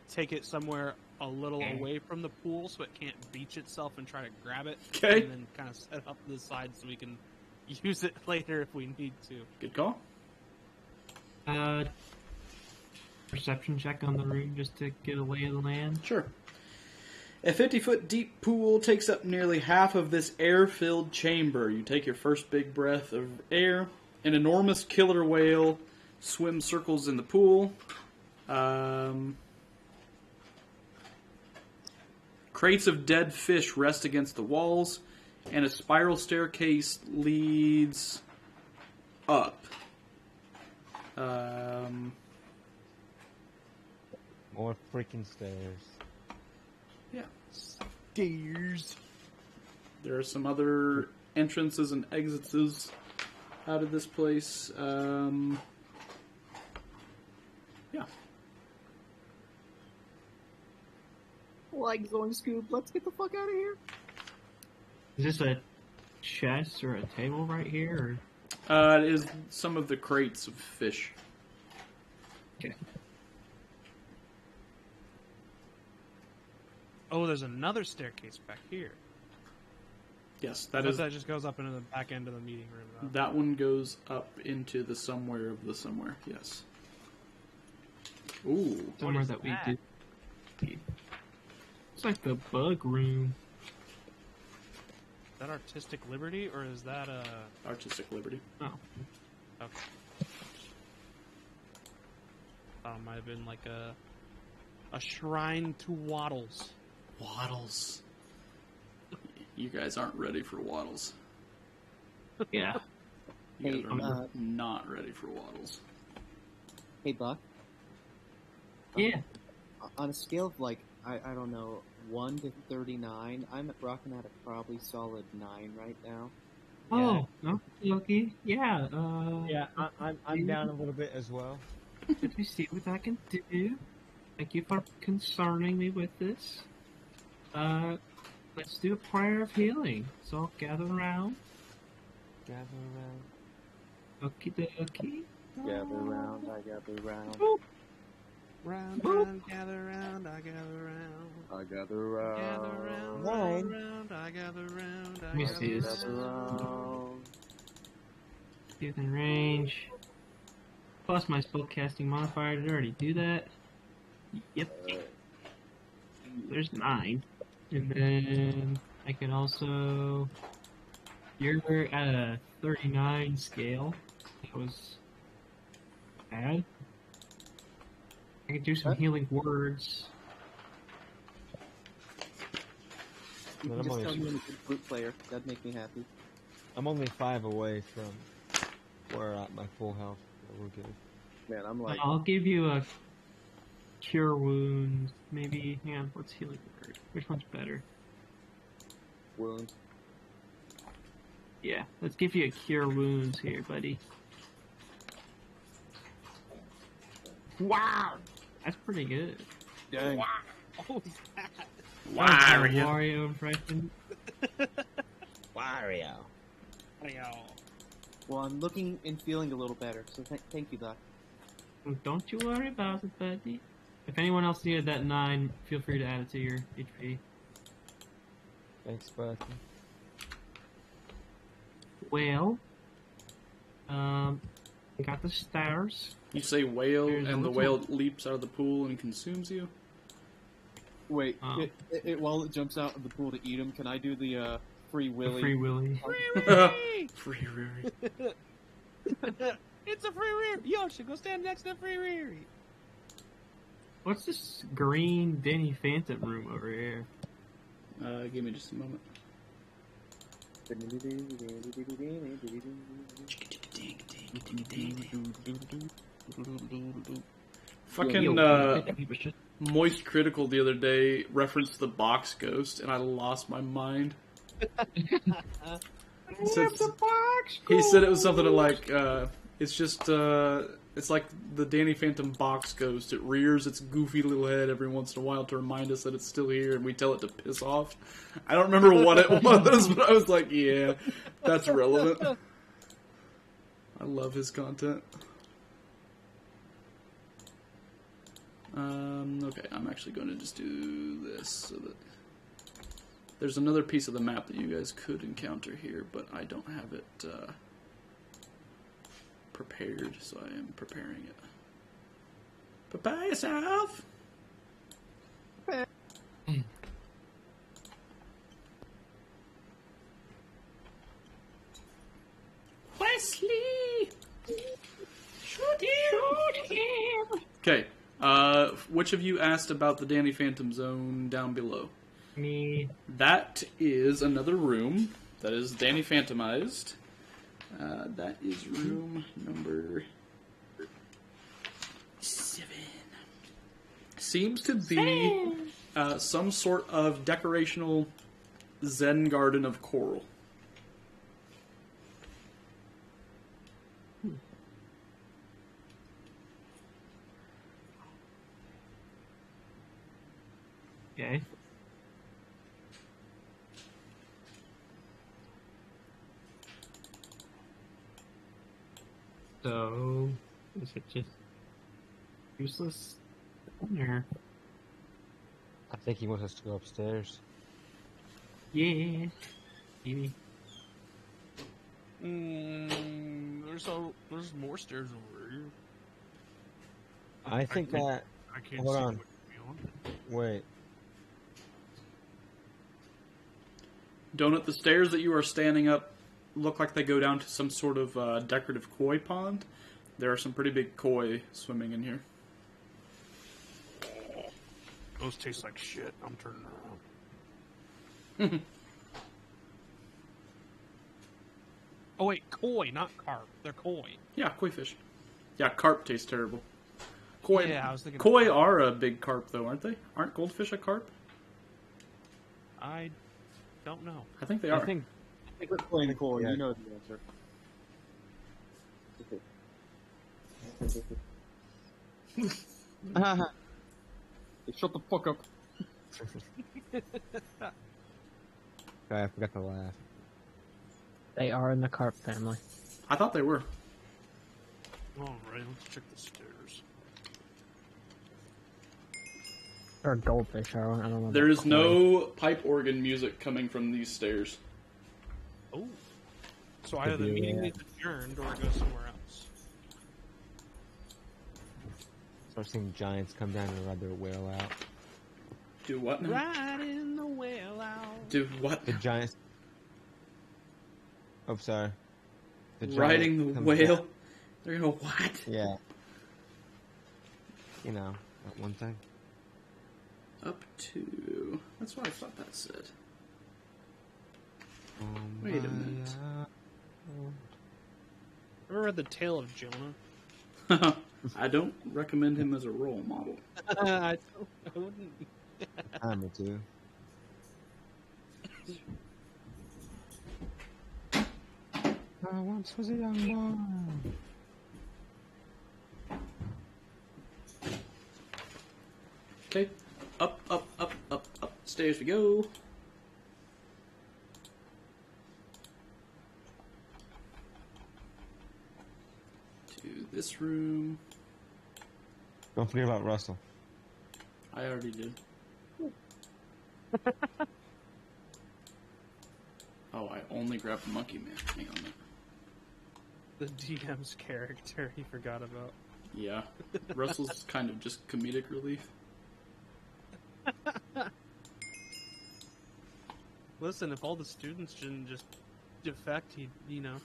take it somewhere a little away from the pool so it can't beach itself and try to grab it. Okay. And then kind of set up to the side so we can use it later if we need to. Good call. Perception check on the room just to get a lay of the land. Sure. A 50-foot deep pool takes up nearly half of this air-filled chamber. You take your first big breath of air. An enormous killer whale swims circles in the pool. Crates of dead fish rest against the walls, and a spiral staircase leads up. More freaking stairs. Yeah. Stairs. There are some other entrances and exits out of this place. Yeah. Like going Scoob, let's get the fuck out of here. Is this a chest or a table right here? It is some of the crates of fish. Okay. Oh, there's another staircase back here. Yes, That that is. just goes up into the back end of the meeting room. Though. That one goes up into the somewhere of the somewhere. Yes. Ooh. Somewhere is that we that? did. It's like the bug room. Is that artistic liberty or is that Artistic liberty. Oh. Okay. Thought it might have been like a shrine to Waddles. Waddles. You guys aren't ready for Waddles. Yeah. You Hey, guys are not ready for Waddles. Hey, Buck. Yeah. On a scale of like, I don't know, 1 to 39, I'm rocking at a probably solid 9 right now. Oh, okay. Yeah. Yeah, I'm down a little bit as well. Let me see what I can do. Thank you for concerning me with this. Let's do a prayer of healing. So I'll gather around. Gather around. Okie dokie. Gather round, I gather round. Round, round, gather round, I gather round. I gather round. Gather round, Wine. round, I gather round, Let I me gather see this. round. Within range. Plus my spellcasting modifier. Did I already do that? Yep. There's 9. And then I can also... You're at a 39 scale. That was bad. I can do some healing words. You Well, can I'm just only- tell me I'm a good flute player. That'd make me happy. I'm only 5 away from where at my full health. We're good. Man, I'm like, I'll give you a cure wounds. Maybe, hang on, what's healing word? Which one's better? wounds. Yeah, let's give you a cure wounds here, buddy. Wow! That's pretty good. Dang. What was that? That was a Wario impression. Wario. Well, I'm looking and feeling a little better, so thank you, Doc. Don't you worry about it, buddy. If anyone else needed that 9, feel free to add it to your HP. Thanks, Bucky. Well, we got the stars. You say whale, There's a and the little- whale leaps out of the pool and consumes you? Wait, Oh. while it jumps out of the pool to eat him, can I do the free The willy? Free Willy. Free Riri. It's a free rear. Yoshi, go stand next to free rear. What's this green Danny Phantom room over here? Give me just a moment. Fucking Moist Critical the other day referenced the box ghost, and I lost my mind. He said it was something like, it's just, it's like the Danny Phantom box ghost. It rears its goofy little head every once in a while to remind us that it's still here, and we tell it to piss off. I don't remember what it was, but I was like, yeah, that's relevant. I love his content. Okay, I'm actually going to just do this so that there's another piece of the map that you guys could encounter here, but I don't have it prepared, so I am preparing it. Prepare yourself! Wesley! Shoot him! Okay, which of you asked about the Danny Phantom zone down below? Me. That is another room that is Danny Phantomized. That is room number 7. Seems to be some sort of decorational Zen garden of coral. Okay. So, is it just useless there? I think he wants us to go upstairs. Yeah. Maybe. There's more stairs over here. I think that. I can't Hold see on. what's beyond it. Wait. Donut, the stairs that you are standing up look like they go down to some sort of decorative koi pond. There are some pretty big koi swimming in here. Those taste like shit. I'm turning around. Oh wait, koi, not carp. They're koi. Yeah, koi fish. Yeah, carp tastes terrible. Koi, Yeah, I was thinking koi of carp. are a big carp, though, aren't they? Aren't goldfish a carp? I don't know. I think they are. I think Quit playing Core. Yeah. You know the answer. Hey, shut the fuck up. I forgot to laugh. They are in the carp family. I thought they were. Alright, let's check the stairs. Or goldfish, I don't know. There about is koi. no pipe organ music coming from these stairs. Oh. So either the meeting is adjourned or it goes somewhere else. So I've seen giants come down and ride their whale out. Do what now? Riding the whale out. Do what? The giants. Oh, sorry. The giant Riding the comes whale? down- They're gonna what? Yeah. You know, that one thing. Up to... That's what I thought that said. Oh Wait a minute. Ever read The Tale of Jonah? I don't recommend him as a role model. I wouldn't. Me too. I once was a young boy. Okay. Up, up, up, up, up. Stairs we go. To this room. Don't forget about Russell. I already did. Oh, I only grabbed the monkey man. Hang on a minute. The DM's character he forgot about. Yeah. Russell's kind of just comedic relief. Listen, if all the students didn't just defect, he'd have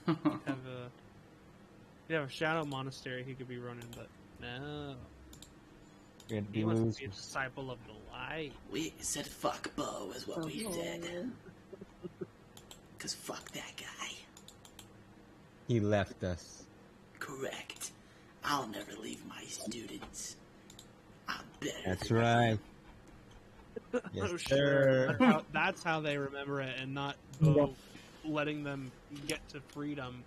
a shadow monastery he could be running, but no. He wants to be a disciple of the light. We said fuck Bo is what we said. Cause fuck that guy. He left us. Correct. I'll never leave my students. better. That's right. Yes, Oh, sir. That's how they remember it, and not letting them get to freedom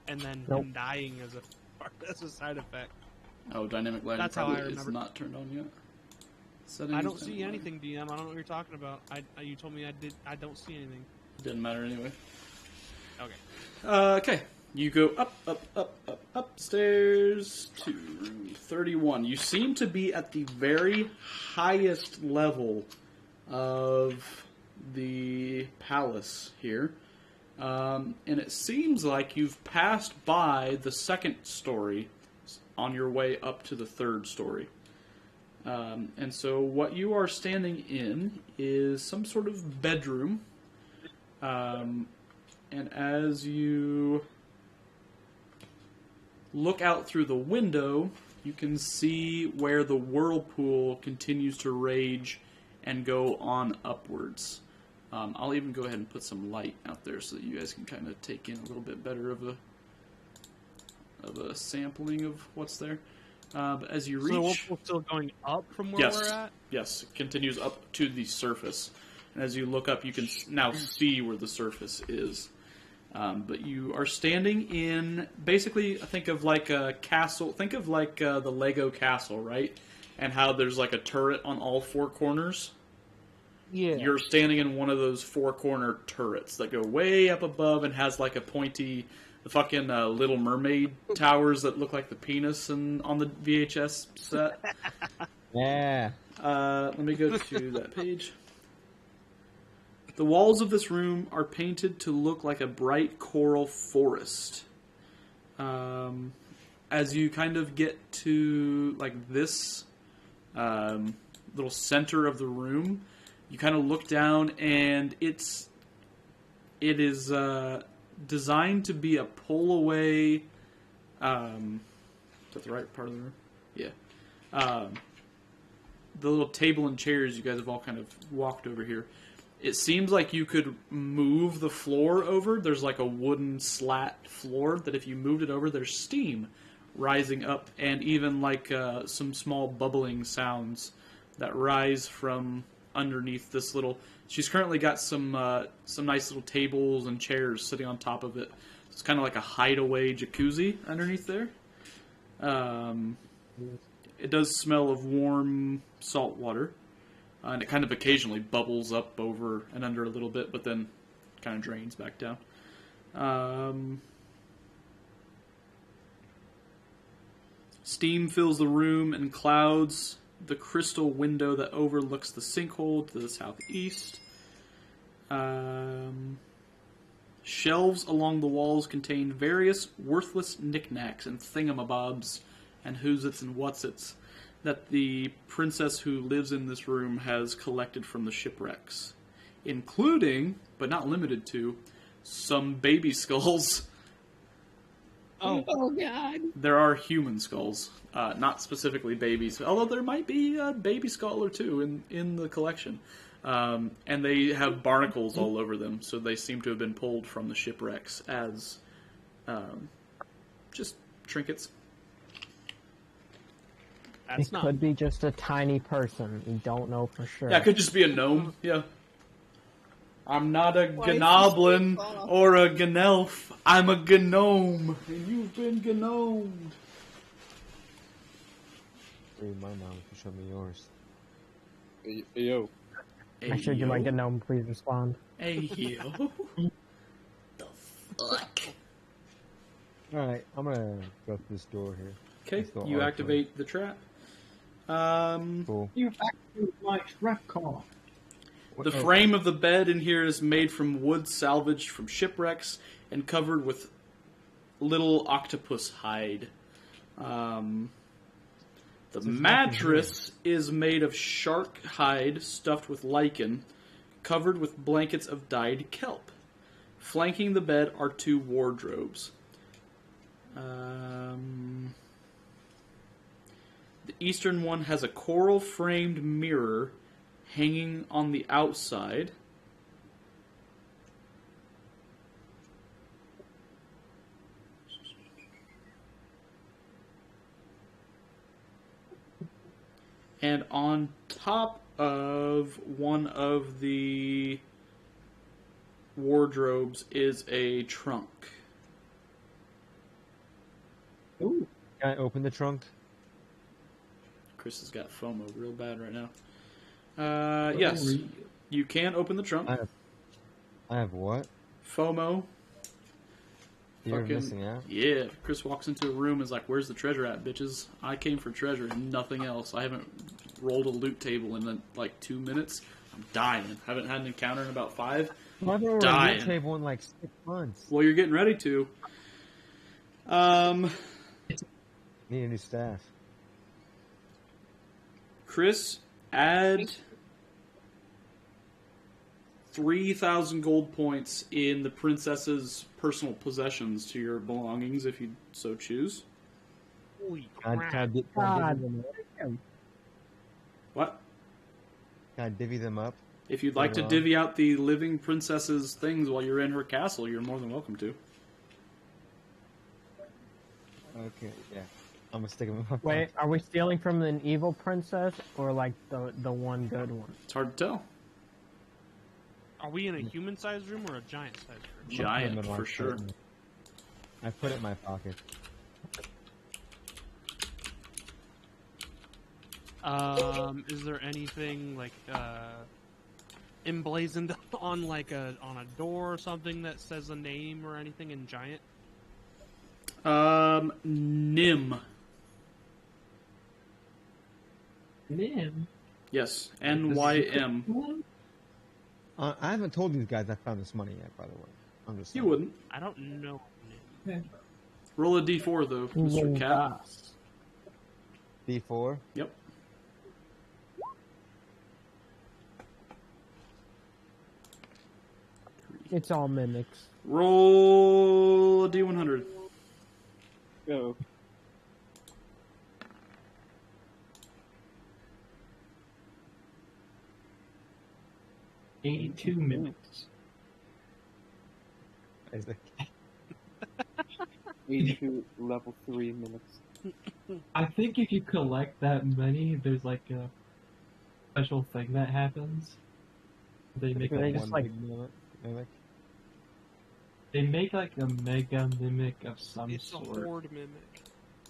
and then Nope. him dying as a side effect. Oh, dynamic lighting That's how probably I is remember. not turned on yet. Settings, I don't see dynamic anything, DM. I don't know what you're talking about. You told me I did. I don't see anything. lighting. Didn't matter anyway. Okay. Okay. You go upstairs to room 31. You seem to be at the very highest level of the palace here. And it seems like you've passed by the second story on your way up to the third story. And so what you are standing in is some sort of bedroom. And as you look out through the window, you can see where the whirlpool continues to rage and go on upwards. I'll even go ahead and put some light out there so that you guys can kind of take in a little bit better of a sampling of what's there. But as you reach, So the whirlpool's still going up from where yes, we're at? yes, it continues up to the surface. And as you look up, you can now see where the surface is. But you are standing in, basically, think of like a castle. Think of like the Lego castle, right? And how there's like a turret on all four corners. Yeah. You're standing in one of those four-corner turrets that go way up above and has like a pointy, the fucking Little Mermaid towers that look like the penis on the VHS set. Yeah. Let me go to that page. The walls of this room are painted to look like a bright coral forest. As you kind of get to like this little center of the room, you kind of look down, and it is designed to be a pull-away. Is that the right part of the room? Yeah. The little table and chairs you guys have all kind of walked over here. It seems like you could move the floor over. There's like a wooden slat floor that if you moved it over, there's steam rising up, and even like some small bubbling sounds that rise from underneath this little. She's currently got some nice little tables and chairs sitting on top of it. It's kind of like a hideaway jacuzzi underneath there. It does smell of warm salt water. And it kind of occasionally bubbles up over and under a little bit, but then kind of drains back down. Steam fills the room and clouds the crystal window that overlooks the sinkhole to the southeast. Shelves along the walls contain various worthless knickknacks and thingamabobs and who's-its and what's-its that the princess who lives in this room has collected from the shipwrecks, including, but not limited to, some baby skulls. Oh God! There are human skulls, not specifically babies, although there might be a baby skull or two in the collection. And they have barnacles all over them, so they seem to have been pulled from the shipwrecks as just trinkets. It could be just a tiny person. You don't know for sure. Yeah, it could just be a gnome. Yeah. I'm not a gnoblin or a gnelf. I'm a gnome. And you've been gnomed. Read my mom to show me yours. Hey, yo. I should you like a gnome, please respond. Hey, yo. The fuck? Alright, I'm gonna go through this door here. Okay, This door you archway. activate the trap. Cool. You activate my trap call. The frame of the bed in here is made from wood salvaged from shipwrecks and covered with little octopus hide. The mattress is made of shark hide stuffed with lichen, covered with blankets of dyed kelp. Flanking the bed are two wardrobes. The eastern one has a coral-framed mirror hanging on the outside. And on top of one of the wardrobes is a trunk. Ooh. Can I open the trunk? Chris has got FOMO real bad right now. Yes, you can open the trunk. I have what? FOMO. You're missing out? Yeah, Chris walks into a room and is like, "Where's the treasure at, bitches? I came for treasure and nothing else. I haven't rolled a loot table in like 2 minutes. I'm dying. Haven't had an encounter in about 5. I haven't rolled a loot table in like 6 months. Well, you're getting ready to. Need a new staff. Chris, add 3,000 gold points in the princess's personal possessions to your belongings if you so choose. Holy Can I What? Can I divvy them up? If you'd like to Later on? divvy out the living princess's things while you're in her castle, you're more than welcome to. Okay, yeah. I'm gonna stick them in my Wait, are we stealing from an evil princess or like the one good one? It's hard to tell. Are we in a human-sized room or a giant-sized room? Giant, for sure. I put it in my pocket. Is there anything like emblazoned on like a door or something that says a name or anything in giant? Nim. Nim? Yes, N-Y-M. I haven't told these guys I found this money yet, by the way. I'm just saying. You wouldn't. I don't know. Roll a d4, though, Mr. Cat. D4? Yep. It's all mimics. Roll a d100. Go. $82 minutes. Isaac. 82 level 3 minutes. I think if you collect that many, there's like a special thing that happens. They make They like just like mimic. They make like a mega mimic of some It's a sort. horde mimic.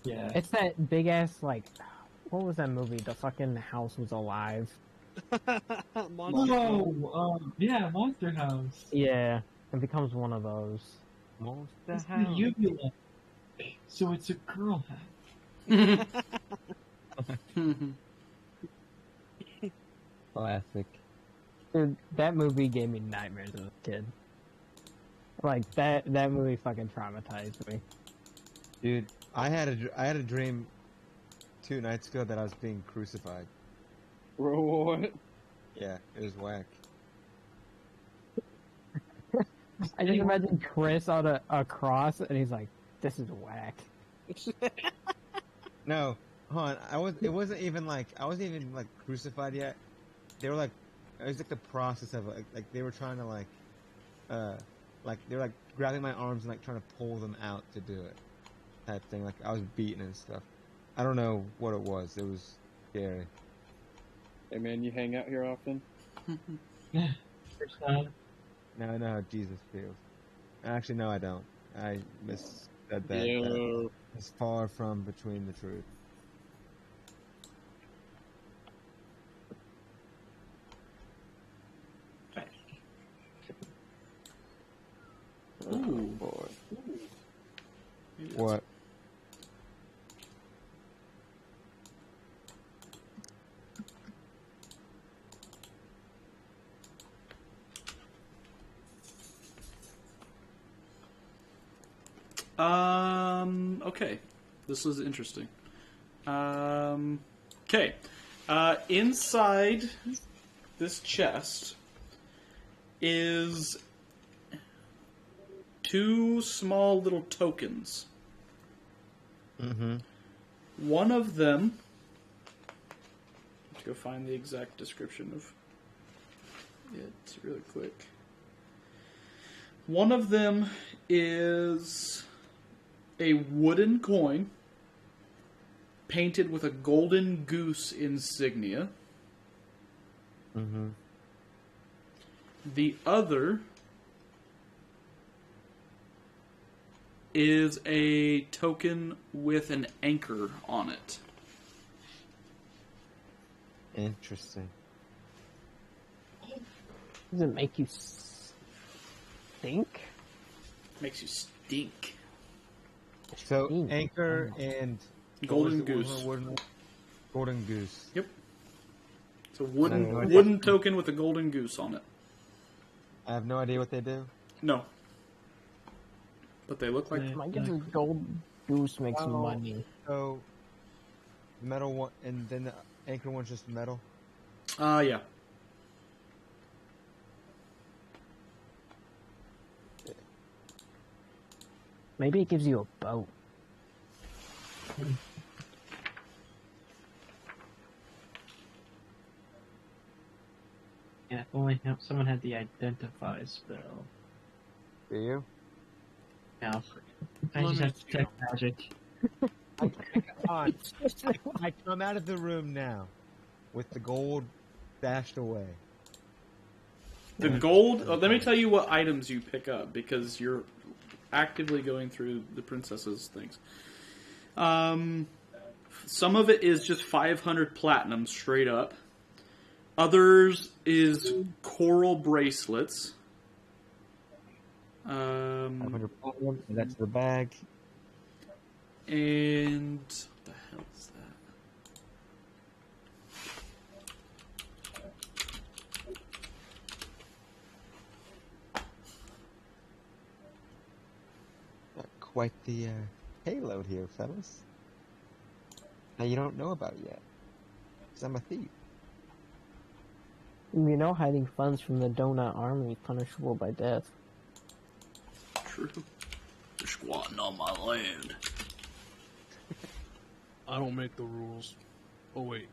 Yeah. it's that big ass like what was that movie? The fucking house was alive. Oh, yeah, Monster House. Yeah, it becomes one of those. Monster It's the House. uvula. So it's a girl hat. Classic. Dude, that movie gave me nightmares as a kid. Like that movie fucking traumatized me. Dude, I had a dream 2 nights ago that I was being crucified. What? Yeah, it was whack. I just imagine Chris on a cross, and he's like, "This is whack." No, hold on. It wasn't even like I wasn't even like crucified yet. They were like, it was like the process of like they were trying to like they were like grabbing my arms and like trying to pull them out to do it, type thing. Like I was beaten and stuff. I don't know what it was. It was scary. Hey man, you hang out here often? First time. Now I know how Jesus feels. Actually, no, I don't. I missaid that. Yo. It's far from between the truth. Oh boy. What? Okay. This was interesting. Okay. Inside this chest is 2 small little tokens. Mm-hmm. One of them... Let's go find the exact description of it really quick. One of them is a wooden coin painted with a golden goose insignia. Mm-hmm. The other is a token with an anchor on it. Interesting. Does it make you stink? Makes you stink. So anchor and Golden what was goose. it? Golden goose. Yep. It's a I have wooden no idea. wooden token with a golden goose on it. I have no idea what they do. No. But they look like... I guess a gold goose makes Oh. money. So the metal one, and then the anchor one's just metal. Yeah. Maybe it gives you a boat. Yeah, if only someone had the identify spell. Do you? No. I just have to detect magic. I come out of the room now with the gold dashed away. The gold... let me tell you what items you pick up, because you're actively going through the princess's things. Some of it is just 500 platinum straight up. Others is coral bracelets. 500 platinum, and that's the bag. And what the hell is that? Quite the payload here, fellas. Now you don't know about yet, 'cause I'm a thief. You know, hiding funds from the Donut Army is punishable by death. True. You're squatting on my land. I don't make the rules. Oh wait.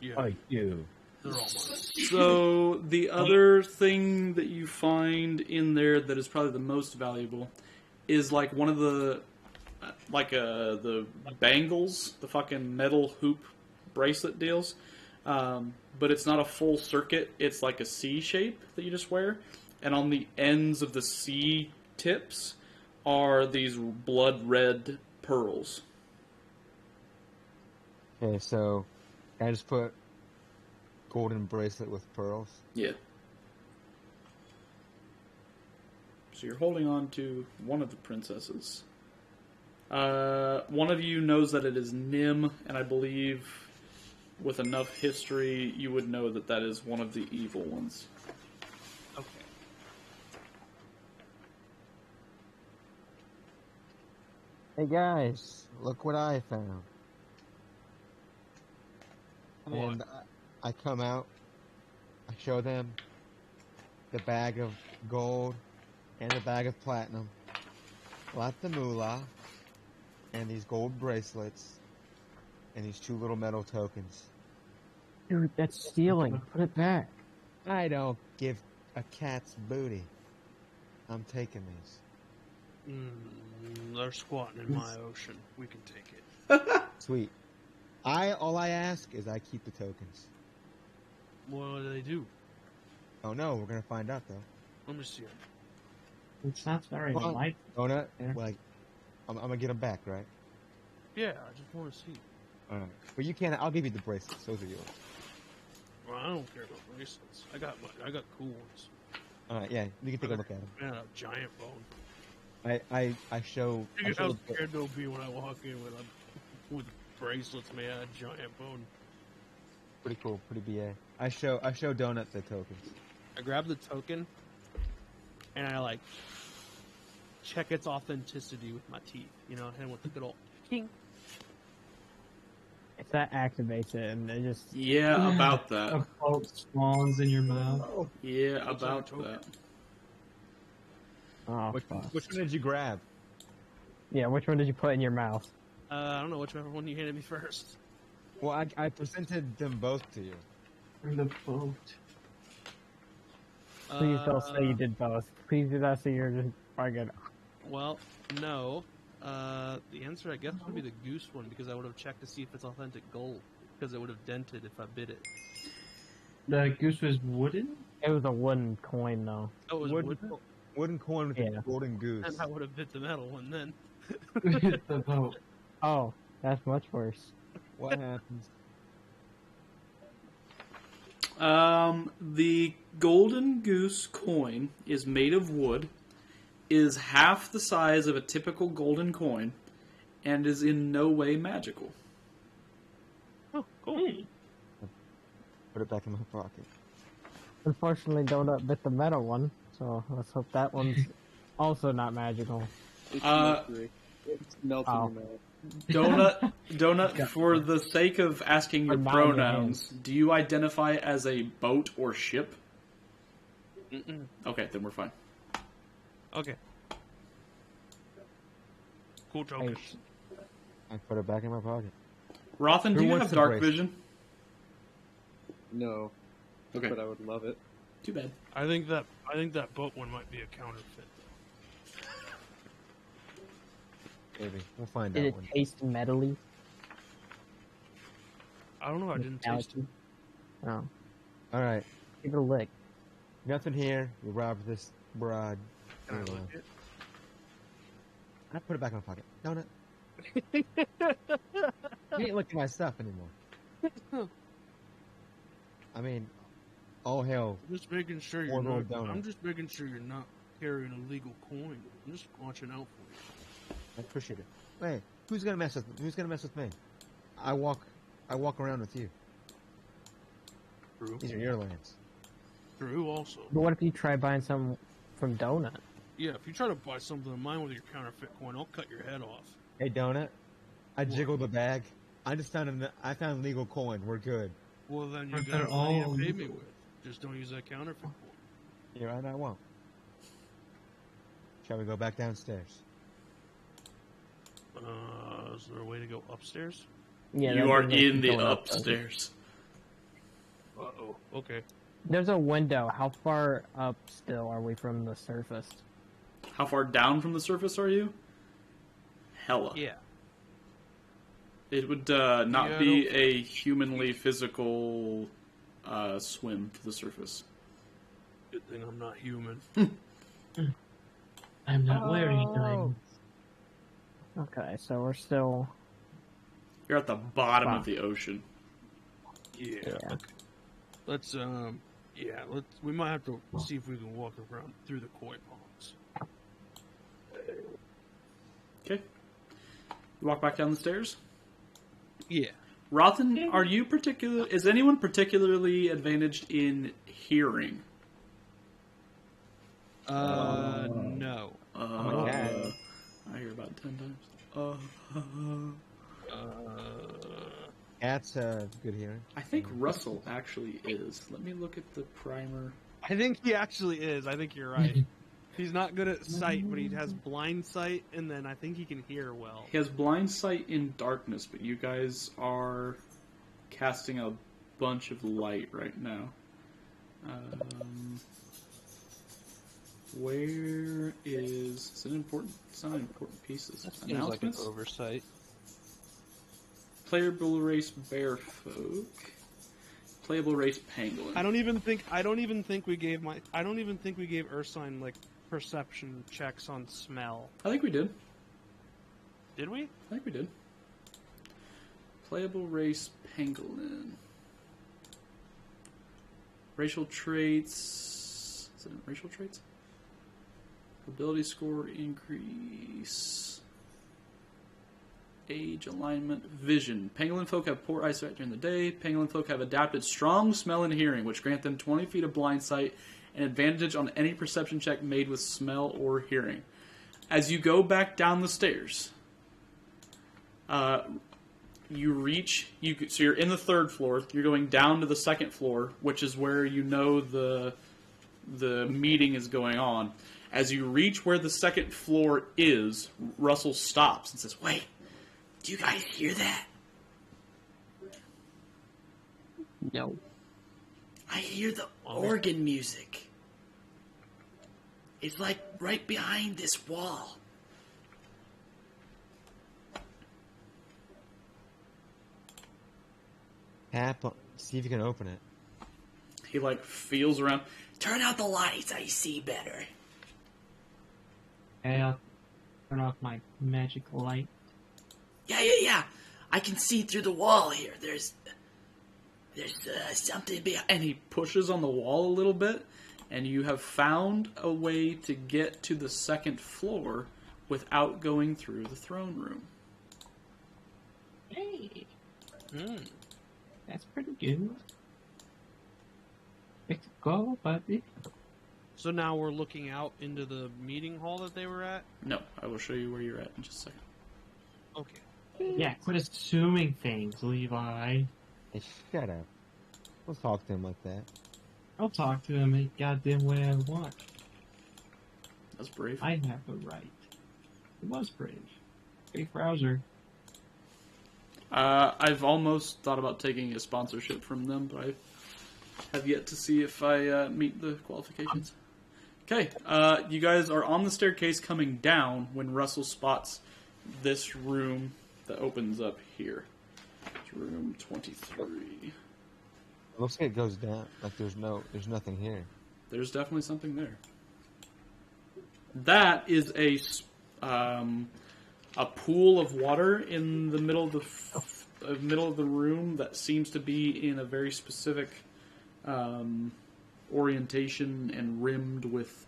Yeah. I do. They're all mine. So the other thing that you find in there that is probably the most valuable is like one of the the bangles, the fucking metal hoop bracelet deals. But it's not a full circuit. It's like a C shape that you just wear, and on the ends of the C tips are these blood red pearls. Okay, so I just put golden bracelet with pearls. Yeah. So you're holding on to one of the princesses. One of you knows that it is Nim, and I believe with enough history, you would know that that is one of the evil ones. Okay. Hey guys, look what I found. What? And I come out, I show them the bag of gold and the bag of platinum, lot the moolah, and these gold bracelets, and these two little metal tokens. Dude, that's stealing. Put it back. I don't give a cat's booty. I'm taking these. They're squatting in my ocean. We can take it. Sweet. All I ask is I keep the tokens. What do they do? Oh no, we're gonna find out though. Let me see. It's not very Well, light. Donut, Yeah. like, I'm gonna get them back, right? Yeah, I just want to see. Alright. But you can't, I'll give you the bracelets, those are yours. Well, I don't care about bracelets. I got cool ones. Alright, yeah, you can take a look at them. Man, a giant bone. I show. I Look show how the- scared they'll be when I walk in with bracelets made out of giant bone. Pretty cool, pretty BA. I show Donut the tokens. I grab the token and I like check its authenticity with my teeth. You know, and with the good old king. If that activates it, and they just Yeah, about that. A boat spawns in your mouth. Yeah, about that. oh Which fuck. one did you grab? Yeah, which one did you put in your mouth? I don't know whichever one you handed me first. Well, I presented them both to you. From the boat. Please don't say you did both. Please do not say you're just fucking. Well, no. The answer, I guess, would be the goose one because I would have checked to see if it's authentic gold because it would have dented if I bid it. The goose was wooden? It was a wooden coin, though. Oh, it was wooden? Wooden coin with a golden goose. And I would have bid the metal one then. The boat. Oh, that's much worse. What happens? The golden goose coin is made of wood, is half the size of a typical golden coin, and is in no way magical. Oh, cool. Put it back in my pocket. Unfortunately, Donut bit the metal one, so let's hope that one's also not magical. It's Uh, mercury. It's melting Oh. your mouth. Donut, for the sake of asking your Or not in your pronouns, do you identify as a boat or ship? Mm-mm. Okay, then we're fine. Okay. Cool jokers. I put it back in my pocket. Rothan, do Who you wants have the dark brace? vision? No, Okay, but I would love it. too bad. I think that boat one might be a counterfeit. Maybe. We'll find Did out it one. taste metally? I don't know. I didn't taste it. Oh, Alright. give it a lick. Nothing here. We robbed this broad. Can I Leave it lick alone. it? I put it back in my pocket. Donut. You ain't looking at my stuff anymore. I mean, all hell. I'm just making sure you're Orville not. Donut. I'm just making sure you're not carrying a legal coin. I'm just watching out for you. I appreciate it. Wait, who's gonna mess with me? I walk around with you. True. These are your lands. True. Also. But what if you try buying some from Donut? Yeah. If you try to buy something of mine with your counterfeit coin, I'll cut your head off. Hey, Donut. I jiggled the bag. I found legal coin. We're good. Well, then you Aren't got they money all to pay me legal? with. Just don't use that counterfeit coin. You're right, I won't. Shall we go back downstairs? Is there a way to go upstairs? Yeah, You that are doesn't make in you the going up, does it? upstairs. Uh-oh. Okay. There's a window. How far up still are we from the surface? How far down from the surface are you? Hella. Yeah. It would not Yeah, I be don't- a humanly physical swim to the surface. Good thing I'm not human. I'm not wearing Oh. diamonds. Okay, so we're still. You're at the bottom Wow. of the ocean. Yeah. Yeah. Let's we might have to see if we can walk around through the koi ponds. Okay. You walk back down the stairs. Yeah. Rothan, is anyone particularly advantaged in hearing? No. my God. I hear about 10 times. Cat's good hearing. I think Russell actually is. Let me look at the primer. I think he actually is. I think you're right. He's not good at sight, but he has blind sight, and then I think he can hear well. He has blind sight in darkness, but you guys are casting a bunch of light right now. Where is... It's an important... It's not an important piece. It's Seems like an announcements. oversight. Playable race Bearfolk. Playable race Pangolin. I don't even think we gave Ursine like perception checks on smell. I think we did. Did we? I think we did. Playable race Pangolin. Racial traits. Is it racial traits? Ability score increase. Age, alignment, vision. Pangolin folk have poor eyesight during the day. Pangolin folk have adapted strong smell and hearing, which grant them 20 feet of blind sight and advantage on any perception check made with smell or hearing. As you go back down the stairs, you reach. So you're in the third floor. You're going down to the second floor, which is where you know the meeting is going on. As you reach where the second floor is, Russell stops and says, "Wait, do you guys hear that? No. I hear the organ music. It's like right behind this wall. Tap. See if you can open it. He like feels around. Turn out the lights, I see better. Hey, I'll turn off my magical light. Yeah. I can see through the wall here. There's something behind. And he pushes on the wall a little bit, and you have found a way to get to the second floor without going through the throne room. Hey, that's pretty good. Let's go, buddy. So now we're looking out into the meeting hall that they were at? No, I will show you where you're at in just a second. Okay. Yeah, quit assuming things, Levi. Hey, shut up. Don't talk to him like that. I'll talk to him any goddamn way I want. That's brave. I have a right. It was brave. Big browser. I've almost thought about taking a sponsorship from them, but I have yet to see if I meet the qualifications. Okay, you guys are on the staircase coming down when Russell spots this room that opens up here. It's room 23. It looks like it goes down. Like there's nothing here. There's definitely something there. That is a pool of water in the middle of the room that seems to be in a very specific orientation and rimmed with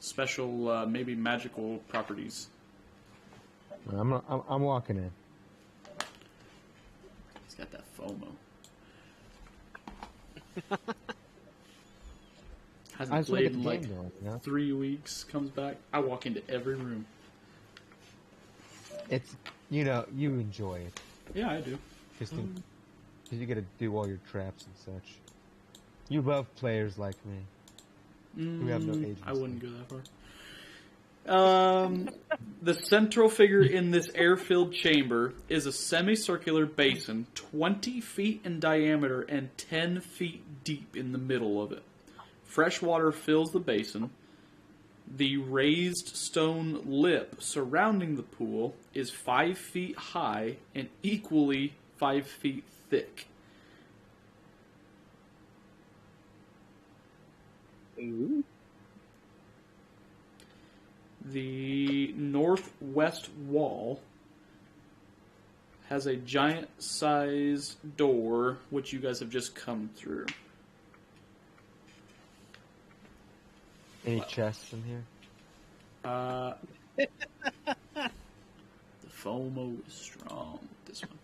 special, maybe magical properties. I'm walking in. He's got that FOMO. I Hasn't just wanna played get in the like game going, you know? 3 weeks. Comes back. I walk into every room. It's you enjoy it. Yeah, I do. Because you get to do all your traps and such. You love players like me. Who have no agency. I wouldn't go that far. The central figure in this air-filled chamber is a semicircular basin 20 feet in diameter and 10 feet deep in the middle of it. Fresh water fills the basin. The raised stone lip surrounding the pool is 5 feet high and equally 5 feet thick. Ooh. The northwest wall has a giant-sized door, which you guys have just come through. Any chests in here? The FOMO is strong with this one.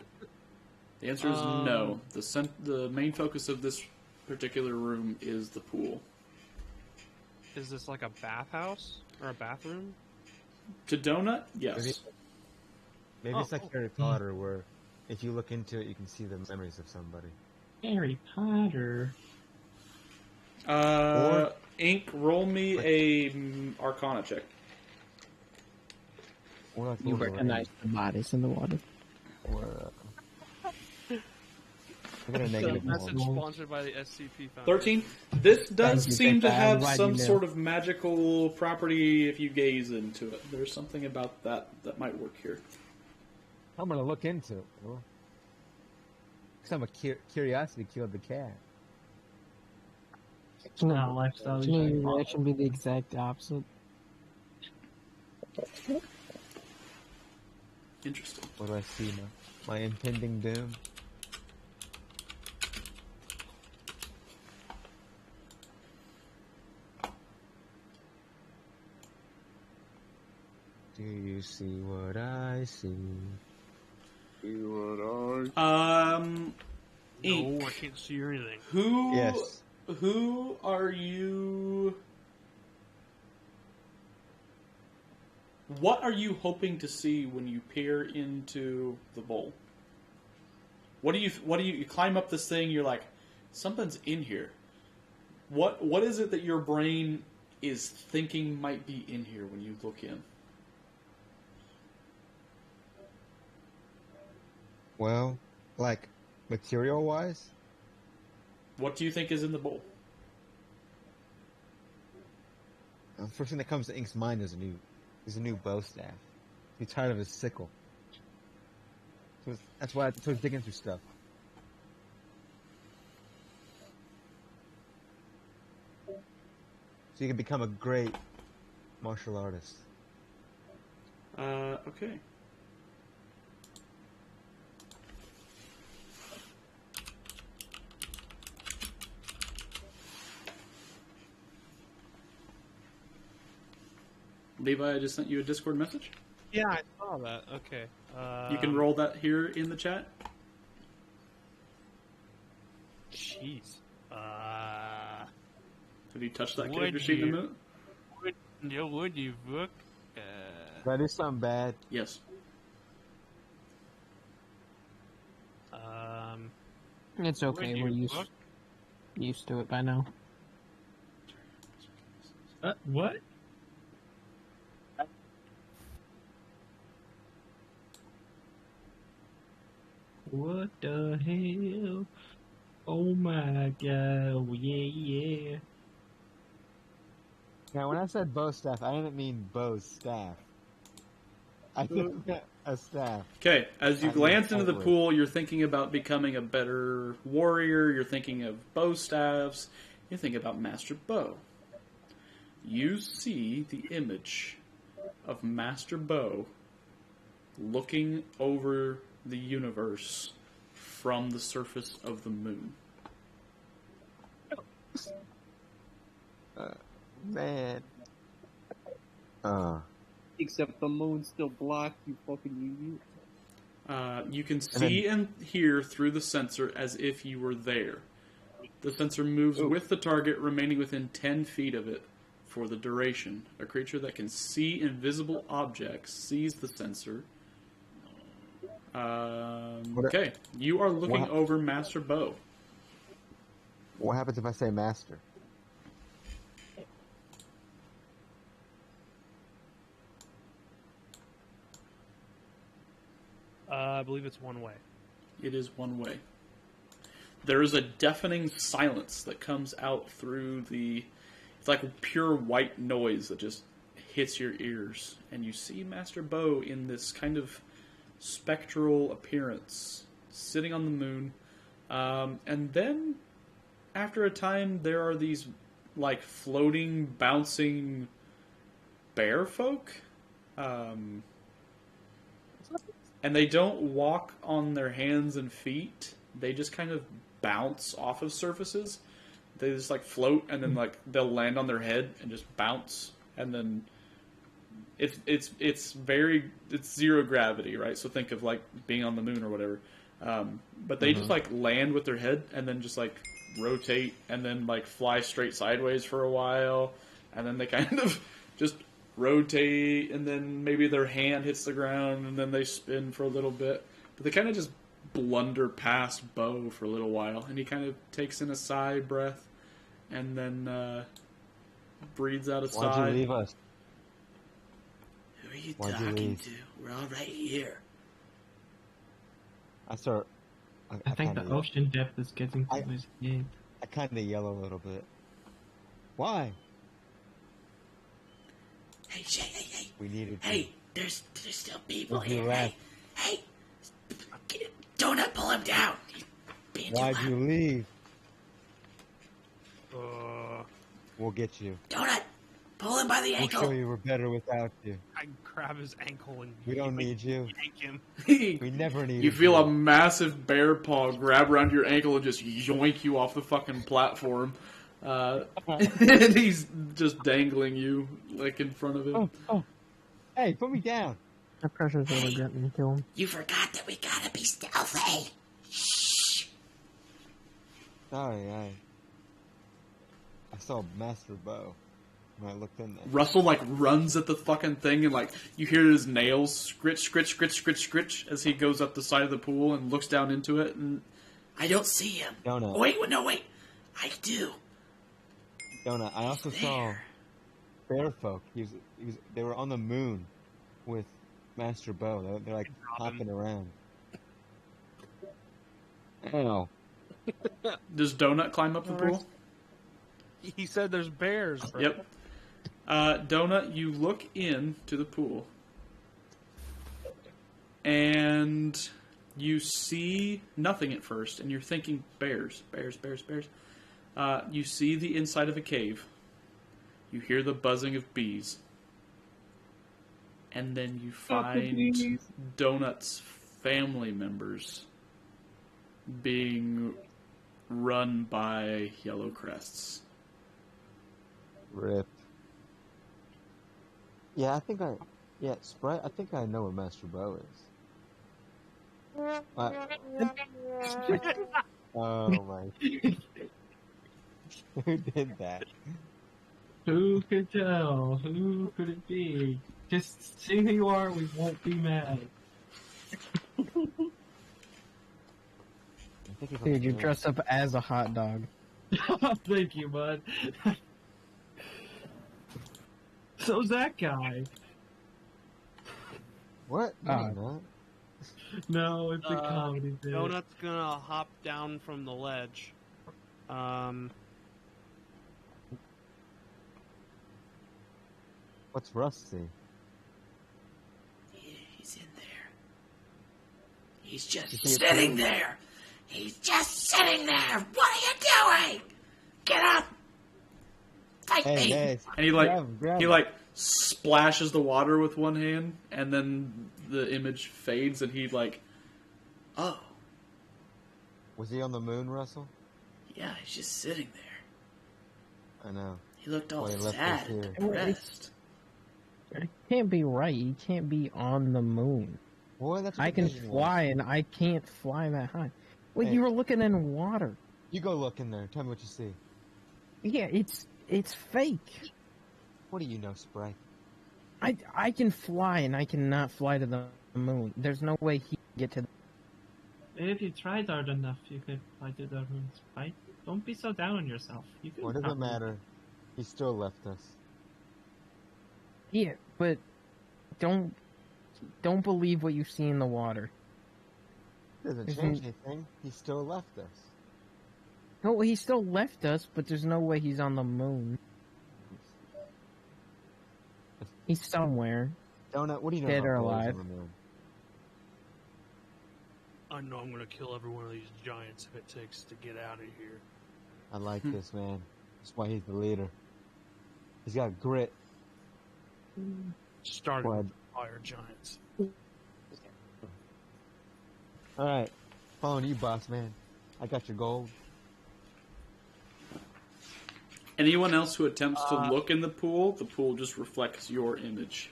The answer is no. The main focus of this particular room is the pool. Is this like a bathhouse? Or a bathroom? To Donut, yes. Maybe it's like Harry Potter, where if you look into it, you can see the memories of somebody. Harry Potter. Ink, roll me a Arcana check. Or like You recognize the bodies in the water. Or I got a negative Message one. sponsored by the SCP Foundation. 13. This does Thank you, seem to Pip. I'm have glad some you knew. sort of magical property if you gaze into it. There's something about that might work here. I'm gonna look into it. Because I'm a curiosity killed the cat. No, lifestyle. You know, your reaction be the exact opposite. Interesting. What do I see now? My impending doom. Do you see what I see? Ink. No, I can't see anything. Who? Yes. Who are you? What are you hoping to see when you peer into the bowl? What do you climb up this thing? You're like, something's in here. What is it that your brain is thinking might be in here when you look in? Well, like, material-wise? What do you think is in the bowl? The first thing that comes to Ink's mind is a new bow staff. He's tired of his sickle. So that's why he's digging through stuff. so you can become a great martial artist. Okay. Levi, I just sent you a Discord message. Yeah, I saw that. Okay. You can roll that here in the chat. Jeez. Have you touched that Would character sheet in a you? minute? Would you look? Did I do something bad? Yes. It's okay. Would We're you used look? to it by now. What? What the hell? Oh my god, oh, yeah. Now, when I said bow staff, I didn't mean bow staff. I meant a staff. Okay, as you I glance mean, into the forward. pool, you're thinking about becoming a better warrior, you're thinking of bow staffs, you think about Master Bow. You see the image of Master Bow looking over the universe from the surface of the moon. Man. Except the moon's still black, you fucking idiot. You can see and hear through the sensor as if you were there. The sensor moves with the target, remaining within 10 feet of it for the duration. A creature that can see invisible objects sees the sensor. Okay, you are looking what- over Master Bow. What happens if I say master? I believe it's one way. It is one way. There is a deafening silence that comes out through the... It's like pure white noise that just hits your ears. And you see Master Bow in this kind of spectral appearance, sitting on the moon. And then, after a time, there are these, like, floating, bouncing bear folk. And they don't walk on their hands and feet. They just kind of bounce off of surfaces. They just like float, and then like they'll land on their head and just bounce. And then it's zero gravity, right? So think of like being on the moon or whatever. But they just like land with their head and then just like rotate and then like fly straight sideways for a while, and then they kind of just rotate, and then maybe their hand hits the ground, and then they spin for a little bit. But they kind of just blunder past Bow for a little while, and he kind of takes in a sigh breath, and then breathes out a sigh. Why'd you leave us? Who are you Why'd you talking leave? to? We're all right here. I think the kinda- ocean depth is getting to his head. I kind of yell a little bit. Why? Hey, Shay, hey. We needed you. Hey, there's still people Where's your here. rat? Hey, Donut, pull him down. He's being too Why'd loud. you leave? We'll get you. Donut, pull him by the We'll ankle. show you we're better without you. I grab his ankle and We don't need you. yank him. We never need You feel a massive bear paw grab around your ankle and just yoink you off the fucking platform. And he's just dangling you, like, in front of him. Oh. Hey, put me down. That pressure's really getting me to him. You forgot that we gotta be stealthy. Shh. Sorry, I saw Master Bow when I looked in there. Russell, like, runs at the fucking thing, and, like, you hear his nails scritch, scritch, scritch, scritch, scritch as he goes up the side of the pool and looks down into it, and... I don't see him. Donut. Oh, wait, no, wait. I do. Donut. I also saw bear folk. They were on the moon with Master Bow. They're like hopping around. Ow. Does Donut climb up the pool? He said there's bears. Bro. Yep. Donut, you look into the pool, and you see nothing at first, and you're thinking bears, bears, bears, bears. You see the inside of a cave, You hear the buzzing of bees. And then you Not the find bees. Donut's family members being run by Yellow Crests. Rip. Yeah, Sprite, I think I know what Master Bro is. Oh my. Who did that? Who could tell? Who could it be? Just see who you are, we won't be mad. Dude, you're dressed up as a hot dog. Thank you, bud. So's that guy. What? No, No, it's a comedy bit. Donut's gonna hop down from the ledge. What's Rusty? He's in there. He's just sitting there. He's just sitting there. What are you doing? Get up. Fight me. And he like splashes the water with one hand, and then the image fades, and he like, oh. Was he on the moon, Russell? Yeah, he's just sitting there. I know. He looked all Well, he left sad us and here. depressed. It can't be right. You can't be on the moon. Boy, that's what I the can vision fly, and I can't fly that high. Wait, Hey. you were looking in water. You go look in there. Tell me what you see. Yeah, it's fake. What do you know, Sprite? I can fly, and I cannot fly to the moon. There's no way he can get to. If you tried hard enough, you could fly to the moon's right? Don't be so down on yourself. You can What does it probably- matter? He still left us. Yeah, but don't believe what you see in the water. Doesn't Isn't- change anything. He still left us. No, he still left us, but there's no way he's on the moon. He's somewhere. Donut, what do you know Dead about or boys alive. on the moon? I know I'm gonna kill every one of these giants if it takes to get out of here. I like this, man. That's why he's the leader. He's got grit. Starting Blood. with fire giants. Alright. Following you, boss man. I got your gold. Anyone else who attempts to look in the pool just reflects your image.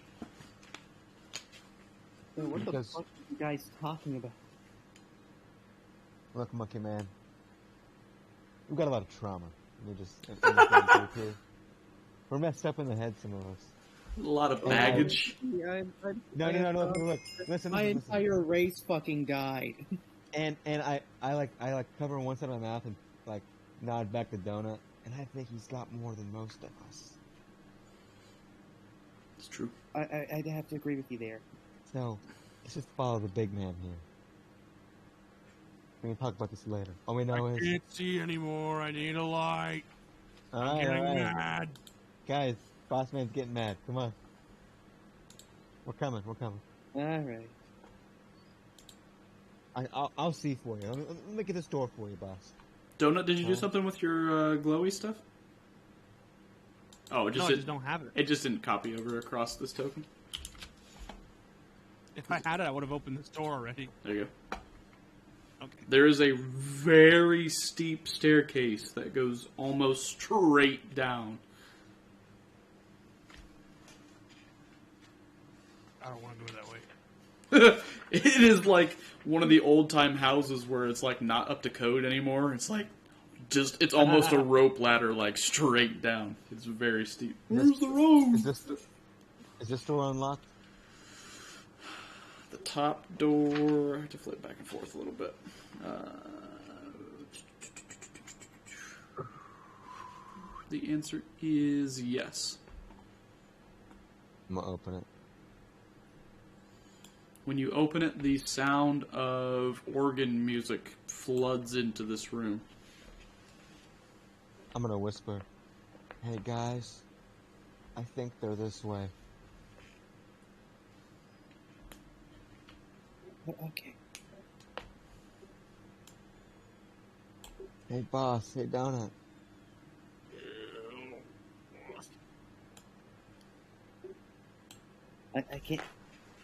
Wait, what the Because- fuck are you guys talking about? Look, monkey man. We've got a lot of trauma. We're just in the here. We're messed up in the head, some of us. A lot of baggage. No. Look. Listen. My entire race fucking died. And I cover one side of my mouth and like nod back to Donut, and I think he's got more than most of us. It's true. I'd have to agree with you there. So let's just follow the big man here. We can talk about this later. All we know I is, can't see anymore. I need a light. I'm all getting right, mad. guys. Boss man's getting mad. Come on. We're coming. Alright. I'll see for you. Let me get this door for you, boss. Donut, did you do something with your glowy stuff? Oh, it just No, I didn't, just don't have it. It just didn't copy over across this token. If I had it, I would have opened this door already. There you go. Okay. There is a very steep staircase that goes almost straight down. I don't want to go that way. It is like one of the old time houses where it's like not up to code anymore. It's like it's almost a rope ladder, like straight down. It's very steep. Where's the road? Is this door unlocked? The top door. I have to flip back and forth a little bit. The answer is yes. I'm gonna open it. When you open it, the sound of organ music floods into this room. I'm gonna whisper, "Hey guys, I think they're this way." Okay. Hey boss, hey Donut. I can't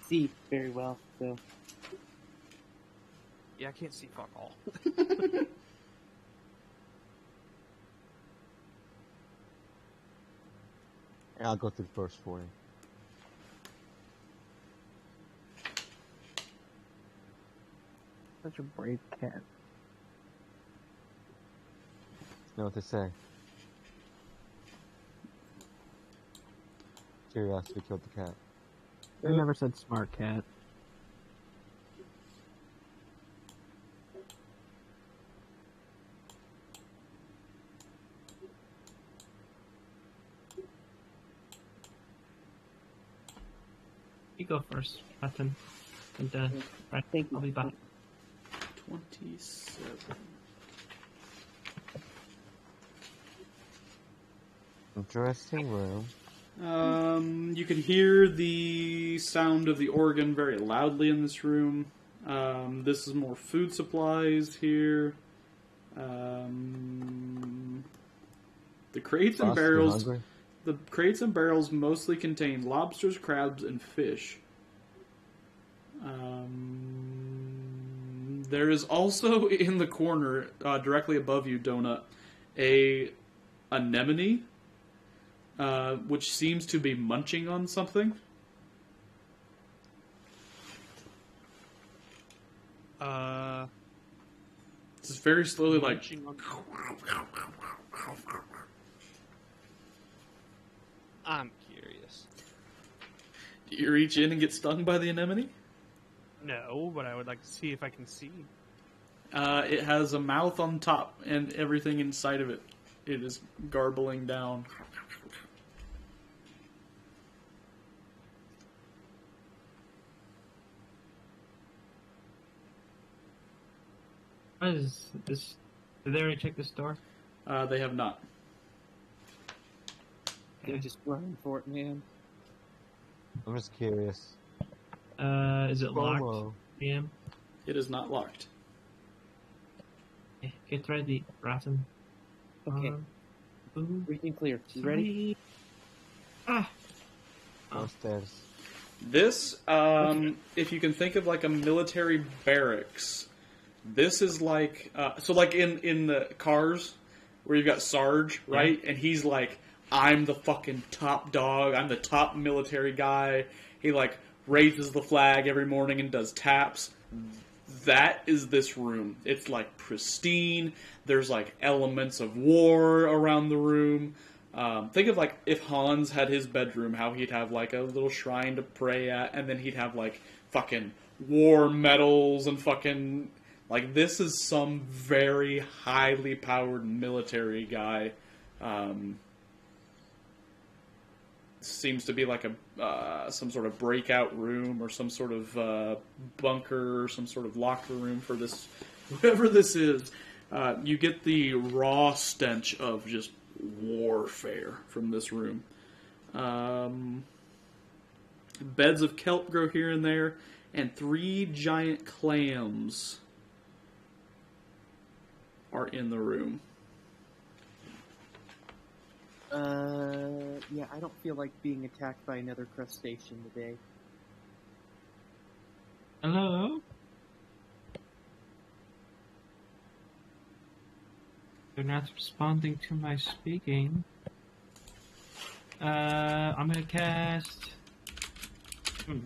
see very well, so. Yeah, I can't see fuck all. I'll go through first for you. Such a brave cat. Know what to say. Curiosity killed the cat. I never said smart cat. You go first, Button. And right, I'll be back. 27. Interesting room. You can hear the sound of the organ very loudly in this room. This is more food supplies here. The crates and barrels. The crates and barrels mostly contain lobsters, crabs, and fish. There is also in the corner, directly above you, Donut, a anemone, which seems to be munching on something. It's very slowly, like. I'm curious. Do you reach in and get stung by the anemone? No, but I would like to see if I can see. It has a mouth on top, and everything inside of it, it is garbling down. What is this? Did they already check this door? They have not. They're just running for it, man. I'm just curious. Is it locked? Momo. PM? It is not locked. Get ready, Rotten. Okay. Breathing clear. You ready? Downstairs. This, if you can think of like a military barracks, this is like, so like in the Cars, where you've got Sarge, right? And he's like, I'm the fucking top dog, I'm the top military guy. He like raises the flag every morning and does taps. That is this room. It's like pristine. There's like elements of war around the room. Think of like if Hans had his bedroom, how he'd have like a little shrine to pray at, and then he'd have like fucking war medals and fucking like this is some very highly powered military guy. Seems to be like a some sort of breakout room or some sort of bunker or some sort of locker room for this whoever this is. You get the raw stench of just warfare from this room. Beds of kelp grow here and there, and 3 giant clams are in the room. Yeah, I don't feel like being attacked by another crustacean today. Hello? You're not responding to my speaking. I'm gonna cast... Let me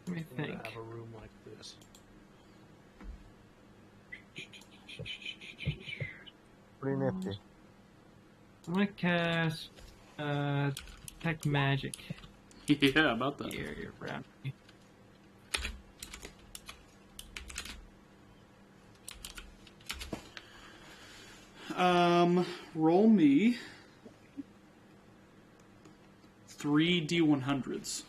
I'm gonna think. have a room like this. Pretty nifty. I'm gonna cast Tech Magic. Yeah, about that. Here, you're around me. Roll me 3 D100s.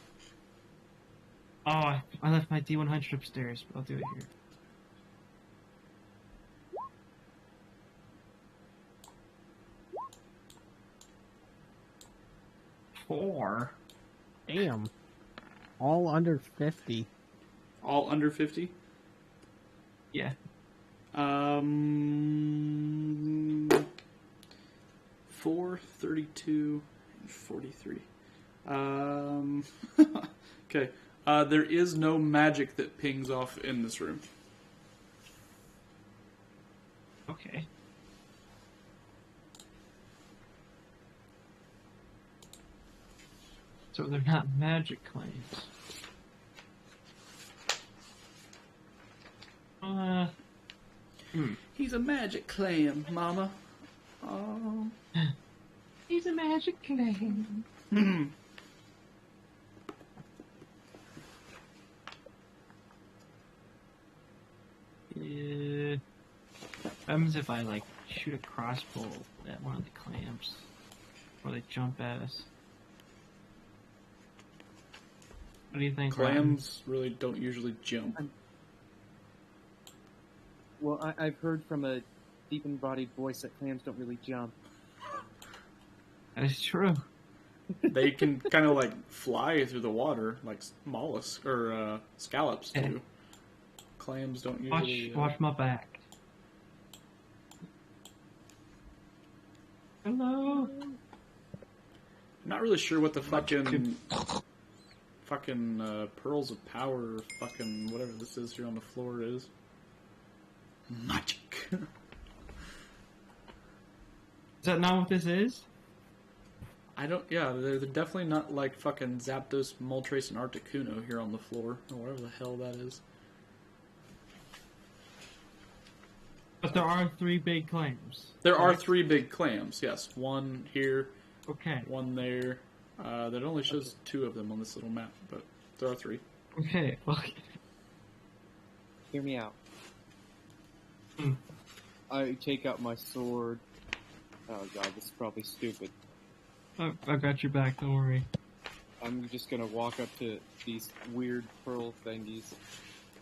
Oh, I left my D100 upstairs, but I'll do it here. Four. Damn. All under 50. All under 50? Yeah. 4, 32, and 43. Okay. There is no magic that pings off in this room. Okay. So they're not magic claims. He's a magic clam, Mama. Oh. He's a magic claim. What happens if I like shoot a crossbow at one of the clams? Or they jump at us? What do you think, Clams really don't usually jump. Well, I've heard from a deep-embodied voice that clams don't really jump. That is true. They can kind of like fly through the water, like mollusks or scallops do. Yeah. Clams don't usually. Watch my back. Hello. I'm not really sure what the fucking pearls of power, or fucking whatever this is here on the floor is. Magic. Is that not what this is? I don't. Yeah, they're definitely not like fucking Zapdos, Moltres, and Articuno here on the floor, or whatever the hell that is. But there are 3 big claims. There are 3 big clams. Yes, one here. Okay. One there. That only shows 2 of them on this little map, but there are 3. Okay. Well, Hear me out. I take out my sword. Oh god, this is probably stupid. I've got your back, don't worry. I'm just gonna walk up to these weird pearl thingies.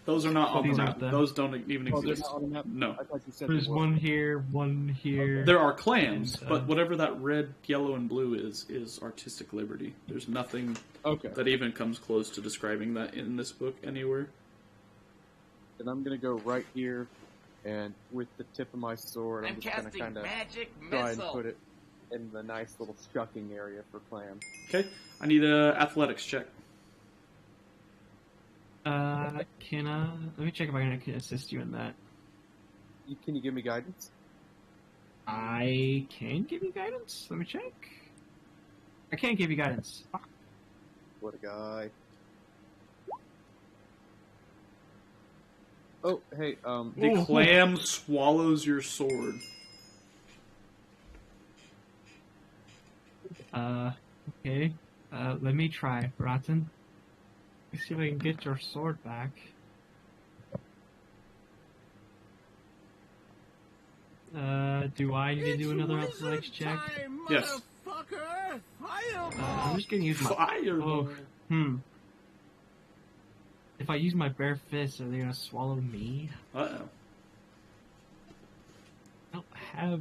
Those are not on the These map. aren't them. Those don't even Oh, they're exist. not on the map? No. I thought you said There's they were. one here, one here. There are clams, And, but whatever that red, yellow, and blue is artistic liberty. There's nothing that even comes close to describing that in this book anywhere. And I'm gonna go right here, and with the tip of my sword, I'm I'm just gonna casting kind of magic try and missile. put it in the nice little shucking area for clam. Okay, I need a athletics check. Can I? Let me check if I can assist you in that. Can you give me guidance? I can give you guidance. Let me check. I can't give you guidance. Fuck. What a guy. Oh, hey, The clam swallows your sword. Okay. Let me try, Rotten. Let's see if I can get your sword back. Do I need to do another athletics check? Yes. I'm just gonna use my Fireball. If I use my bare fist, are they gonna swallow me? Uh-oh. I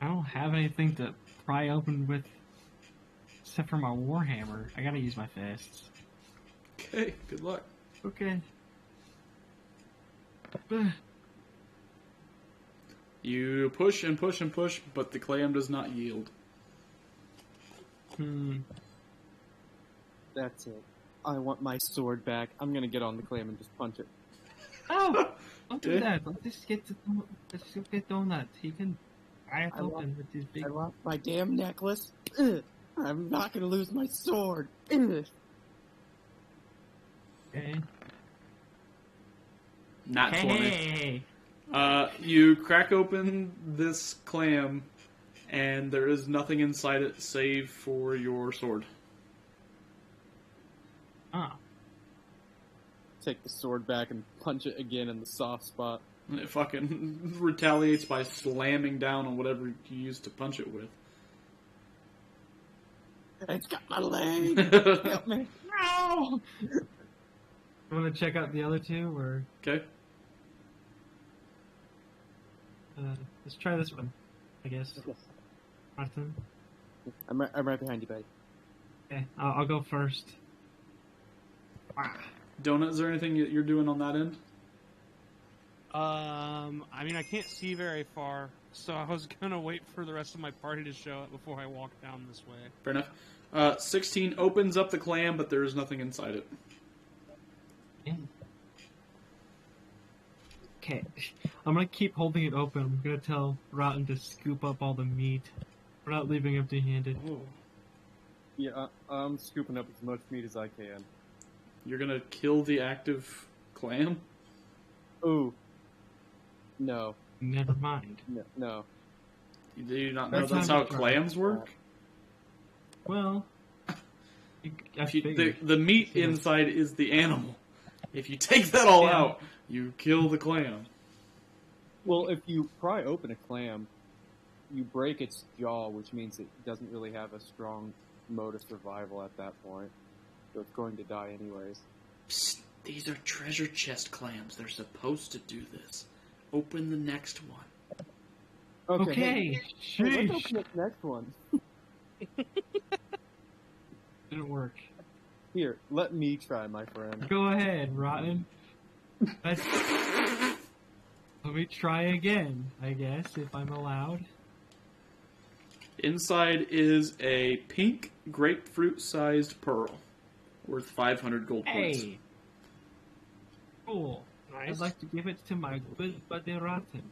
don't have anything to pry open with except for my warhammer. I gotta use my fists. Okay, good luck. Okay. You push and push and push, but the clam does not yield. that's it. I want my sword back. I'm gonna get on the clam and just punch it. Oh! Don't do that. Let's just get Donut. He can pry it open with his big... I lost my damn necklace. Ugh. I'm not gonna lose my sword. Ugh. Okay. Not 20. Hey! You crack open this clam, and there is nothing inside it save for your sword. Ah. Take the sword back and punch it again in the soft spot. And it fucking retaliates by slamming down on whatever you used to punch it with. It's got my leg. Help me. No! You want to check out the other two, or Okay. let's try this one, I guess. Martin. I'm right behind you, buddy. Okay, I'll go first. Donut, is there anything you're doing on that end? I mean, I can't see very far so I was gonna wait for the rest of my party to show up before I walk down this way. Fair enough. 16 opens up the clam, but there is nothing inside it. Okay, I'm gonna keep holding it open. I'm gonna tell Rotten to scoop up all the meat. We're not leaving empty-handed. Yeah, I'm scooping up as much meat as I can. You're gonna kill the active clam? Ooh. No. Never mind. No. Do you not know That's that's how how we try. clams work? Well, The meat inside is the animal. If you take that all Yeah. out, you kill the clam. Well, if you pry open a clam, you break its jaw, which means it doesn't really have a strong mode of survival at that point. So it's going to die anyways. Psst, these are treasure chest clams. They're supposed to do this. Open the next one. Okay. Hey, let's Sheesh. open this next one. Didn't work. Here, let me try, my friend. Go ahead, Rotten. Let's... Let me try again, I guess, if I'm allowed. Inside is a pink grapefruit-sized pearl, worth 500 gold points. Hey! Cool. Nice. I'd like to give it to my good buddy Rotten.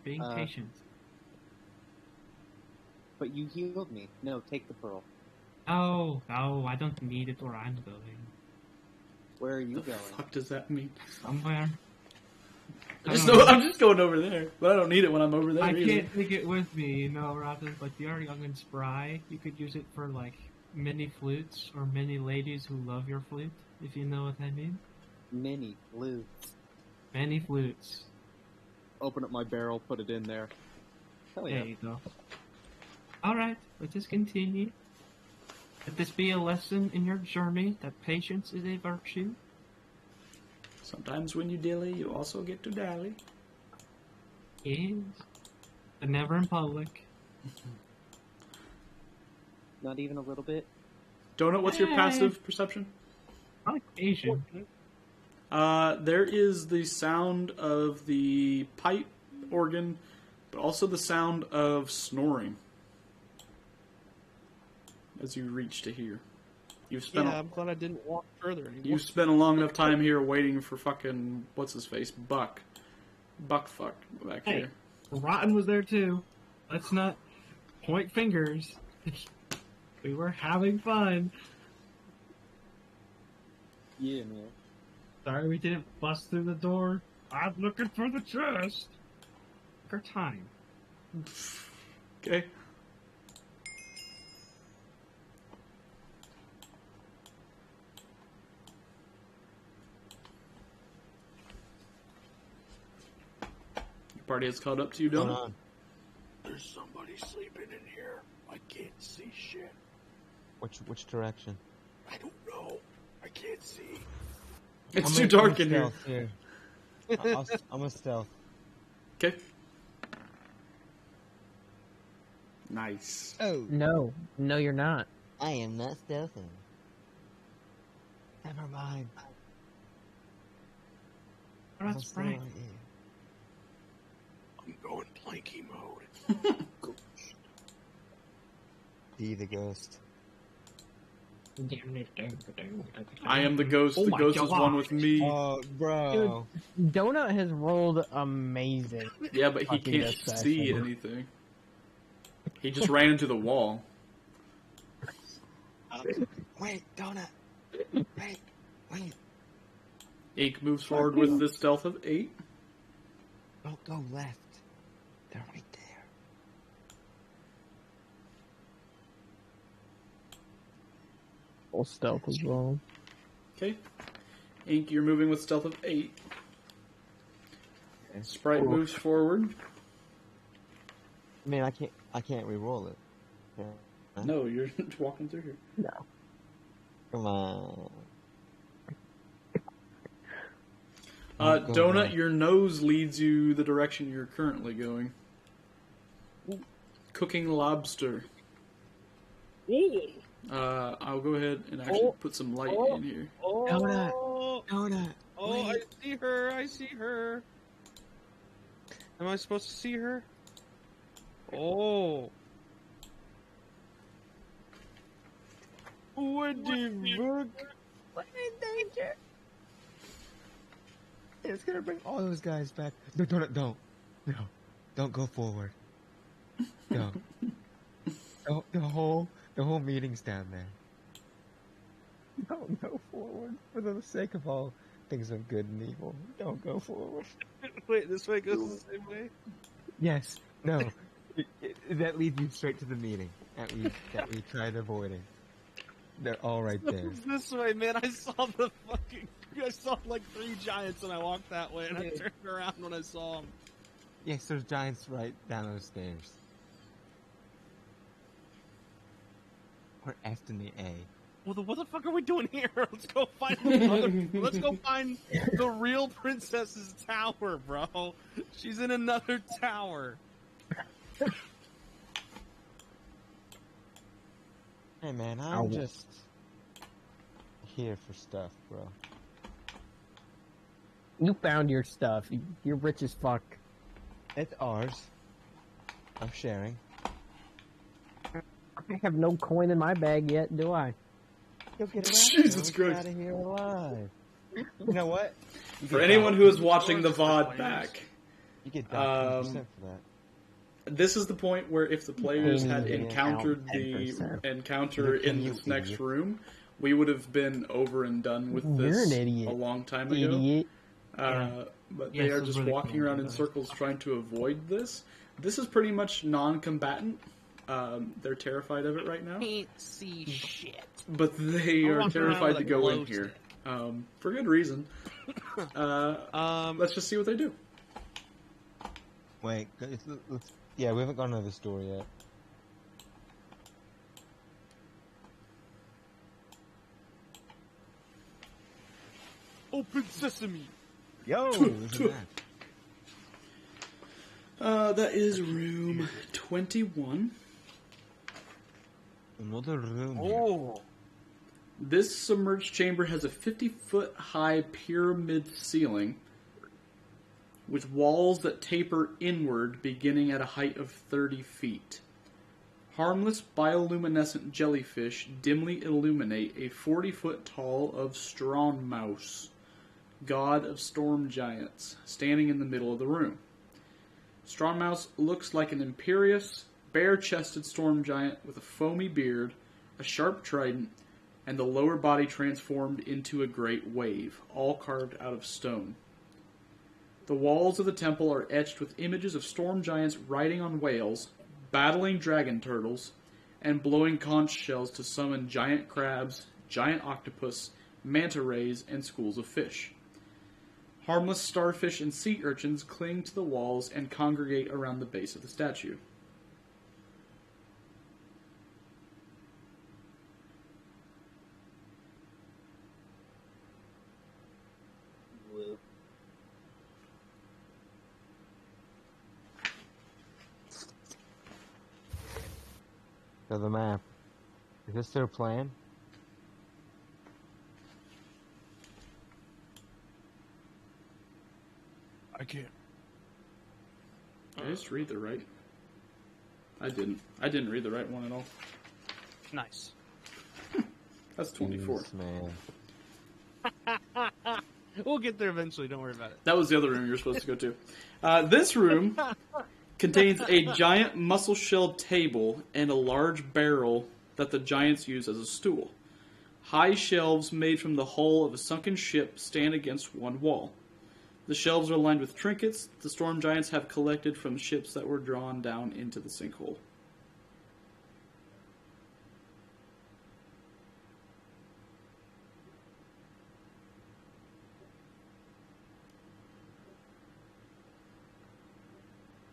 Being patient. But you healed me. No, take the pearl. Oh, no, I don't need it where I'm going. Where are you The going? fuck does that mean? Somewhere. I'm just going over there, but I don't need it when I'm over there I either. can't take it with me, you know, Rotten. Like, you're young and spry. You could use it for, like, mini flutes or many ladies who love your flute, if you know what I mean. Mini flutes. Many flutes. Open up my barrel, put it in there. Hell yeah. There you go. Alright, let us continue. Let this be a lesson in your journey that patience is a virtue. Sometimes when you dilly, you also get to dally. Yes. But never in public. Not even a little bit? Donut, what's your Hey. passive perception? I like Asian. There is the sound of the pipe organ, but also the sound of snoring as you reach to here. You've spent Yeah, I'm glad I didn't walk further anymore. you've spent a long enough time here waiting for fucking what's his face Buck fuck back Hey. here. Rotten was there too. Let's not point fingers. We were having fun. Yeah, man. Sorry we didn't bust through the door. I'm looking for the chest. Take our time. Okay. Your party has caught up to you, Hold Donut. on. There's somebody sleeping in here. I can't see shit. Which direction? I don't know. I can't see. It's I'm too a- dark I'm a in here. stealth here. I'm a stealth. Okay. Nice. Oh. No, you're not. I am not stealthing. Never mind. Oh, that's right. I'm going planky mode. Be the ghost. I am the ghost. Oh The my ghost is God. one with me. Oh, bro. Donut has rolled amazing. Yeah, but he Fucking can't this see session. anything. He just ran into the wall. Wait, Donut. Wait. Ink moves forward with the stealth of 8. Don't go left. They're right there. Full stealth as well. Okay. Ink, you're moving with stealth of 8. Sprite moves forward. I mean, I can't re-roll it. Yeah. No, you're walking through here. No. Come on. Go Donut, left. your nose leads you the direction you're currently going. Cooking lobster. I'll go ahead and actually put some light in here. Oh, Donut. oh, I see her. I see her. Am I supposed to see her? Oh. What the fuck? We're in danger. It's gonna bring all those guys back. No, don't go forward. No, the whole meeting's down there. Don't go forward for the sake of all things of good and evil. Don't go forward. Wait, this way goes the same way? Yes, no, that leads you straight to the meeting that we tried avoiding. They're all right there. This way, man. I saw like 3 giants and I walked that way and I turned around when I saw them. Yes, there's giants right down those stairs. We're effed in the A. Well, what the fuck are we doing here? Let's go find the real princess's tower, bro. She's in another tower. Hey man, I'm just here for stuff, bro. You found your stuff. You're rich as fuck. It's ours. I'm sharing. I have no coin in my bag yet, do I? You'll get it out. Jesus You'll Christ. Get out of here alive. You know what? For anyone who is watching the VOD back, you get docked 10% for that. This is the point where if the players had encountered the 10%. encounter in this next room, we would have been over and done with You're this an idiot. a long time ago. Idiot. But Yes, they are it was just really walking cool. around in circles trying to avoid this. This is pretty much non-combatant. They're terrified of it right now. Can't see shit. But they I'm are walking around terrified with to a go glow in here. For good reason. Let's just see what they do. Wait, yeah, we haven't gone to this door yet. Open sesame. Yo, isn't that? That is room 21. Another room. Oh. This submerged chamber has a 50-foot high pyramid ceiling with walls that taper inward beginning at a height of 30 feet. Harmless bioluminescent jellyfish dimly illuminate a 40-foot tall of Strongmouse, god of storm giants, standing in the middle of the room. Strongmouse looks like an imperious, bare-chested storm giant with a foamy beard, a sharp trident, and the lower body transformed into a great wave, all carved out of stone. The walls of the temple are etched with images of storm giants riding on whales, battling dragon turtles, and blowing conch shells to summon giant crabs, giant octopus, manta rays, and schools of fish. Harmless starfish and sea urchins cling to the walls and congregate around the base of the statue. So the map. Is this their plan? I can't. Did I just read the right? I didn't. I didn't read the right one at all. Nice. That's 24. Jeez, man. We'll get there eventually. Don't worry about it. That was the other room you were supposed to go to. This room contains a giant muscle-shelled table and a large barrel that the giants use as a stool. High shelves made from the hull of a sunken ship stand against one wall. The shelves are lined with trinkets the storm giants have collected from ships that were drawn down into the sinkhole.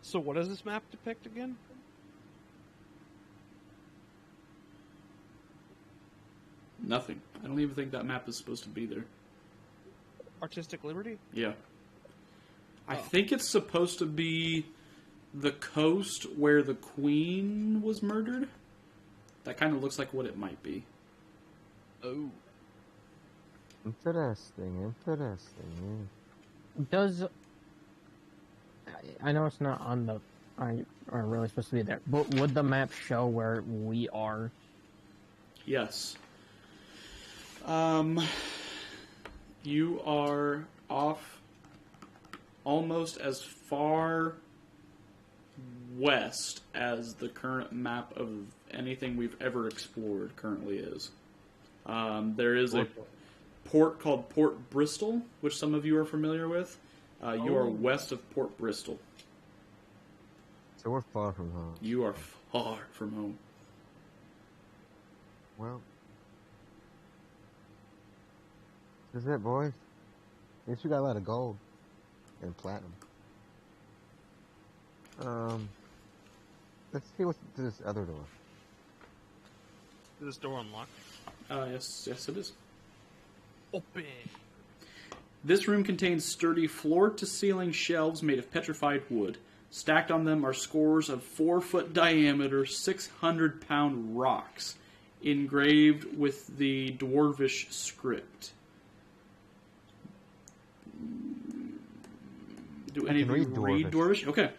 So what does this map depict again? Nothing. I don't even think that map is supposed to be there. Artistic liberty? Yeah. I think it's supposed to be the coast where the queen was murdered. That kind of looks like what it might be. Oh. Interesting. Does I know it's not on the are really supposed to be there. But would the map show where we are? Yes. You are off almost as far west as the current map of anything we've ever explored currently is. There is a port called Port Bristol, which some of you are familiar with. You are west of Port Bristol. So we're far from home. You are far from home. Well, this is it, boys. At least we got a lot of gold and platinum. Let's see what's to this other door. Is this door unlocked? Yes, it is. Open. This room contains sturdy floor-to-ceiling shelves made of petrified wood. Stacked on them are scores of 4-foot diameter, 600-pound rocks, engraved with the Dwarvish script. Do any of you read Dwarvish? Okay.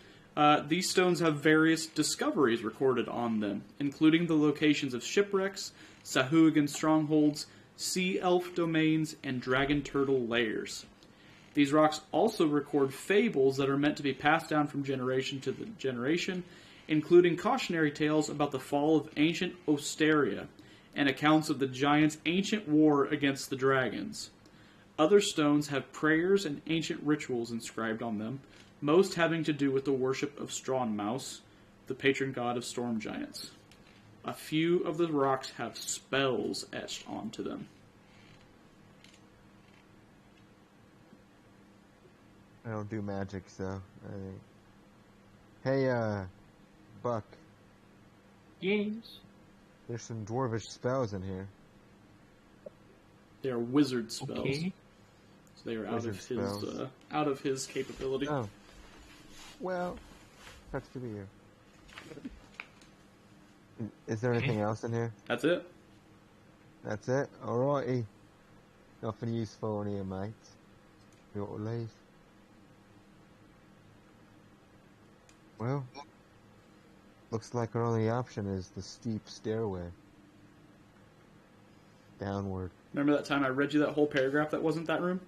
These stones have various discoveries recorded on them, including the locations of shipwrecks, Sahuagin strongholds, sea elf domains, and dragon turtle lairs. These rocks also record fables that are meant to be passed down from generation to generation, including cautionary tales about the fall of ancient Osteria and accounts of the giants' ancient war against the dragons. Other stones have prayers and ancient rituals inscribed on them, most having to do with the worship of Straumaus, the patron god of storm giants. A few of the rocks have spells etched onto them. I don't do magic, so Hey, Buck. Yes. There's some dwarvish spells in here. They are wizard spells. Okay. So they are Wizard out of his capability. Oh. Well, sucks to be here. Is there anything else in here? That's it. That's it? Alrighty. Nothing useful in here, mate. We ought to leave. Well, looks like our only option is the steep stairway. Downward. Remember that time I read you that whole paragraph that wasn't that room?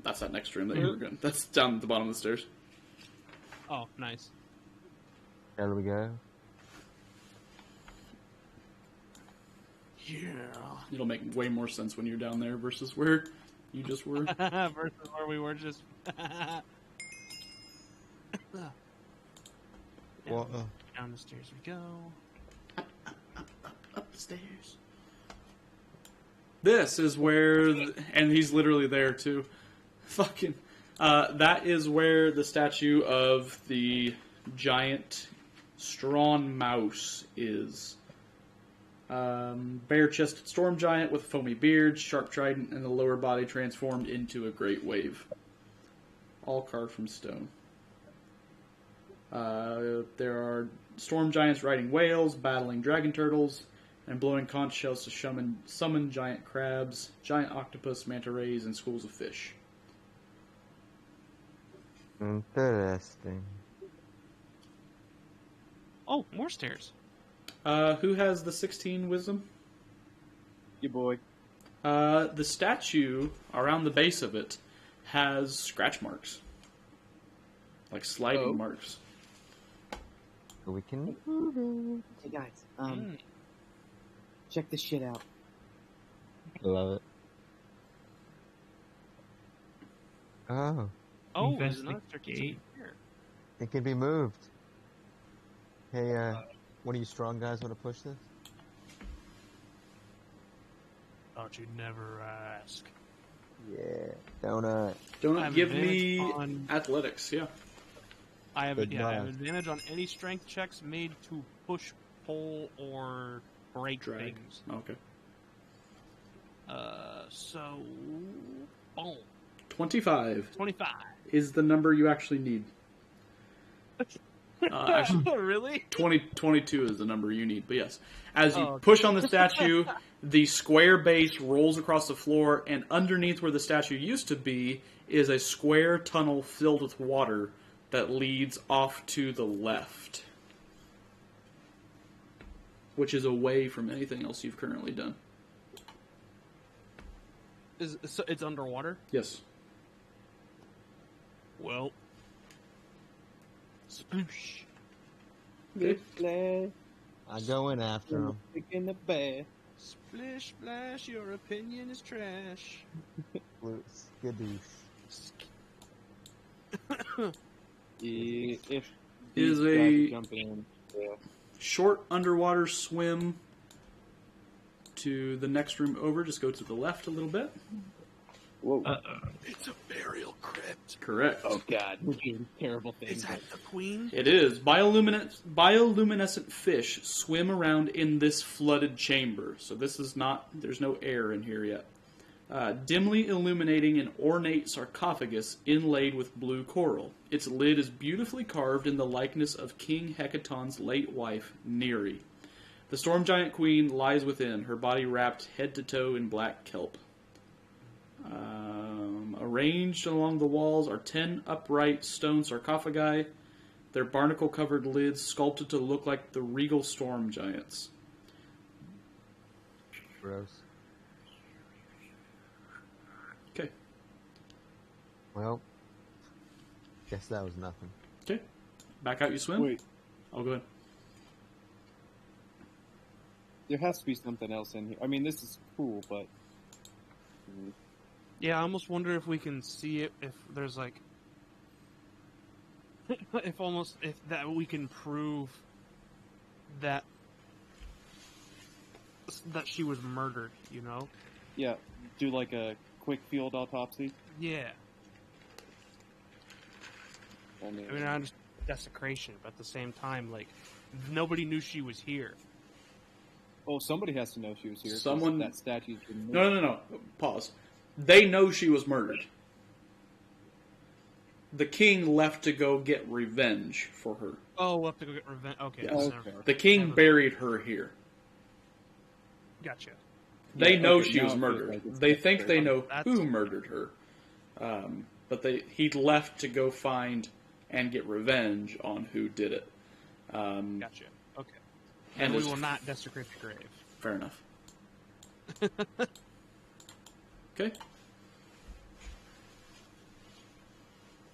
That's that next room that you were going. That's down at the bottom of the stairs. Oh, nice. There we go. Yeah. It'll make way more sense when you're down there versus where you just were. Versus where we were just. What? Down the stairs we go. Up the stairs. This is where, and he's literally there too. Fucking, that is where the statue of the giant Straumaus is. Bare-chested storm giant with foamy beard, sharp trident, and the lower body transformed into a great wave. All carved from stone. There are storm giants riding whales, battling dragon turtles, and blowing conch shells to summon giant crabs, giant octopus, manta rays, and schools of fish. Interesting. Oh, more stairs. Who has the 16 wisdom? You boy. The statue around the base of it has scratch marks. Like sliding marks. So we can... Hey guys, check this shit out. Love it. Oh. Oh, there's another gate here. It can be moved. Hey, one of you strong guys want to push this? Thought you'd never ask. Yeah. Donut. Donut, give advantage me on- athletics, yeah. I have Good I have math. advantage on any strength checks made to push, pull, or break Drag. things. Okay. So boom. 25 25. is the number you actually need. Actually, Really? 22 is the number you need, but yes. As you Oh, push on the statue, the square base rolls across the floor, and underneath where the statue used to be is a square tunnel filled with water that leads off to the left, which is away from anything else you've currently done. So it's underwater? Yes. Well. Sploosh. Okay. I go in after him. In the bed. Splish splash, your opinion is trash. Skiddies. If Is these guys a jump in, yeah. short underwater swim to the next room over. Just go to the left a little bit. Whoa. It's a burial crypt. Correct. Oh God, we're doing terrible things. Is that the queen? It is. Bioluminescent fish swim around in this flooded chamber. So this is not, there's no air in here yet. Dimly illuminating an ornate sarcophagus inlaid with blue coral. Its lid is beautifully carved in the likeness of King Hecaton's late wife, Neri. The storm giant queen lies within, her body wrapped head to toe in black kelp. Arranged along the walls are 10 upright stone sarcophagi, their barnacle-covered lids sculpted to look like the regal storm giants. Gross. Okay. Well, guess that was nothing. Okay. Back out you swim? Wait, I'll go ahead. there has to be something else in here. I mean, this is cool, but Yeah, I almost wonder if we can see it, if there's like... if that we can prove that she was murdered, you know? yeah, do like a quick field autopsy. Yeah. I mean, I mean, I understand desecration, but at the same time, like, nobody knew she was here. oh, somebody has to know she was here. 'cause Someone- that statue's been moved. No. Pause. They know she was murdered. The king left to go get revenge for her. Oh, we'll have to go get revenge. Okay. Yes. never Okay. mind. The king Never mind. buried her here. Gotcha. They Yeah, know okay, she now was it feels murdered. like it's They think they know That's- who murdered her. But he left to go find and get revenge on who did it. Gotcha. Okay. And And we is- will not desecrate the grave. Fair enough. Okay.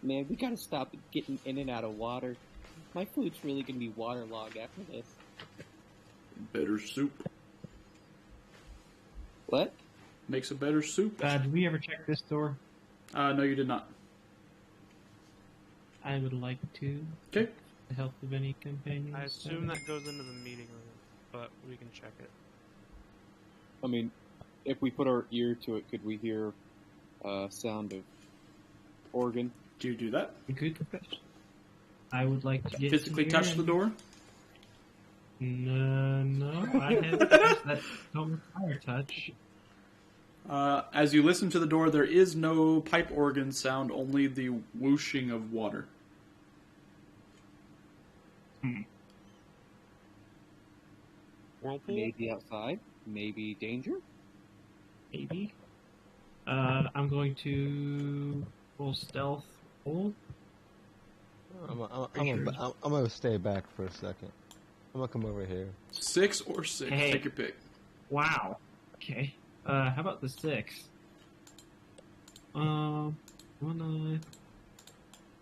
Man, we gotta stop getting in and out of water. My food's really gonna be waterlogged after this. Better soup. What? Makes a better soup. Did we ever check this door? No, you did not. I would like to. Okay. With the help of any companions. I assume that goes into the meeting room, but we can check it. I mean, if we put our ear to it, could we hear sound of organ? Do you do that? Good. I would like to get Physically in touch here the and- door? No, I have things that don't require touch. As you listen to the door, there is no pipe organ sound, only the whooshing of water. Whirlpool? Maybe outside. Maybe danger. Maybe. I'm going to roll stealth roll. I'm gonna stay back for a second. I'm gonna come over here. 6 or 6. Hey. Take your pick. Wow. Okay. How about the 6? Wanna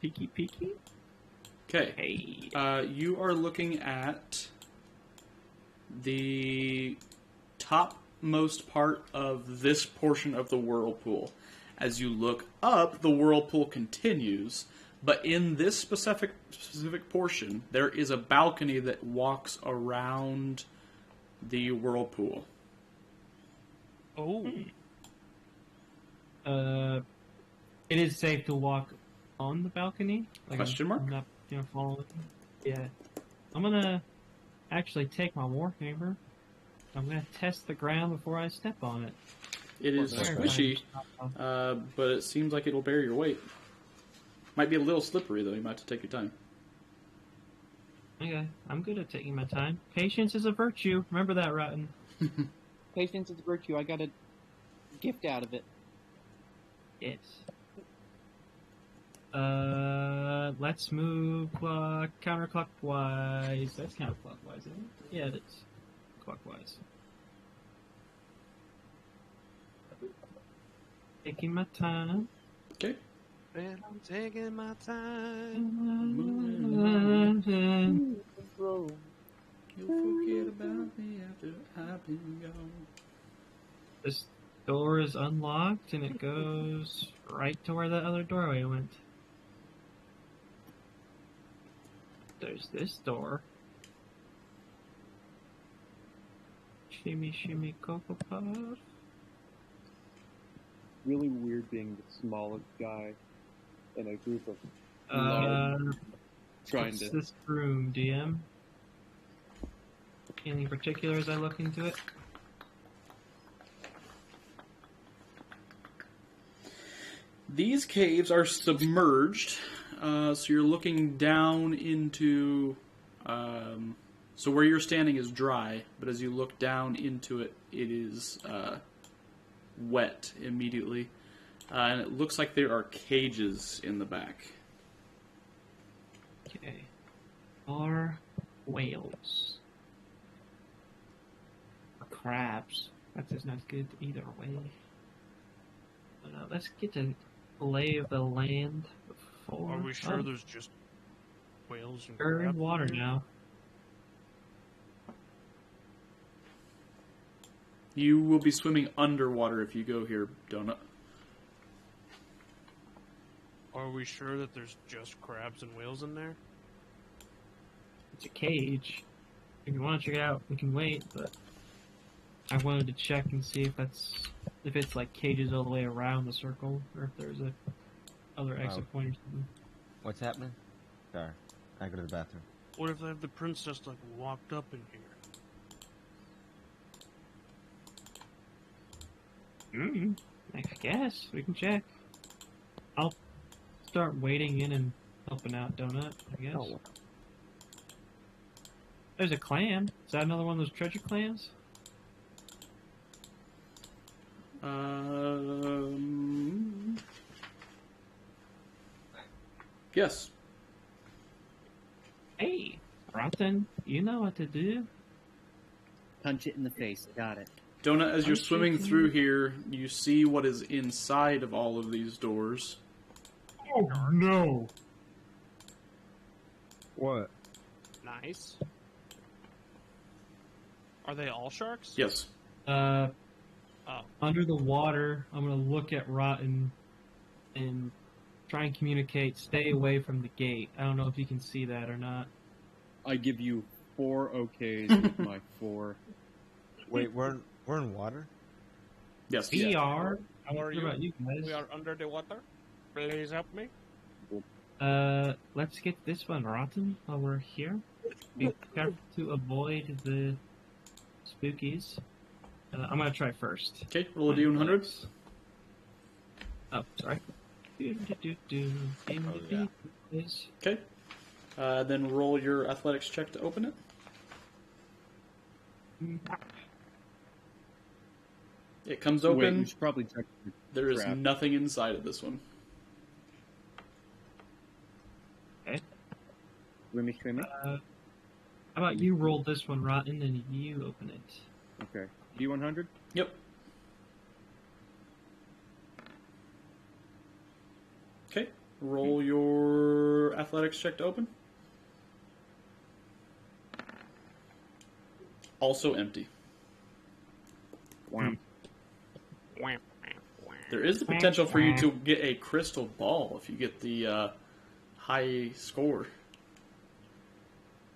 peeky? Okay. Hey. You are looking at the topmost part of this portion of the whirlpool. As you look up, the whirlpool continues, but in this specific portion, there is a balcony that walks around the whirlpool. Oh. It is safe to walk on the balcony. Question mark? I'm not gonna fall. Yeah. I'm gonna actually take my warhammer. I'm gonna test the ground before I step on it. It is Well, squishy, but it seems like it'll bear your weight. Might be a little slippery, though. You might have to take your time. Okay, I'm good at taking my time. Patience is a virtue. Remember that, Rotten. Patience is a virtue. I got a gift out of it. Yes. Let's move counterclockwise. That's counterclockwise, isn't it? Yeah, it is. Clockwise. Taking my time. Okay. And I'm taking my time. You'll forget about me after I've been gone. This door is unlocked and it goes right to where the other doorway went. There's this door. Shimmy, shimmy, cocoa puff. Really weird being the smallest guy in a group of trying What's to. this room, DM? Anything particular as I look into it? These caves are submerged, so you're looking down into. So where you're standing is dry, but as you look down into it, it is wet immediately. And it looks like there are cages in the back. Okay. Are whales. Or crabs. That is not good either way. But, let's get a lay of the land before. Are we sure there's just whales and We're in crabs water here? now. You will be swimming underwater if you go here, Donut. Are we sure that there's just crabs and whales in there? It's a cage. If you want to check it out, we can wait, but I wanted to check and see if it's like cages all the way around the circle, or if there's a other exit point or something. What's happening? Sorry, I go to the bathroom. What if they have the princess like locked up in here? I guess we can check. I'll start wading in and helping out Donut, I guess. Oh. There's a clam. Is that another one of those treasure clams? Yes. Hey, Rotten, you know what to do. Punch it in the face. Got it. Donut, as you're swimming through here, you see what is inside of all of these doors. Oh no! What? Nice. Are they all sharks? Yes. Under the water, I'm gonna look at Rotten and try and communicate. Stay away from the gate. I don't know if you can see that or not. I give you 4 okays with my 4. Wait, we're in water? Yes. We are. How are What you? about you guys? We are under the water. Please help me. Let's get this one Rotten while we're here. Be careful to avoid the spookies. I'm gonna try first. Okay, roll a D100. Oh, sorry. Okay. Then roll your athletics check to open it. It comes open. Wait, we should probably check. There is crap. nothing inside of this one. Remy, Remy? How about you roll this one, Rotten, and you open it? Okay. D100? Yep. Okay. Roll your athletics check to open. Also empty. Wham. There is the potential for you to get a crystal ball if you get the high score.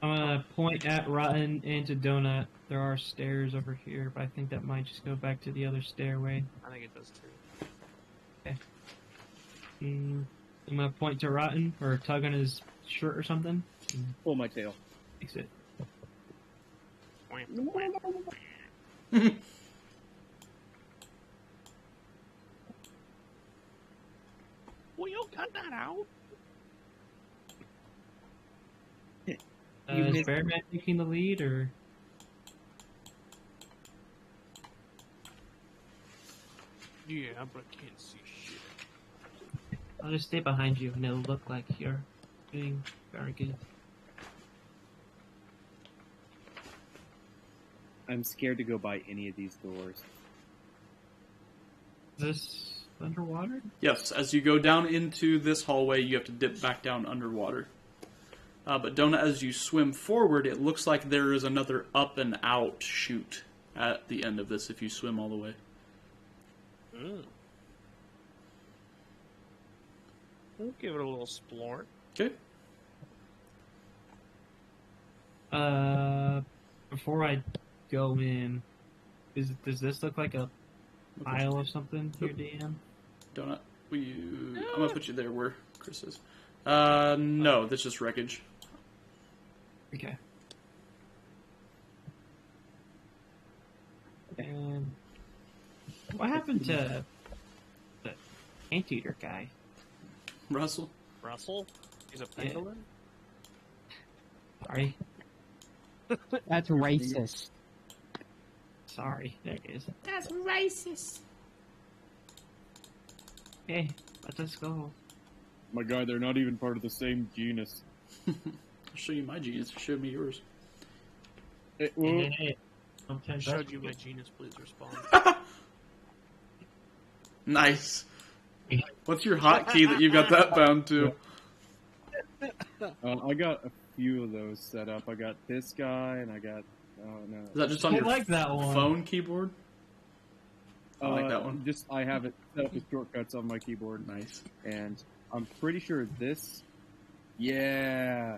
I'm gonna point at Rotten and to Donut. There are stairs over here, but I think that might just go back to the other stairway. I think it does too. Okay. I'm gonna point to Rotten, or tug on his shirt or something. Pull my tail. Fix it. Will you cut that out? Is Bearman taking the lead, or? Yeah, but I can't see shit. I'll just stay behind you, and it'll look like you're doing very good. I'm scared to go by any of these doors. Is this underwater? Yes, as you go down into this hallway, you have to dip back down underwater. But Donut, as you swim forward, it looks like there is another up and out chute at the end of this if you swim all the way. We'll give it a little explore. Okay. Before I go in, does this look like a pile of something here, Dan? Donut, I'm gonna put you there where Chris is. No, that's just wreckage. Okay. And what happened to the anteater guy? Russell? Russell? He's a pangolin? Sorry. That's racist. Sorry, there it is. That's racist. Hey, let us go. My God, they're not even part of the same genus. I'll show you my genus. Show me yours. Hey. I showed you my genus. Please respond. Nice. What's your hotkey that you got that bound to? I got a few of those set up. I got this guy, and I got... Oh, no. Is that just on your that one. phone keyboard? I like that one. Just, I have it set up as shortcuts on my keyboard. Nice. And I'm pretty sure this... Yeah.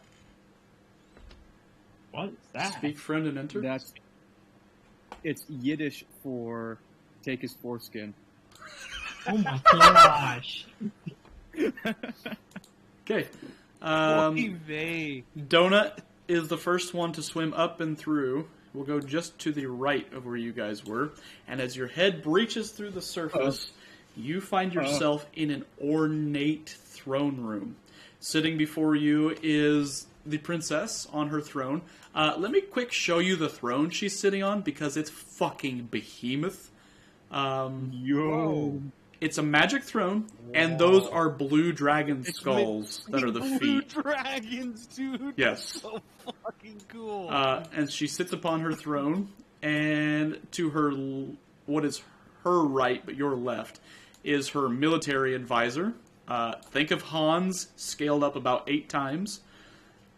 What is that? Speak friend and enter? That's... It's Yiddish for take his foreskin. Oh my gosh. Okay. They. Donut is the first one to swim up and through. We'll go just to the right of where you guys were. And as your head breaches through the surface, you find yourself in an ornate throne room. Sitting before you is the princess on her throne. Let me quick show you the throne she's sitting on because it's fucking behemoth. Yo. It's a magic throne, and those are blue dragon skulls that are the blue feet. dragons, dude. Yes. So fucking cool. And she sits upon her throne, and to her, what is her right, but your left, is her military advisor. Think of Hans, scaled up about 8 times.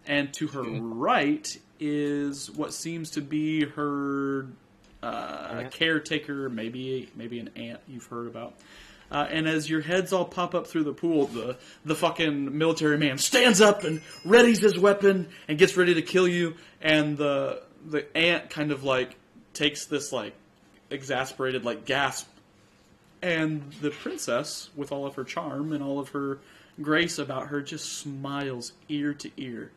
And to her right is what seems to be her caretaker, maybe an aunt you've heard about. And as your heads all pop up through the pool, the fucking military man stands up and readies his weapon and gets ready to kill you. And the aunt kind of like takes this like exasperated like gasp. And the princess, with all of her charm and all of her grace about her, just smiles ear to ear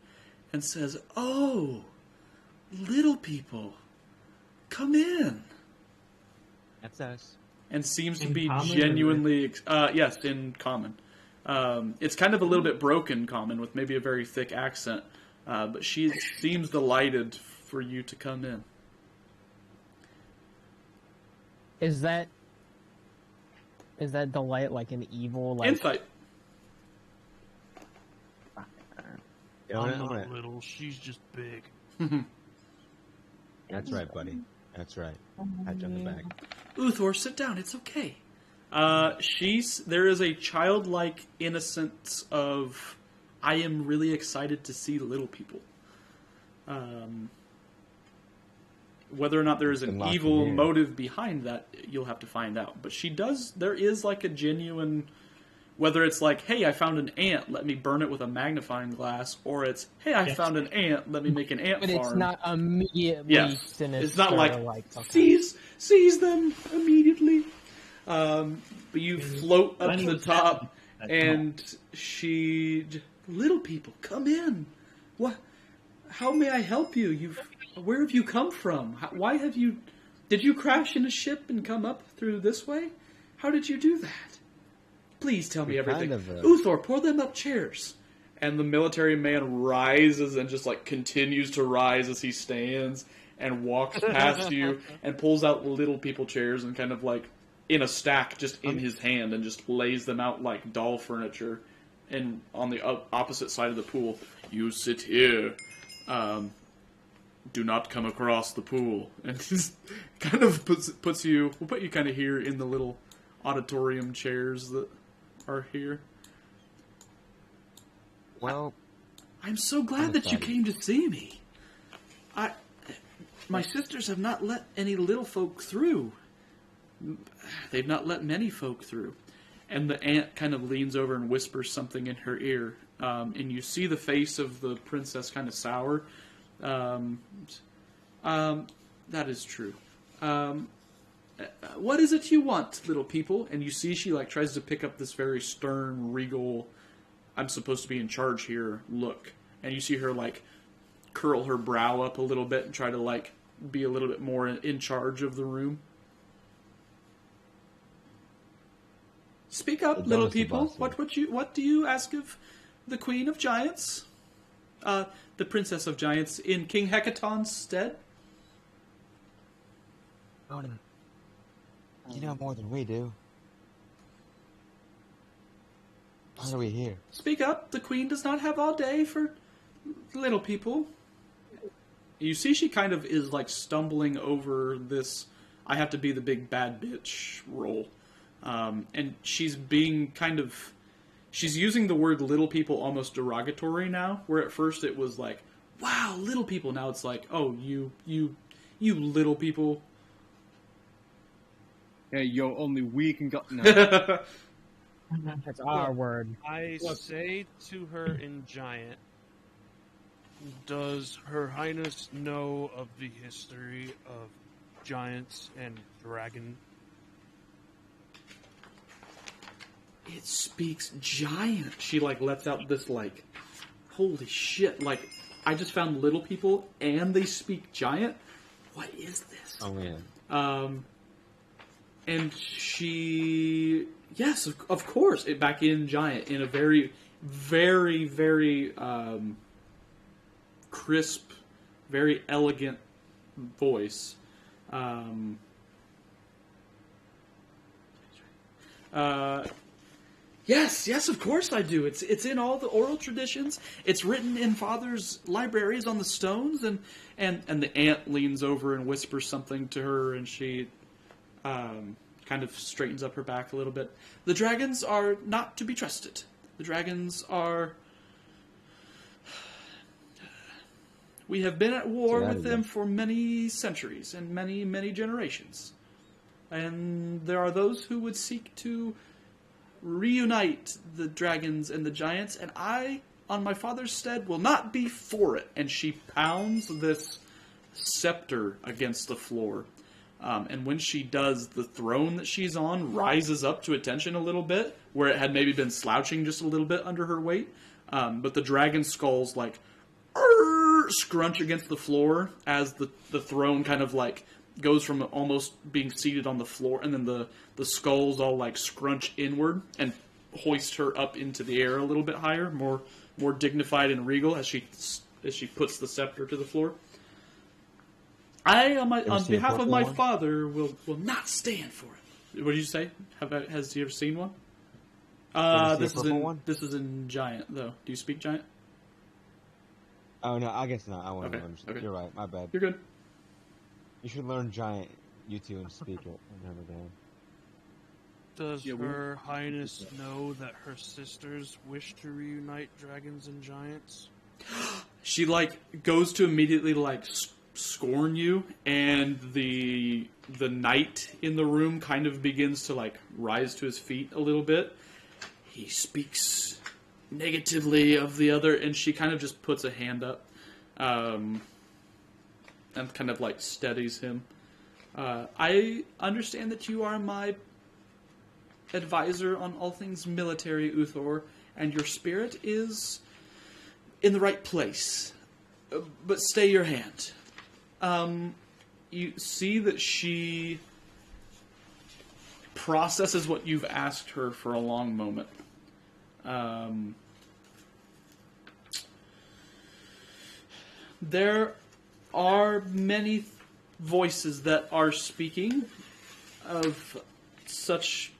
and says, "Oh, little people, come in." That's us. And seems to In be common, genuinely, yes, in common. It's kind of a little bit broken common with maybe a very thick accent, but she seems delighted for you to come in. Is that delight like an evil like Insight. I'm not little. She's just big. That's right, buddy. That's right. Pat you on the back. Uthor, sit down. It's okay. There is a childlike innocence of, I am really excited to see little people. Whether or not there is an evil motive behind that, you'll have to find out. But there is like a genuine, whether it's like, hey, I found an ant, let me burn it with a magnifying glass, or it's, hey, I found an ant, let me make an ant but farm. it's not immediately sinister. It's not like, okay. seize them immediately. But you float up to the top, and little people, come in. What? How may I help you? Where have you come from? Did you crash in a ship and come up through this way? How did you do that? Please tell me everything. Uthor, pour them up chairs. And the military man rises and just like continues to rise as he stands and walks past you and pulls out little people chairs and kind of like in a stack just in his hand and just lays them out like doll furniture. And on the opposite side of the pool, you sit here. Do not come across the pool. And just kind of we'll put you kind of here in the little auditorium chairs that are here. Well, I'm so glad that you came to see me. My sisters have not let any little folk through. They've not let many folk through. And the aunt kind of leans over and whispers something in her ear. And you see the face of the princess kind of sour. That is true. What is it you want, little people? And you see she like tries to pick up this very stern, regal, I'm supposed to be in charge here look. And you see her like curl her brow up a little bit and try to like be a little bit more in charge of the room. Speak up, little people. What do you ask of the Queen of Giants? The Princess of Giants in King Hecaton's stead? Ronan, you know more than we do. Why are we here? Speak up. The Queen does not have all day for little people. You see she kind of is like stumbling over this I have to be the big bad bitch role. And she's being kind of... She's using the word little people almost derogatory now, where at first it was like, wow, little people. Now it's like, oh, you little people. Hey, yo, only we can go... No. That's our word. I say to her in Giant, does Her Highness know of the history of giants and dragon? It speaks giant. She like lets out this like, holy shit, like, I just found little people and they speak giant? What is this? Oh, man. And she... Yes, of course, back in giant, in a very, very, very crisp, very elegant voice. Yes, of course I do. It's in all the oral traditions. It's written in Father's libraries on the stones, and the aunt leans over and whispers something to her, and she kind of straightens up her back a little bit. The dragons are not to be trusted. The dragons are... We have been at war with them for many centuries and many, many generations. And there are those who would seek to reunite the dragons and the giants, and I, on my father's stead, will not be for it. And she pounds this scepter against the floor. And when she does, the throne that she's on rises up to attention a little bit, where it had maybe been slouching just a little bit under her weight. But the dragon skulls, like, scrunch against the floor as the throne kind of, like, goes from almost being seated on the floor, and then the skulls all, like, scrunch inward and hoist her up into the air a little bit higher, more dignified and regal as she puts the scepter to the floor. I, on behalf of my father, will not stand for it. What did you say? Has he ever seen one? This is in Giant, though. Do you speak Giant? Oh, no, I guess not. I won't Okay. learn. You're right, my bad. You're good. You should learn Giant, you two, and speak it another day. Does Her Highness know that her sisters wish to reunite dragons and giants? She, like, goes to immediately, like, scorn you, and the knight in the room kind of begins to, like, rise to his feet a little bit. He speaks negatively of the other, And she kind of just puts a hand up, and kind of, like, steadies him. I understand that you are my advisor on all things military, Uthor, and your spirit is in the right place. But stay your hand. You see that she processes what you've asked her for a long moment. There are many voices that are speaking of such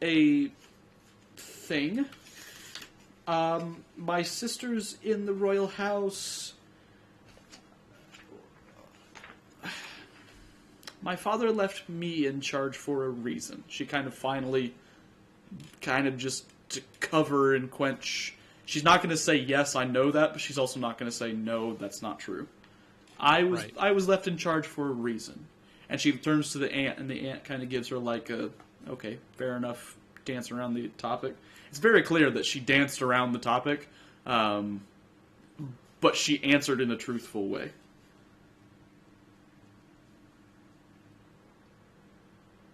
a thing. My sisters in the royal house. My father left me in charge for a reason. She kind of just to cover and quench. She's not going to say, yes, I know that, but she's also not going to say, no, that's not true. I was left in charge for a reason. And she turns to the aunt, and the aunt kind of gives her like a, okay, fair enough, dance around the topic. It's very clear that she danced around the topic, but she answered in a truthful way.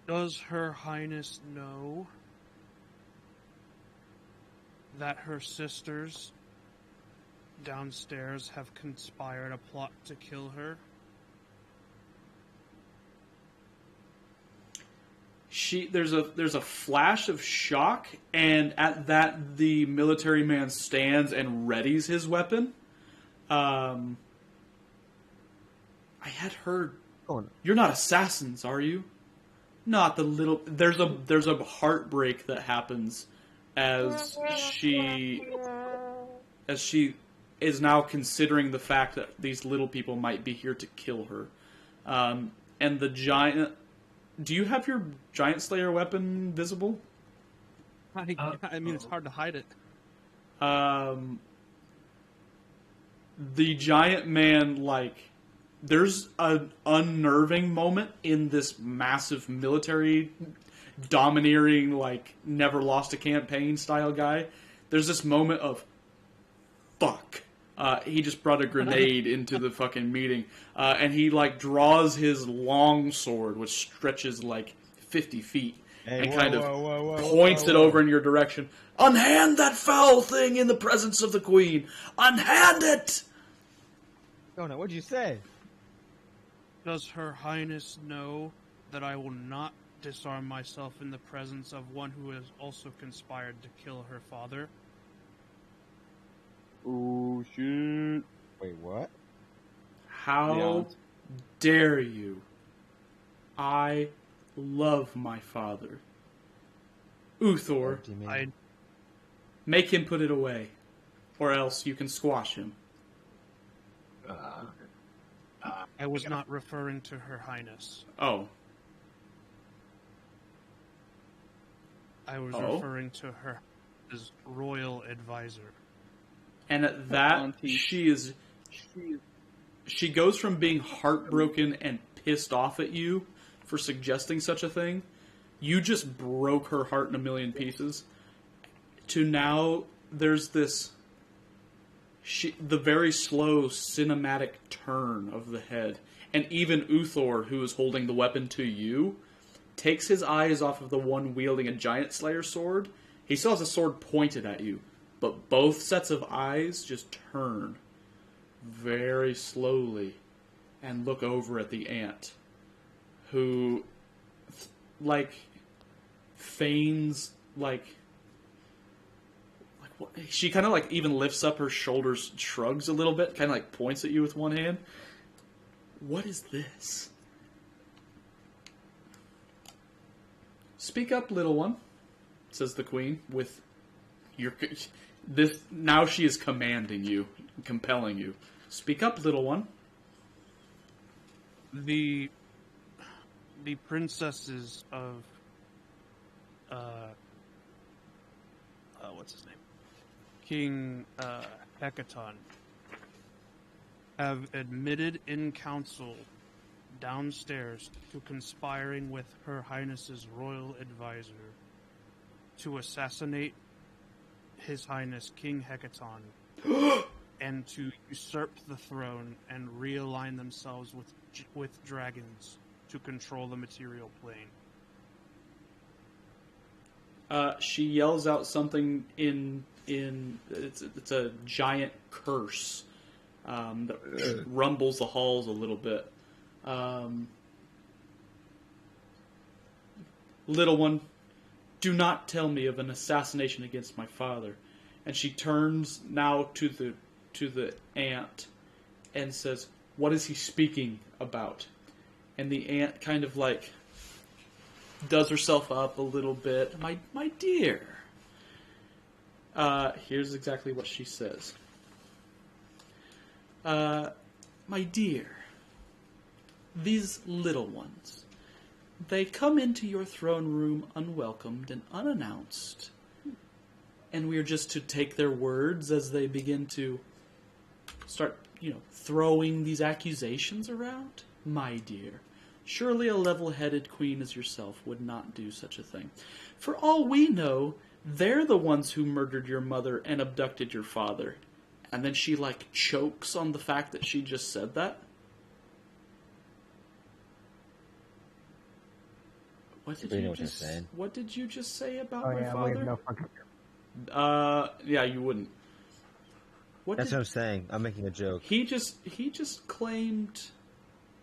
Does Her Highness know that her sisters downstairs have conspired a plot to kill her? There's a flash of shock, and at that the military man stands and readies his weapon. I had heard. You're not assassins, are you? Not the little. There's a heartbreak that happens as she is now considering the fact that these little people might be here to kill her, and the giant. Do you have your Giant Slayer weapon visible? I mean, it's hard to hide it. The giant man, there's an unnerving moment in this massive military, domineering, never lost a campaign style guy. There's this moment of, fuck. He just brought a grenade into the fucking meeting. And he, draws his long sword, which stretches, 50 feet. And points it over in your direction. Unhand that foul thing in the presence of the queen! Unhand it! Donut, what'd you say? Does Her Highness know that I will not disarm myself in the presence of one who has also conspired to kill her father? Oh, shit. Wait, what? How dare you? I love my father. Uthor, make him put it away, or else you can squash him. I was not referring to Her Highness. Oh. I was referring to her as royal advisor. And at that, she goes from being heartbroken and pissed off at you for suggesting such a thing. You just broke her heart in a million pieces. To now, there's this... the very slow cinematic turn of the head. And even Uthor, who is holding the weapon to you, takes his eyes off of the one wielding a Giant Slayer sword. He still has a sword pointed at you. But both sets of eyes just turn very slowly and look over at the ant, who, feigns, she kind of, even lifts up her shoulders, shrugs a little bit, kind of, points at you with one hand. What is this? Speak up, little one, says the queen, with your... Now she is commanding you, compelling you. Speak up, little one. The princesses of what's his name? King Hecaton have admitted in council downstairs to conspiring with Her Highness's royal advisor to assassinate His Highness King Hecaton and to usurp the throne and realign themselves with dragons to control the material plane. She yells out something in it's a giant curse that rumbles the halls a little bit. Little one, do not tell me of an assassination against my father. And she turns now to the ant and says, what is he speaking about? And the ant kind of does herself up a little bit. My dear. Here's exactly what she says. My dear, these little ones, they come into your throne room unwelcomed and unannounced, and we are just to take their words as they begin to start, throwing these accusations around? My dear, surely a level-headed queen as yourself would not do such a thing. For all we know, they're the ones who murdered your mother and abducted your father. And then she, chokes on the fact that she just said that. What did you just say about my father? No fucking... Yeah, you wouldn't. That's what I'm saying. I'm making a joke. He just claimed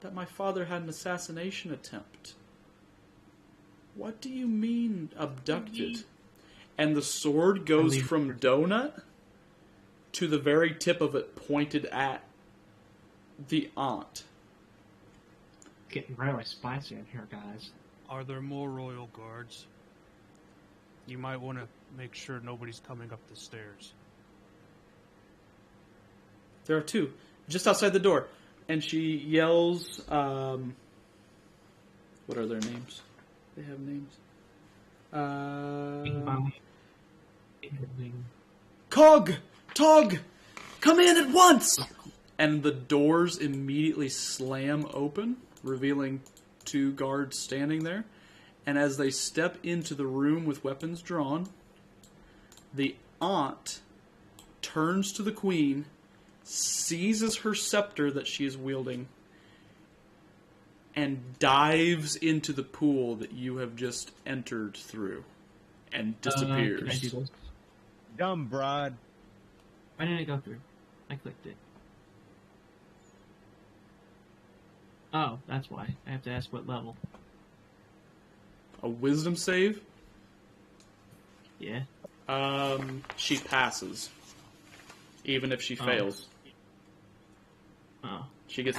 that my father had an assassination attempt. What do you mean, abducted? And the sword goes from Donut to the very tip of it pointed at the aunt. Getting really spicy in here, guys. Are there more royal guards? You might want to make sure nobody's coming up the stairs. There are two, just outside the door. And she yells, what are their names? They have names. Cog! Tog! Come in at once! And the doors immediately slam open, revealing two guards standing there. And as they step into the room with weapons drawn, the aunt turns to the queen, seizes her scepter that she is wielding, and dives into the pool that you have just entered through, and disappears. Can I do this? Dumb broad. Why didn't it go through? I clicked it. Oh, that's why. I have to ask what level. A wisdom save? Yeah. She passes. Even if she fails. Oh. She gets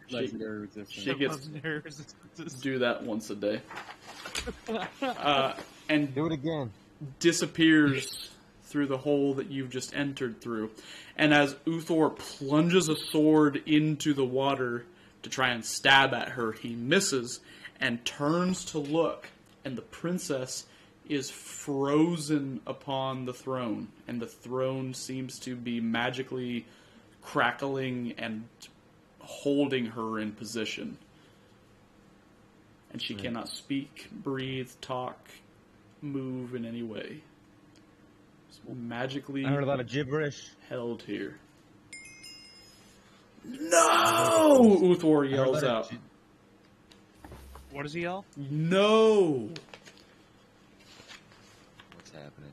legendary resistance. She gets do that once a day. And do it again. Disappears through the hole that you've just entered through. And as Uthor plunges a sword into the water to try and stab at her, he misses and turns to look, and the princess is frozen upon the throne, and the throne seems to be magically crackling and holding her in position. And she cannot speak, breathe, talk, move in any way. So magically I heard a lot of gibberish. Held here. No! Uthor yells out. What does he yell? No! What's happening?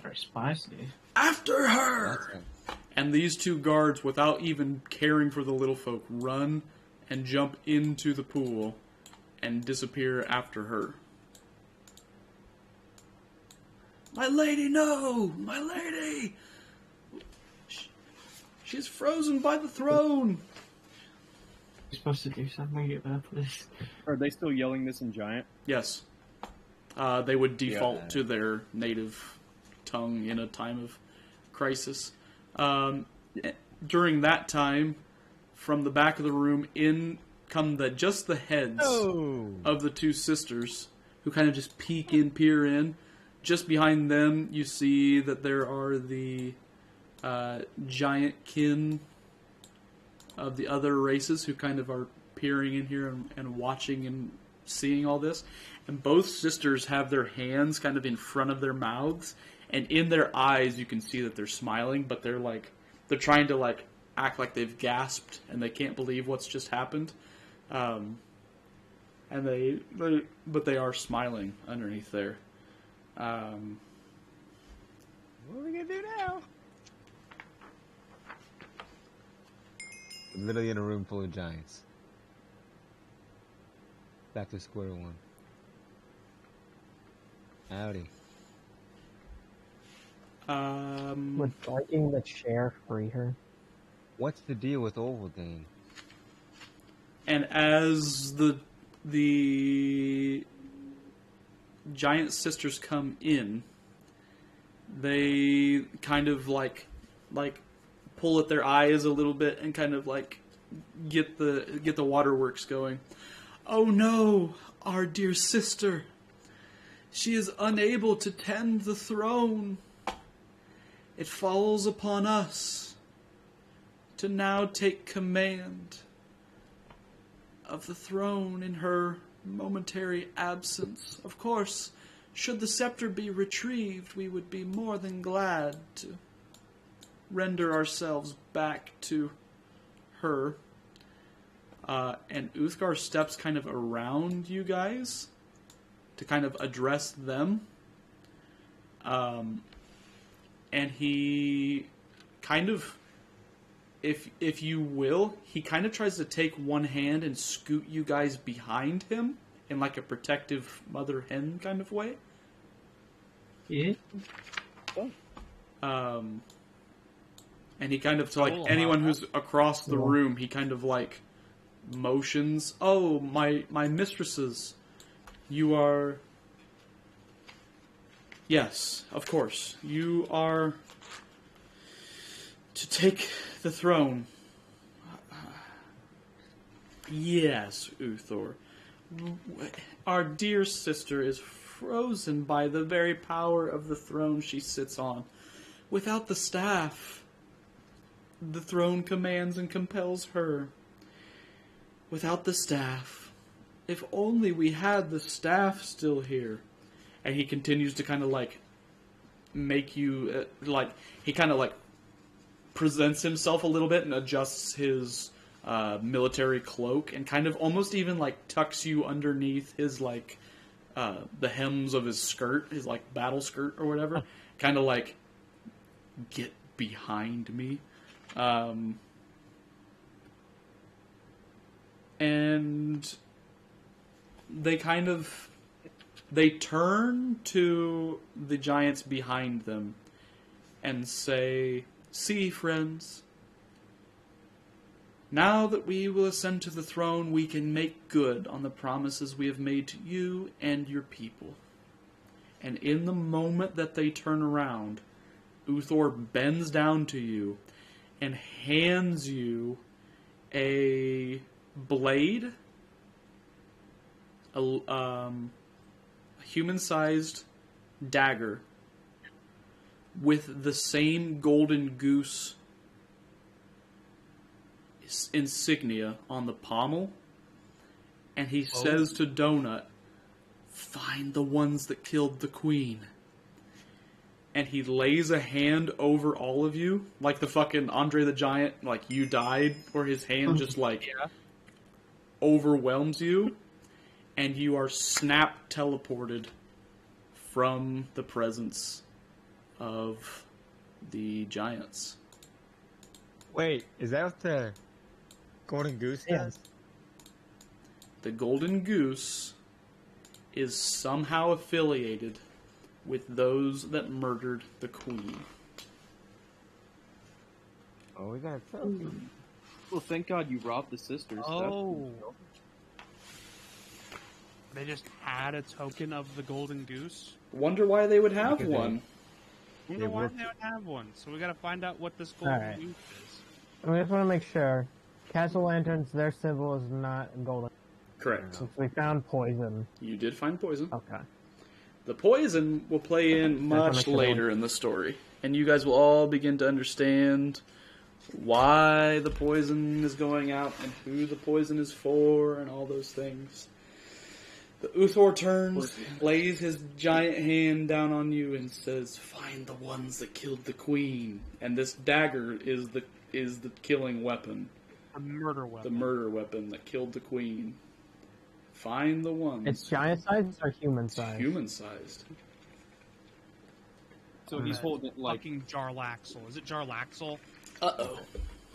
Very spicy. After her! And these two guards, without even caring for the little folk, run and jump into the pool and disappear after her. My lady, no! My lady! She's frozen by the throne! You're supposed to do something about this. Are they still yelling this in Giant? Yes. They would default to their native tongue in a time of crisis. During that time, from the back of the room, in come just the heads of the two sisters, who kind of just peer in. Just behind them, you see that there are the giant kin of the other races who kind of are peering in here and watching and seeing all this. And both sisters have their hands kind of in front of their mouths, and in their eyes you can see that they're smiling, but they're trying to act like they've gasped and they can't believe what's just happened. And but they are smiling underneath there. What are we gonna do now? Literally in a room full of giants. Back to square one. Howdy. Would breaking the chair free her? What's the deal with Ovaltine? And as the the giant sisters come in, they kind of like pull at their eyes a little bit and kind of like get the waterworks going. Oh no, our dear sister. She is unable to tend the throne. It falls upon us to now take command of the throne in her momentary absence. Of course, should the scepter be retrieved, we would be more than glad to render ourselves back to her. And Uthgar steps kind of around you guys to kind of address them. And he kind of, if you will, he kind of tries to take one hand and scoot you guys behind him in like a protective mother hen kind of way. Yeah. And he kind of, to like anyone who's across the room, he kind of like motions. Oh, my mistresses, you are. Yes, of course. You are to take the throne. Yes, Uthor. Our dear sister is frozen by the very power of the throne she sits on. Without the staff, the throne commands and compels her. Without the staff, if only we had the staff still here. And he continues to kind of like make you like he kind of like presents himself a little bit and adjusts his military cloak and kind of almost even like tucks you underneath his like the hems of his skirt, his like battle skirt or whatever. Kind of like, get behind me. And they kind of they turn to the giants behind them and say, "See, friends, now that we will ascend to the throne, we can make good on the promises we have made to you and your people." And in the moment that they turn around, Uthor bends down to you and hands you a blade, a human-sized dagger with the same golden goose insignia on the pommel, and he says to Donut, "Find the ones that killed the queen." And he lays a hand over all of you, like the fucking Andre the Giant, like you died, where his hand just like overwhelms you, and you are snap teleported from the presence of the giants. Wait, is that what the golden goose does? The golden goose is somehow affiliated with those that murdered the queen. Oh, we got a trophy. Well, thank God you robbed the sisters. Oh. They just had a token of the golden goose? Wonder why they would have one. Wonder why they would have one. So we gotta find out what this golden Alright. goose is. I just want to make sure. Castle Lanterns, their symbol is not golden. Correct. Since we found poison. You did find poison. Okay. The poison will play in much later in the story, and you guys will all begin to understand why the poison is going out and who the poison is for and all those things. The Uthor turns, lays his giant hand down on you and says, "Find the ones that killed the queen." And this dagger is the killing weapon. A murder weapon. The murder weapon that killed the queen. Find the ones. It's giant sized or human sized? Human sized. So he's holding it like fucking Jarlaxle. Is it Jarlaxle? Uh-oh.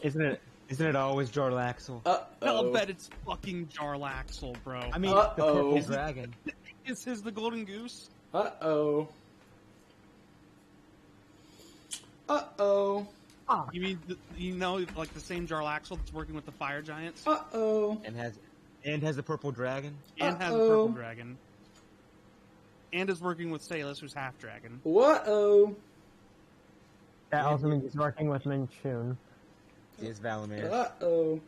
Isn't it always Jarlaxle? I'll bet it's fucking Jarlaxle, bro. I mean, the purple dragon. Is his the golden goose? Uh-oh. Uh-oh. You mean, like the same Jarlaxle that's working with the fire giants? Uh-oh. And And has a purple dragon. And has a purple dragon. And is working with Salus, who's half dragon. What-oh. That also means he's working with Minchun. Is Valimir. Uh-oh.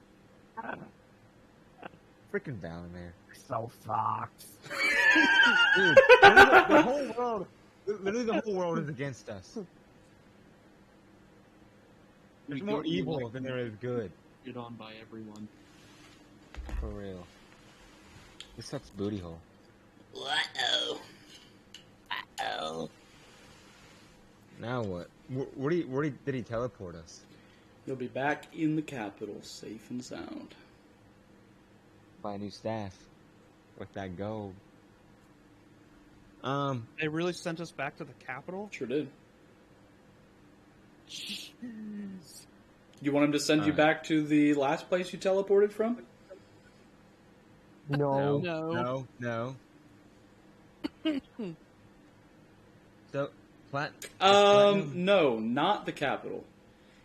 Freaking Valimir. So fucked. Dude, the whole world, literally the whole world is against us. There's more evil than there is good. Get on by everyone. For real. This sucks booty hole. Uh-oh. Uh-oh. Now what? Where did he teleport us? You'll be back in the capital, safe and sound. Buy a new staff. With that gold. They really sent us back to the capital? Sure did. Jeez. You want him to send you back to the last place you teleported from? No. No. So, no, not the capital.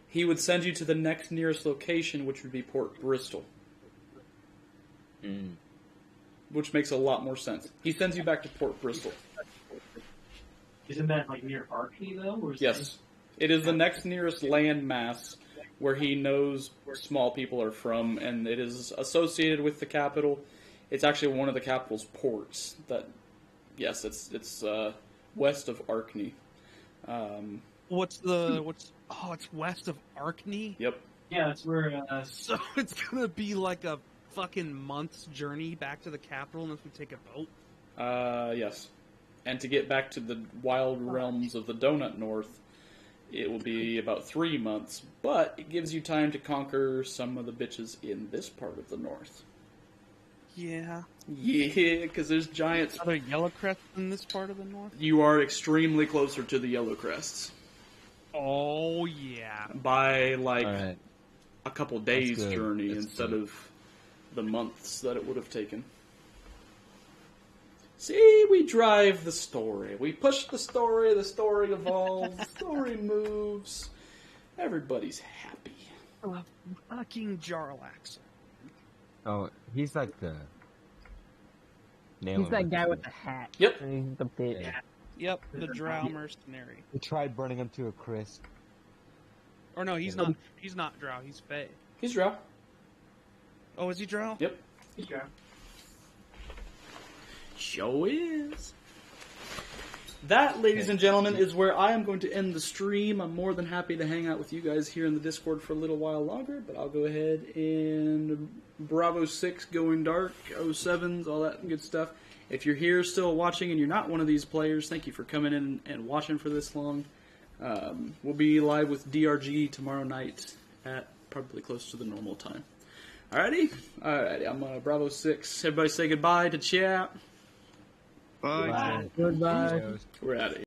He would send you to the next nearest location, which would be Port Bristol. Which makes a lot more sense. He sends you back to Port Bristol. Isn't that like near Archie though? Or is Yes. It is the next nearest land mass where he knows where small people are from, and it is associated with the capital. It's actually one of the capital's ports. Yes, it's west of Arkney. It's west of Arkney? Yep. Yeah, that's where. So it's gonna be like a fucking month's journey back to the capital unless we take a boat? Yes. And to get back to the wild realms of the Donut North, it will be about 3 months, but it gives you time to conquer some of the bitches in this part of the north. Yeah. Yeah, because there's giants. Are there yellow crests in this part of the north? You are extremely closer to the Yellow Crests. Oh, yeah. By, like, Alright. a couple days good. journey That's instead good. of the months that it would have taken. See, we drive the story. We push the story evolves, the story moves. Everybody's happy. Oh, fucking Jarlaxle. Oh, he's like the... He's that guy with the hat. Yep. And he's the bitch. Yeah. Yep, the Drow mercenary. We tried burning him to a crisp. Or no, he's not. He's not Drow. He's Fae. He's Drow. Oh, is he Drow? Yep. He's Drow. Show is. That, ladies and gentlemen, is where I am going to end the stream. I'm more than happy to hang out with you guys here in the Discord for a little while longer, but I'll go ahead and Bravo 6 going dark, 07s, all that good stuff. If you're here still watching and you're not one of these players, thank you for coming in and watching for this long. We'll be live with DRG tomorrow night at probably close to the normal time. Alrighty? Alrighty, I'm Bravo 6. Everybody say goodbye to chat. Bye. Goodbye. We're out of here.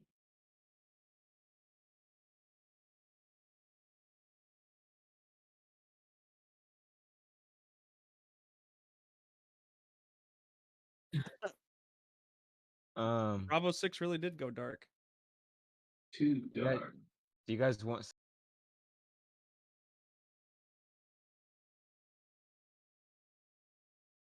Bravo 6 really did go dark. Do you guys want